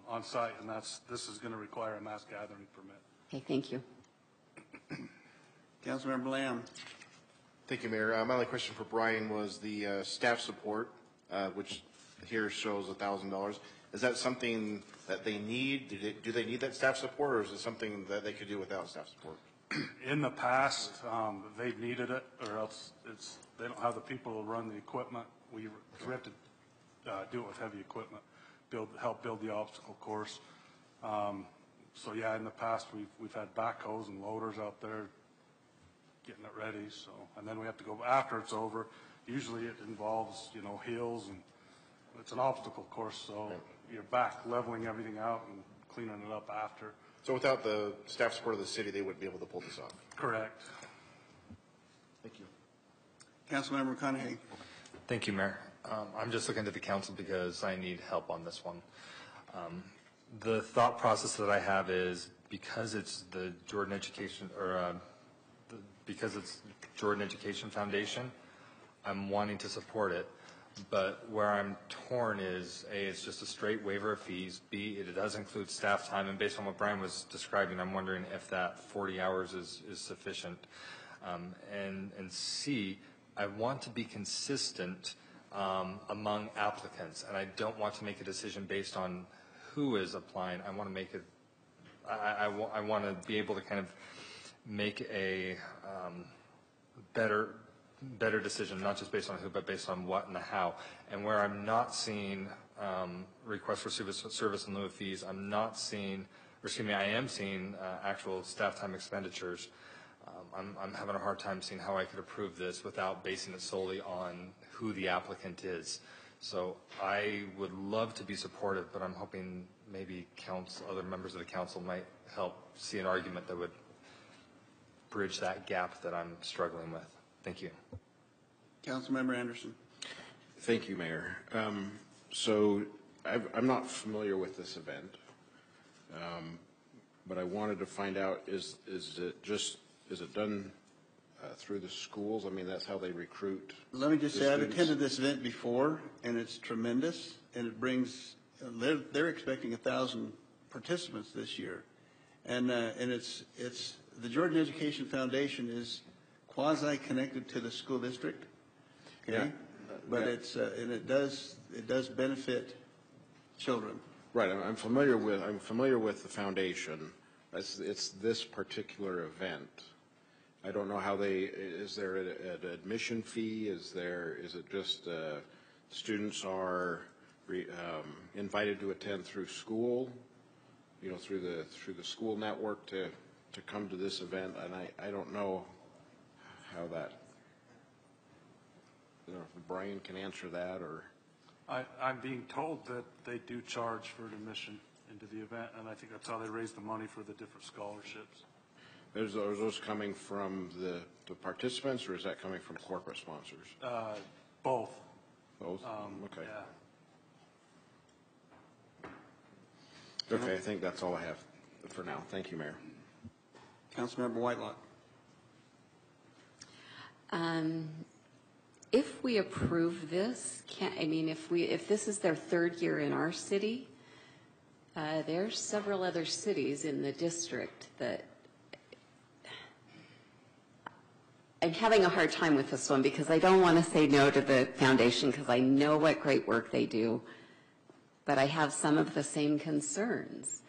on site, and this is going to require a mass gathering permit. Okay, thank you. Councilmember Lamb. Thank you, Mayor. My only question for Brian was the staff support, which here shows $1,000. Is that something that they need? Do they need that staff support, or is it something that they could do without staff support? In the past, they've needed it, or else they don't have the people to run the equipment. We have to do it with heavy equipment, help build the obstacle course. So yeah, in the past we've had backhoes and loaders out there getting it ready. So, and then we have to go after it's over. Usually it involves hills, and it's an obstacle course, so you're back leveling everything out and cleaning it up after. So without the staff support of the city, they wouldn't be able to pull this off? Correct. Thank you. Councilmember McConaughey. Thank you, Mayor. I'm just looking to the council because I need help on this one. The thought process that I have is because it's the Jordan Education, because it's Jordan Education Foundation, I'm wanting to support it. But where I'm torn is, A, it's just a straight waiver of fees. B, it does include staff time. And based on what Brian was describing, I'm wondering if that 40 hours is sufficient. And C, I want to be consistent among applicants. And I don't want to make a decision based on who is applying. I want to make it, I want to be able to kind of make a better decision, not just based on who, but based on what and the how. And where I'm not seeing requests for service in lieu of fees, I'm not seeing, or excuse me, I am seeing actual staff time expenditures. I'm having a hard time seeing how I could approve this without basing it solely on who the applicant is. So I would love to be supportive, but I'm hoping maybe other members of the council might help see an argument that would bridge that gap that I'm struggling with. Thank you. Councilmember Anderson. Thank you, Mayor. So I'm not familiar with this event, but I wanted to find out, is it done through the schools? I mean, that's how they recruit. Let me just say, I've attended this event before, and it's tremendous, and it brings, they're expecting 1,000 participants this year. And it's the Jordan Education Foundation is quasi-connected to the school district, okay? Yeah. But and it does benefit children. Right. I'm familiar with the foundation. It's this particular event. I don't know how is there an admission fee? Is it just students are invited to attend through school, through the school network to come to this event? And I don't know how that, if Brian can answer that, or. I'm being told that they do charge for admission into the event, and I think that's how they raise the money for the different scholarships. Are those coming from the participants, or is that coming from corporate sponsors? Both. Both? Okay. Yeah. Okay, I think that's all I have for now. Thank you, Mayor. Councilmember Whitelock. If we approve this, if this is their third year in our city, there's several other cities in the district that I'm having a hard time with this one because I don't want to say no to the foundation because I know what great work they do, but I have some of the same concerns.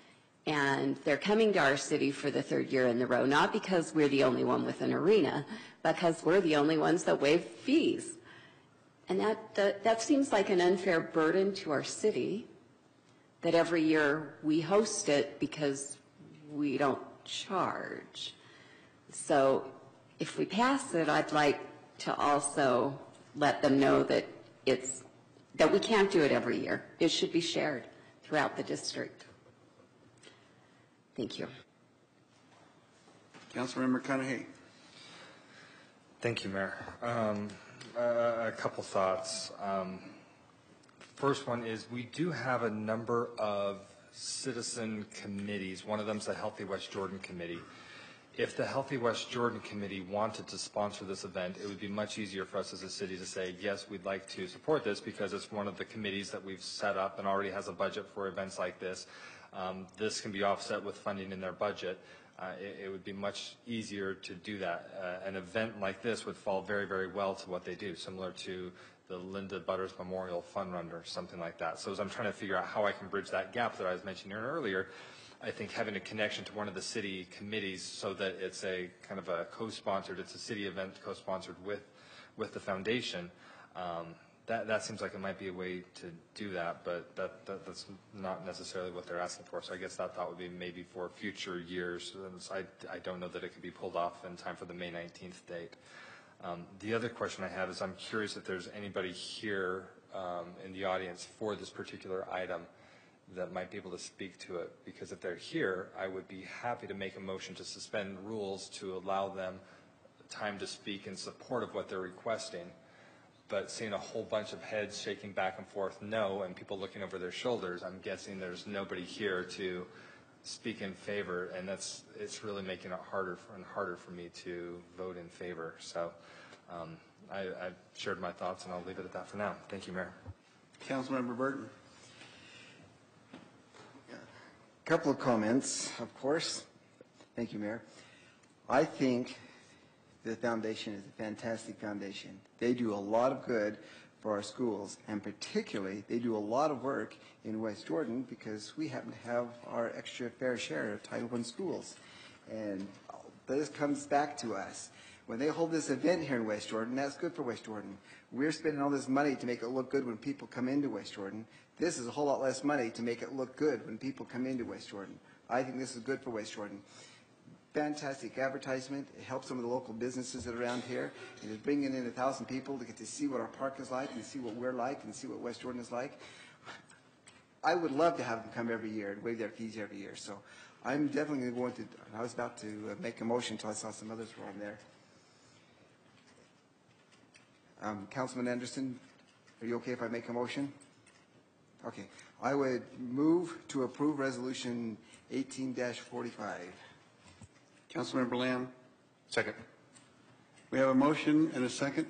And they're coming to our city for the third year in a row, not because we're the only one with an arena, but because we're the only ones that waive fees. And that seems like an unfair burden to our city, that every year we host it because we don't charge. So if we pass it, I'd like to also let them know that that we can't do it every year. It should be shared throughout the district. Thank you. Councilmember Cudahy. Thank you, Mayor. A couple thoughts. First one is we do have a number of citizen committees. One of them is the Healthy West Jordan Committee. If the Healthy West Jordan Committee wanted to sponsor this event, it would be much easier for us as a city to say, yes, we'd like to support this because it's one of the committees that we've set up and already has a budget for events like this. This can be offset with funding in their budget. It would be much easier to do that. An event like this would fall very, very well to what they do, similar to the Linda Butters Memorial Fun Run or something like that. So as I'm trying to figure out how I can bridge that gap that I was mentioning earlier, I think having a connection to one of the city committees so that it's a kind of a co-sponsored, it's a city event co-sponsored with the foundation, that seems like it might be a way to do that, but that's not necessarily what they're asking for. So I guess that thought would be maybe for future years. I don't know that it could be pulled off in time for the May 19th date. The other question I have is I'm curious if there's anybody here in the audience for this particular item that might be able to speak to it, because if they're here, I would be happy to make a motion to suspend rules to allow them time to speak in support of what they're requesting. But seeing a whole bunch of heads shaking back and forth no, and people looking over their shoulders, I'm guessing there's nobody here to speak in favor, and it's really making it harder and harder for me to vote in favor. So I've shared my thoughts, and I'll leave it at that for now. Thank you, Mayor. Councilmember Burton. A couple of comments, of course. Thank you, Mayor. I think the foundation is a fantastic foundation. They do a lot of good for our schools, and particularly they do a lot of work in West Jordan because we happen to have our extra fair share of Title I schools. And this comes back to us. When they hold this event here in West Jordan, that's good for West Jordan. We're spending all this money to make it look good when people come into West Jordan. This is a whole lot less money to make it look good when people come into West Jordan. I think this is good for West Jordan. Fantastic advertisement. It helps some of the local businesses that are around here. It is bringing in 1,000 people to get to see what our park is like and see what we're like and see what West Jordan is like. I would love to have them come every year and waive their fees every year. So I'm definitely going to, I was about to make a motion until I saw some others were on there. Councilman Anderson, are you okay if I make a motion? Okay. I would move to approve Resolution 18-45. Councilmember Lamb. Second. We have a motion and a second.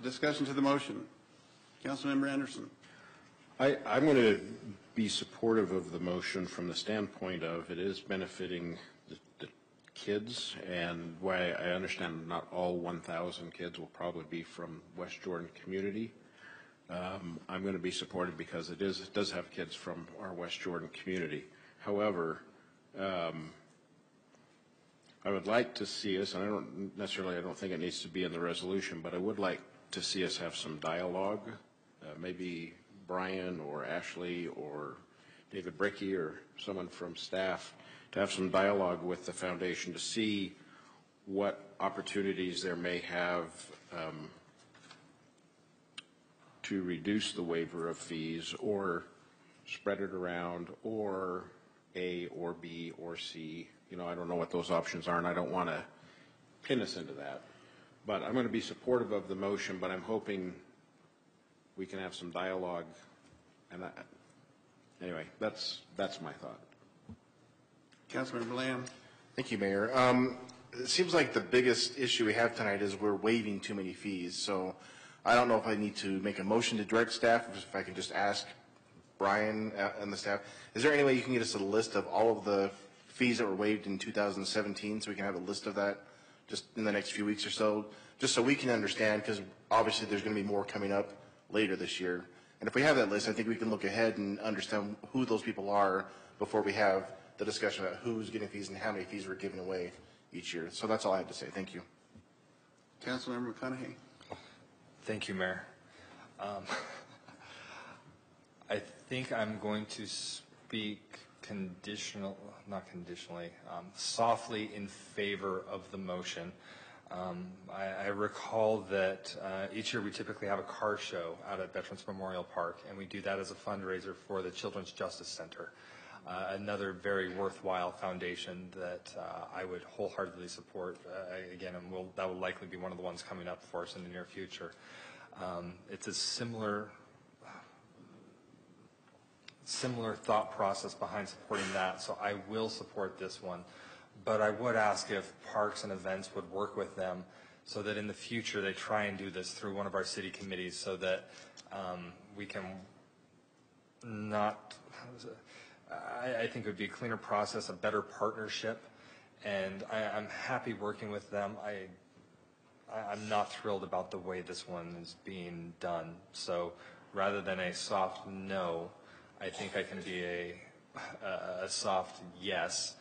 Discussion to the motion. Councilmember Anderson. I'm going to be supportive of the motion from the standpoint of it is benefiting the kids, and why I understand not all 1,000 kids will probably be from West Jordan community. I'm going to be supportive because it does have kids from our West Jordan community. However, I would like to see us, and I don't think it needs to be in the resolution, but I would like to see us have some dialogue, maybe Brian or Ashley or David Bricky or someone from staff, to have some dialogue with the foundation to see what opportunities there may have to reduce the waiver of fees or spread it around, or A or B or C. You know, I don't know what those options are, and I don't want to pin us into that. But I'm going to be supportive of the motion, but I'm hoping we can have some dialogue. And anyway, that's my thought. Councilmember Lamb. Thank you, Mayor. It seems like the biggest issue we have tonight is we're waiving too many fees. So I don't know if I need to make a motion to direct staff, or if I can just ask Brian and the staff, is there any way you can get us a list of all of the fees that were waived in 2017 so we can have a list of that just in the next few weeks or so, just so we can understand, because obviously there's going to be more coming up later this year, And if we have that list, I think we can look ahead and understand who those people are before we have the discussion about who's getting fees and how many fees we're giving away each year. So that's all I have to say. Thank you. Councilmember McConaughey. Thank you, Mayor. I think I'm going to speak softly in favor of the motion. I recall that each year we typically have a car show out at Veterans Memorial Park, and we do that as a fundraiser for the Children's Justice Center, another very worthwhile foundation that I would wholeheartedly support. Again, and that will likely be one of the ones coming up for us in the near future. It's a similar thought process behind supporting that, so I will support this one. But I would ask if Parks and Events would work with them so that in the future they try and do this through one of our city committees so that we can not, I think it would be a cleaner process, a better partnership, and I'm happy working with them. I'm not thrilled about the way this one is being done. So rather than a soft no, I think I can be a soft yes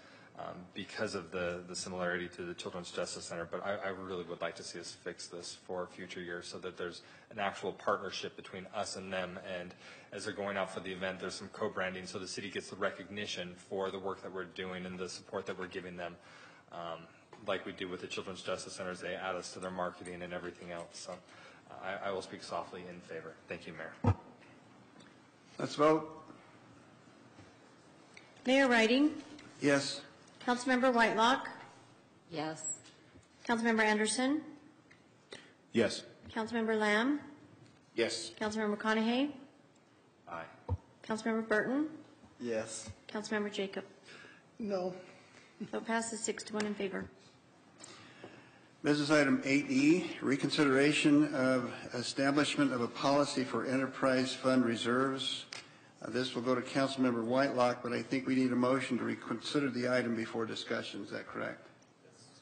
because of the similarity to the Children's Justice Center. But I really would like to see us fix this for future years so that there's an actual partnership between us and them. And as they're going out for the event, there's some co-branding so the city gets the recognition for the work that we're doing and the support that we're giving them. Like we do with the Children's Justice Centers, they add us to their marketing and everything else. So I will speak softly in favor. Thank you, Mayor. Let's vote. Mayor Riding, Yes. Councilmember Whitelock, Yes. Councilmember Anderson, Yes. Councilmember Lamb, Yes. Councilmember McConaughey, Aye. Councilmember Burton, Yes. Councilmember Jacob. No. Vote passes 6-1 in favor. Business item 8E, reconsideration of establishment of a policy for enterprise fund reserves. This will go to Councilmember Whitelock, but I think we need a motion to reconsider the item before discussion. Is that correct? Yes.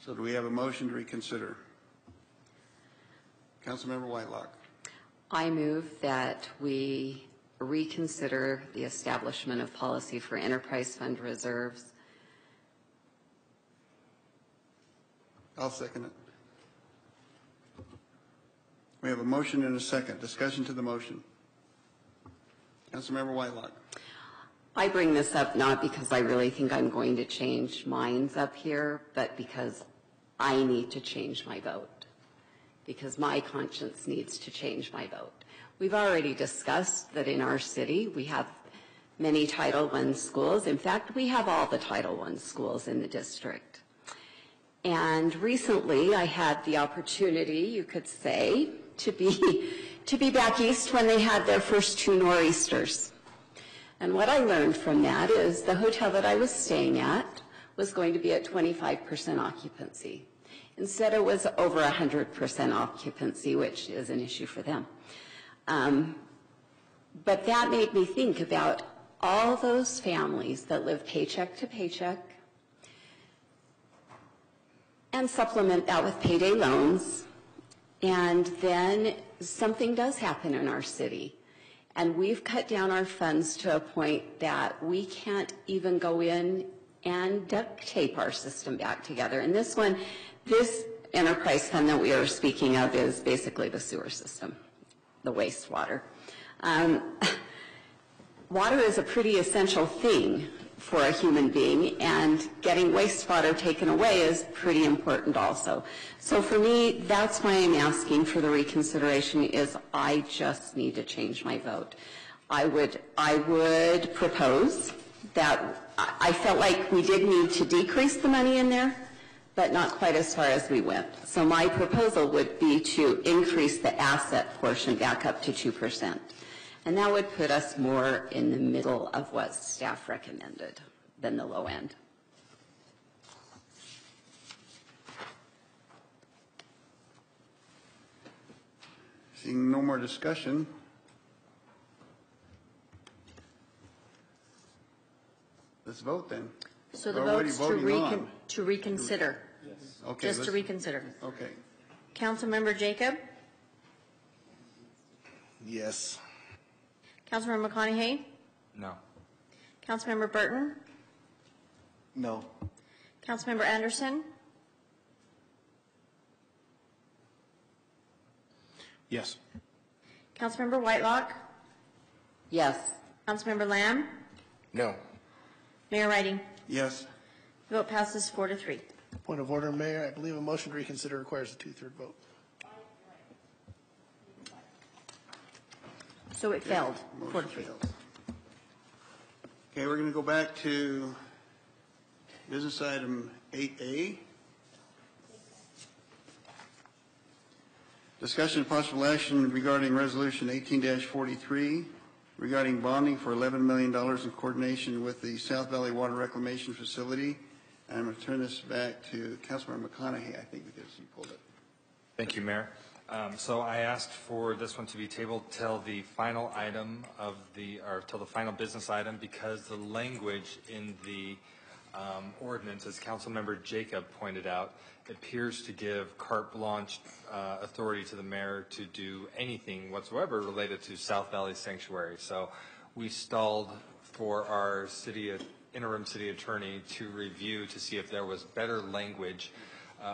So do we have a motion to reconsider? Councilmember Whitelock. I move that we reconsider the establishment of policy for enterprise fund reserves. I'll second it. We have a motion and a second. Discussion to the motion. Councilmember Whitelock. I bring this up not because I really think I'm going to change minds up here, but because I need to change my vote, because my conscience needs to change my vote. We've already discussed that in our city we have many Title I schools. In fact, we have all the Title I schools in the district. And recently I had the opportunity, you could say, to be back east when they had their first 2 nor'easters. And what I learned from that is the hotel that I was staying at was going to be at 25% occupancy. Instead, it was over 100% occupancy, which is an issue for them. But that made me think about all those families that live paycheck to paycheck and supplement that with payday loans. And then something does happen in our city. And we've cut down our funds to a point that we can't even go in and duct tape our system back together. And this enterprise fund that we are speaking of is basically the sewer system, the wastewater. Water is a pretty essential thing for a human being, and getting wastewater taken away is pretty important also. So for me, that's why I'm asking for the reconsideration, is I just need to change my vote. I would propose that I felt like we did need to decrease the money in there, but not quite as far as we went. So my proposal would be to increase the asset portion back up to 2%. And that would put us more in the middle of what staff recommended than the low end. Seeing no more discussion. Let's vote then. So the We're already vote's voting on. to reconsider. Yes. Okay. Just to reconsider. Okay. Councilmember Jacob, Yes. Councilmember McConaughey? No. Councilmember Burton? No. Councilmember Anderson? Yes. Councilmember Whitelock? Yes. Councilmember Lamb? No. Mayor Riding? Yes. The vote passes 4-3. Point of order, Mayor. I believe a motion to reconsider requires a two-third vote. So it failed, Motion 4-3. failed. Okay, we're going to go back to business item 8A. Discussion of possible action regarding Resolution 18-43 regarding bonding for $11 million in coordination with the South Valley Water Reclamation Facility. And I'm going to turn this back to Councilmember McConaughey, I think, because he pulled it. Thank you, Mayor. So I asked for this one to be tabled till the final item of or till the final business item, because the language in the ordinance, as Councilmember Jacob pointed out, appears to give carte blanche authority to the mayor to do anything whatsoever related to South Valley Sanctuary. So we stalled for our interim city attorney to review to see if there was better language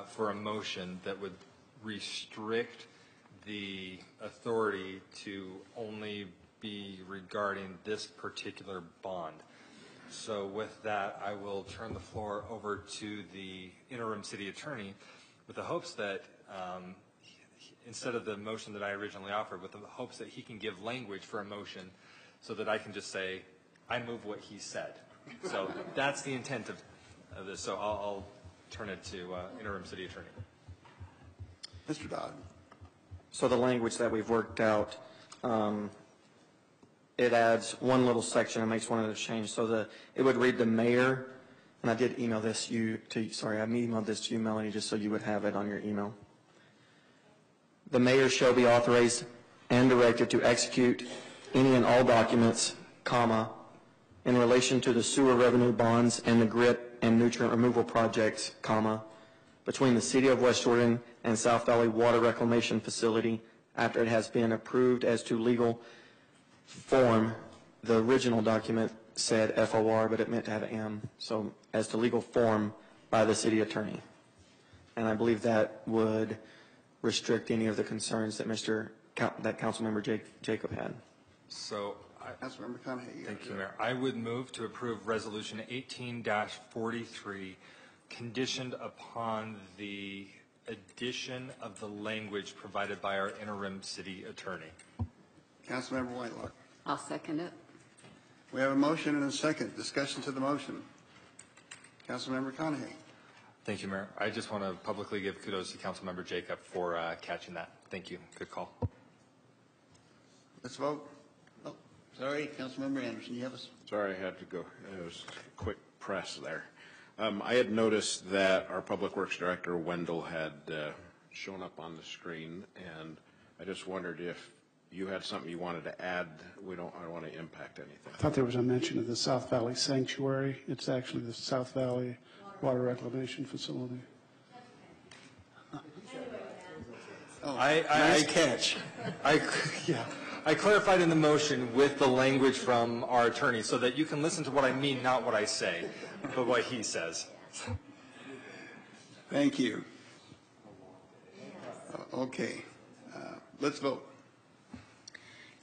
for a motion that would restrict the authority to only be regarding this particular bond. So with that, I will turn the floor over to the interim city attorney with the hopes that instead of the motion that I originally offered, with the hopes that he can give language for a motion so that I can just say, I move what he said. So that's the intent of this. So I'll turn it to interim city attorney. Mr. Dodd. So the language that we've worked out, it adds one little section and makes one other change. So it would read the mayor, and I did email this I emailed this to you, Melanie, just so you would have it on your email. The mayor shall be authorized and directed to execute any and all documents, in relation to the sewer revenue bonds and the grit and nutrient removal projects, between the City of West Jordan and South Valley Water Reclamation Facility after it has been approved as to legal form. The original document said FOR, but it meant to have an M. So as to legal form by the city attorney. And I believe that would restrict any of the concerns that Councilmember Jacob had. So Councilmember McConaughey. Thank you, Mayor. I would move to approve Resolution 18-43 conditioned upon the addition of the language provided by our interim city attorney. Councilmember Whitelock. I'll second it. We have a motion and a second. Discussion to the motion. Councilmember McConaughey. Thank you, Mayor. I just want to publicly give kudos to Councilmember Jacob for catching that. Thank you. Good call. Let's vote. Oh, sorry, Councilmember Anderson, you have us. Sorry, I had to go. It was a quick press there. I had noticed that our Public Works Director, Wendell, had shown up on the screen, and I just wondered if you had something you wanted to add. I don't want to impact anything. I thought there was a mention of the South Valley Sanctuary. It's actually the South Valley Water Reclamation Facility. Oh, nice catch. I clarified in the motion with the language from our attorney so that you can listen to what I mean, not what I say, but what he says. Thank you. Okay. Let's vote.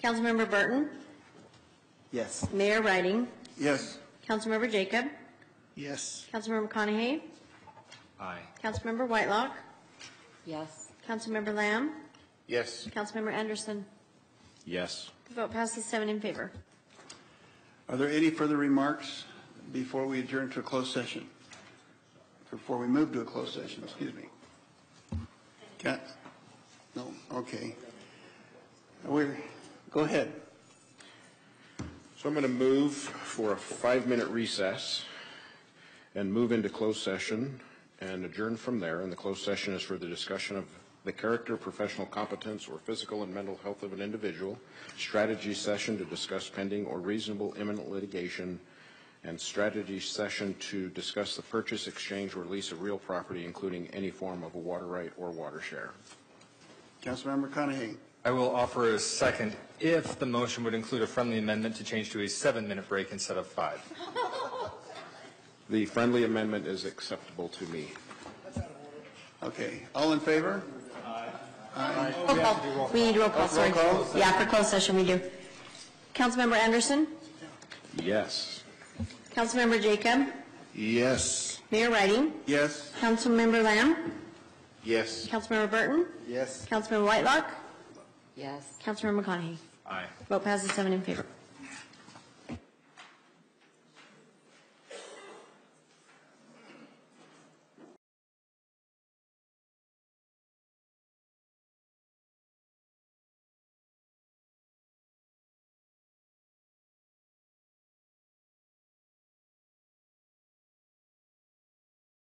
Councilmember Burton? Yes. Mayor Riding? Yes. Councilmember Jacob? Yes. Councilmember McConaughey? Aye. Councilmember Whitelock? Yes. Councilmember Lamb? Yes. Councilmember Anderson? Yes. The vote passes 7 in favor. Are there any further remarks before we adjourn to a closed session? Before we move to a closed session, excuse me. No? Okay. Go ahead. So I'm going to move for a 5-minute recess and move into closed session and adjourn from there. And the closed session is for the discussion of the character, professional competence, or physical and mental health of an individual, strategy session to discuss pending or reasonable imminent litigation, and strategy session to discuss the purchase, exchange, or lease of real property, including any form of a water right or water share. Councilmember McConaughey. I will offer a second if the motion would include a friendly amendment to change to a 7-minute break instead of 5. The friendly amendment is acceptable to me. Okay, all in favor? Aye. Roll call. We need roll call, sorry. Roll call? Yeah, for closed session we do. Councilmember Anderson? Yes. Councilmember Jacob? Yes. Mayor Whiting? Yes. Councilmember Lamb? Yes. Councilmember Burton? Yes. Councilmember Whitelock? Yes. Councilmember McConaughey? Aye. Vote passes 7 in favor.